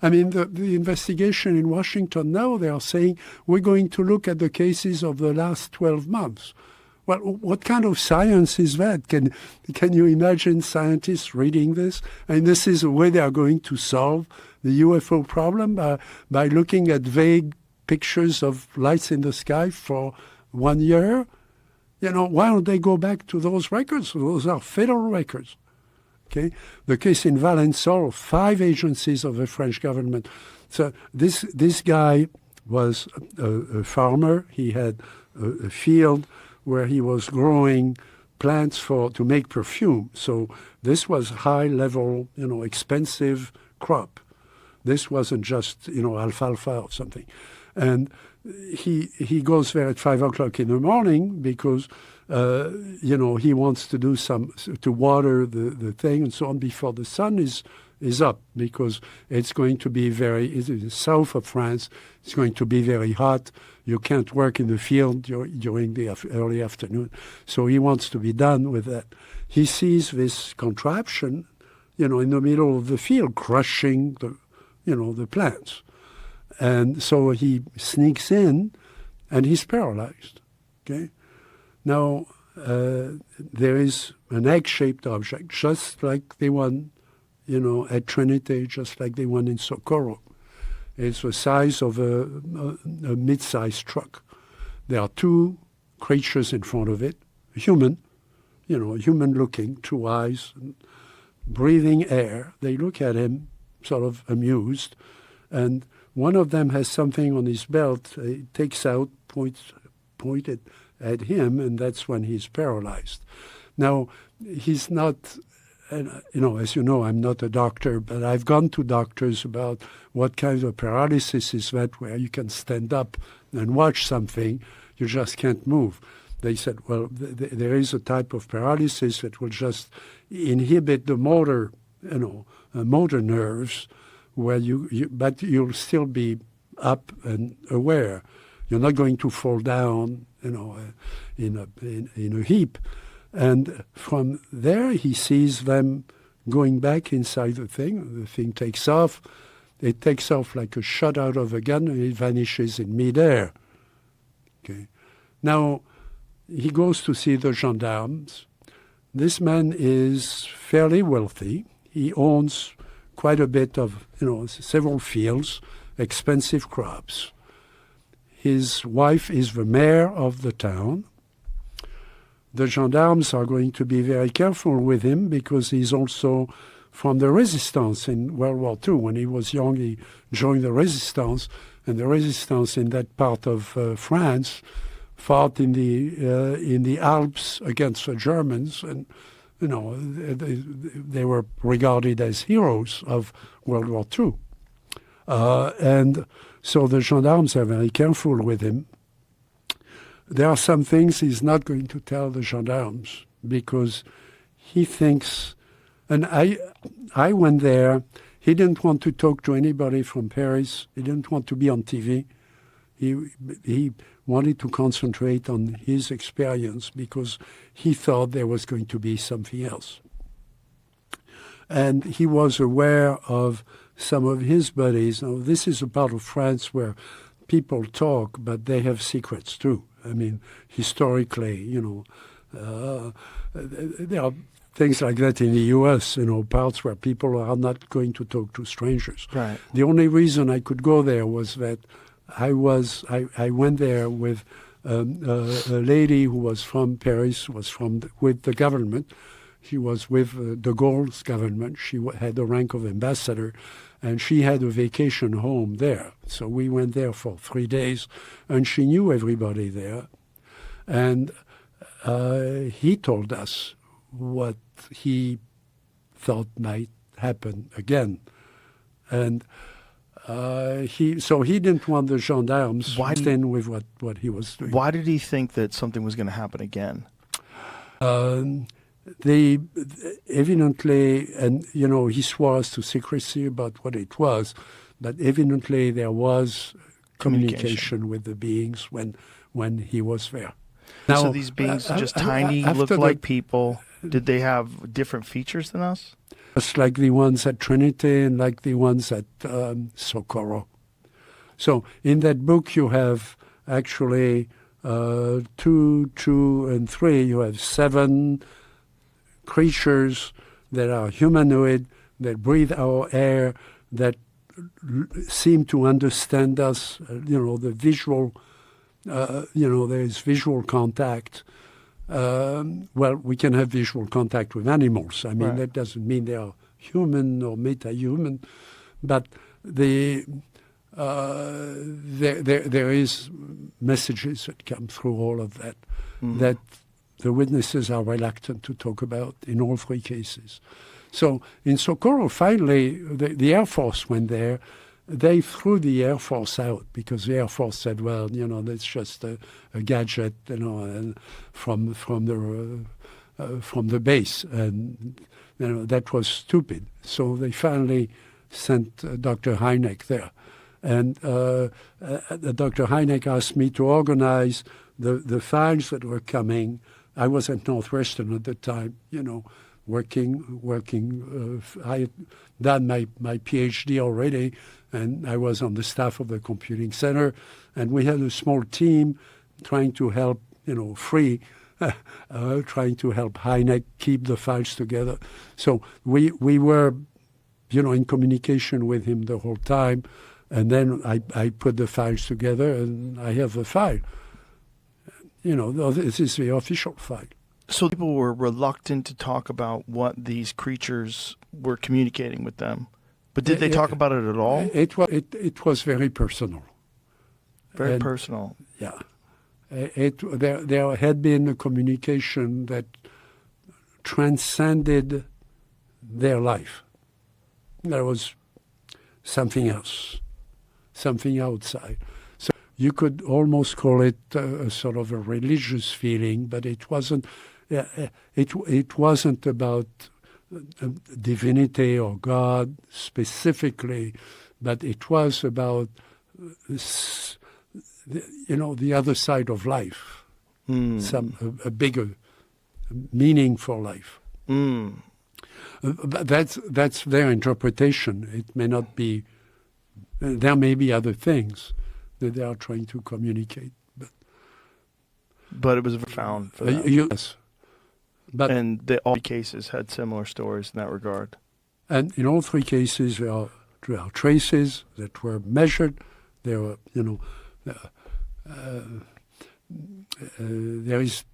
I mean, the investigation in Washington now, they are saying we're going to look at the cases of the last 12 months. Well, what kind of science is that? Can you imagine scientists reading this? And this is the way they are going to solve the UFO problem by looking at vague pictures of lights in the sky for 1 year? Why don't they go back to those records? Those are federal records. Okay? The case in Valençol, 5 agencies of the French government. So this guy was a farmer. He had a field where he was growing plants to make perfume. So this was high-level, expensive crop. This wasn't just, alfalfa or something. And he goes there at 5 o'clock in the morning because, he wants to do to water the thing and so on before the sun is up, because it's going to be south of France. It's going to be very hot. You can't work in the field during the early afternoon. So he wants to be done with that. He sees this contraption, in the middle of the field, crushing the plants. And so he sneaks in, and he's paralyzed. Okay? Now, there is an egg-shaped object, just like the one, at Trinity, just like the one in Socorro. It's the size of a mid-sized truck. There are 2 creatures in front of it, human, human-looking, 2 eyes, breathing air. They look at him, sort of amused, and one of them has something on his belt. He takes out, pointed at him, and that's when he's paralyzed. Now, he's not, as you know, I'm not a doctor, but I've gone to doctors about what kind of paralysis is that, where you can stand up and watch something, you just can't move. They said, well, there is a type of paralysis that will just inhibit the motor, motor nerves, where but you'll still be up and aware. You're not going to fall down, in a heap. And from there, he sees them going back inside the thing. The thing takes off. It takes off like a shot out of a gun, and it vanishes in midair. Okay. Now, he goes to see the gendarmes. This man is fairly wealthy. He owns quite a bit of, several fields, expensive crops. His wife is the mayor of the town. The gendarmes are going to be very careful with him because he's also from the resistance in World War II. When he was young, he joined the resistance, and the resistance in that part of France fought in the Alps against the Germans, and they were regarded as heroes of World War II. And so the gendarmes are very careful with him. There are some things he's not going to tell the gendarmes because he thinks, and I went there, he didn't want to talk to anybody from Paris. He didn't want to be on TV. He wanted to concentrate on his experience because he thought there was going to be something else. and he was aware of some of his buddies. Now, this is a part of France where people talk, but they have secrets too. I mean, historically, there are things like that in the U.S., parts where people are not going to talk to strangers. Right. The only reason I could go there was that I went there with a lady who was from Paris, with the government. She was with de Gaulle's government. She had the rank of ambassador, and she had a vacation home there. So we went there for 3 days, and she knew everybody there. And he told us what he thought might happen again. And he didn't want the gendarmes in with what he was doing. Why did he think that something was going to happen again? They evidently, and he swore us to secrecy about what it was, but evidently there was communication with the beings when he was there. Now, so these beings just tiny, looked like people. Did they have different features than us? Just like the ones at Trinity and like the ones at Socorro. So in that book you have actually 2, 2, and 3. You have 7 creatures that are humanoid, that breathe our air, that seem to understand us. The visual, there is visual contact. Well, we can have visual contact with animals. I mean, that doesn't mean they are human or meta-human, but there is messages that come through all of that that the witnesses are reluctant to talk about in all 3 cases. So in Socorro, finally, the Air Force went there. They threw the Air Force out because the Air Force said, well, that's just a gadget, and from the base, and that was stupid. So they finally sent Dr. Hynek there, and Dr. Hynek asked me to organize the files that were coming. I was at Northwestern at the time, working. I had done my PhD already, and I was on the staff of the computing center, and we had a small team trying to help, trying to help Hynek keep the files together. So we were, in communication with him the whole time, and then I put the files together, and I have the file. This is the official file. So people were reluctant to talk about what these creatures were communicating with them. But did they talk about it at all? It was very personal. Very personal. Yeah. There had been a communication that transcended their life. There was something else, something outside. So you could almost call it a sort of a religious feeling, but it wasn't. It wasn't about divinity or God specifically, but it was about the other side of life, a bigger meaning for life. That's their interpretation. It may not be. There may be other things that they are trying to communicate, but it was found for them. Yes. And all 3 cases had similar stories in that regard. And in all 3 cases, there are traces that were measured. There were, there is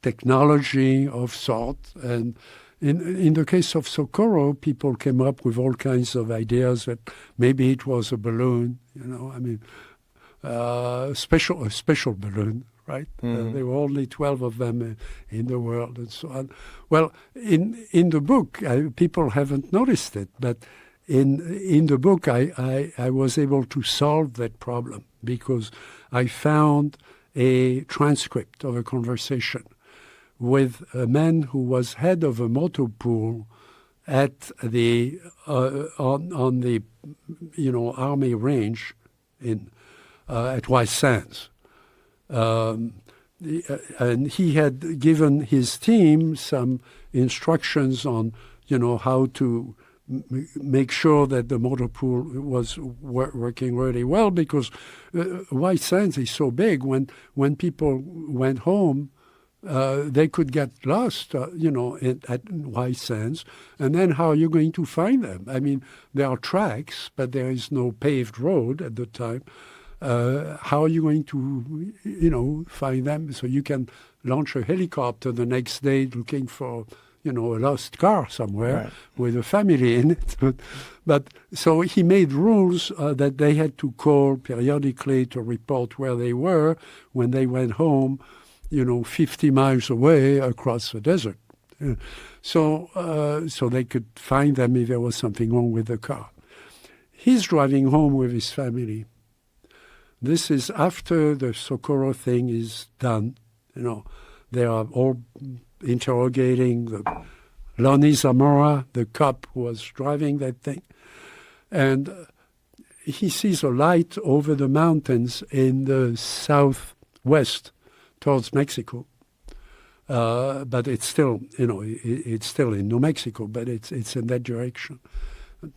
technology of sort. And in the case of Socorro, people came up with all kinds of ideas that maybe it was a balloon. A special balloon. Right? There were only 12 of them in the world and so on. Well, in the book, people haven't noticed it, but in the book, I was able to solve that problem because I found a transcript of a conversation with a man who was head of a motor pool at the on the army range at White Sands. And he had given his team some instructions on, how to make sure that the motor pool was working really well, because White Sands is so big. When people went home, they could get lost, at White Sands. And then how are you going to find them? I mean, there are tracks, but there is no paved road at the time. How are you going to, find them? So you can launch a helicopter the next day looking for, a lost car somewhere with a family in it. But so he made rules that they had to call periodically to report where they were when they went home, 50 miles away across the desert. So they could find them if there was something wrong with the car. He's driving home with his family. This is after the Socorro thing is done. They are all interrogating Lonnie Zamora, the cop who was driving that thing. And he sees a light over the mountains in the southwest towards Mexico. But it's still, it's still in New Mexico, but it's in that direction.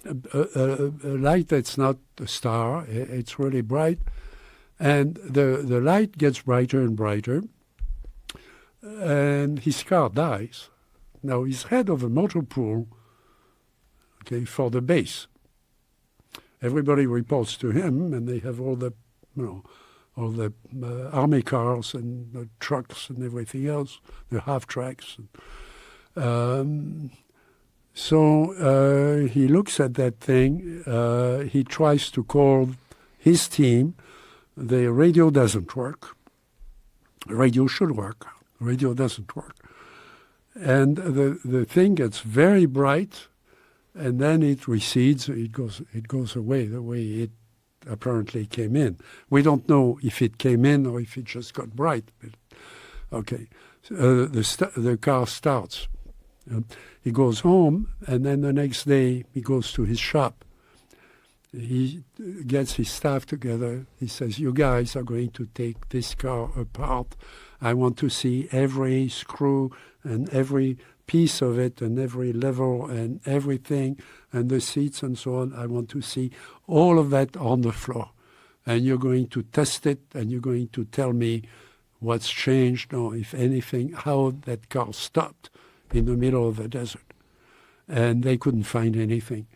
A light that's not a star, it's really bright. And the light gets brighter and brighter, and his car dies. Now, he's head of a motor pool, for the base. Everybody reports to him, and they have all the, army cars and the trucks and everything else, the half-tracks. So he looks at that thing. He tries to call his team. The radio doesn't work. The radio should work. The radio doesn't work. And the thing gets very bright, and then it recedes. It goes away the way it apparently came in. We don't know if it came in or if it just got bright. Okay. The car starts. He goes home, and then the next day he goes to his shop. He gets his staff together. He says, you guys are going to take this car apart. I want to see every screw and every piece of it and every level and everything and the seats and so on. I want to see all of that on the floor. And you're going to test it, and you're going to tell me what's changed or, if anything, how that car stopped in the middle of the desert. And they couldn't find anything.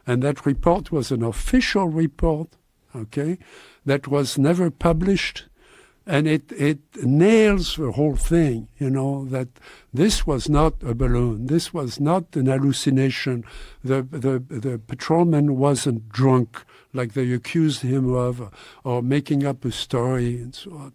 And that report was an official report, that was never published. And it nails the whole thing, that this was not a balloon. This was not an hallucination. The patrolman wasn't drunk like they accused him of, or making up a story and so on.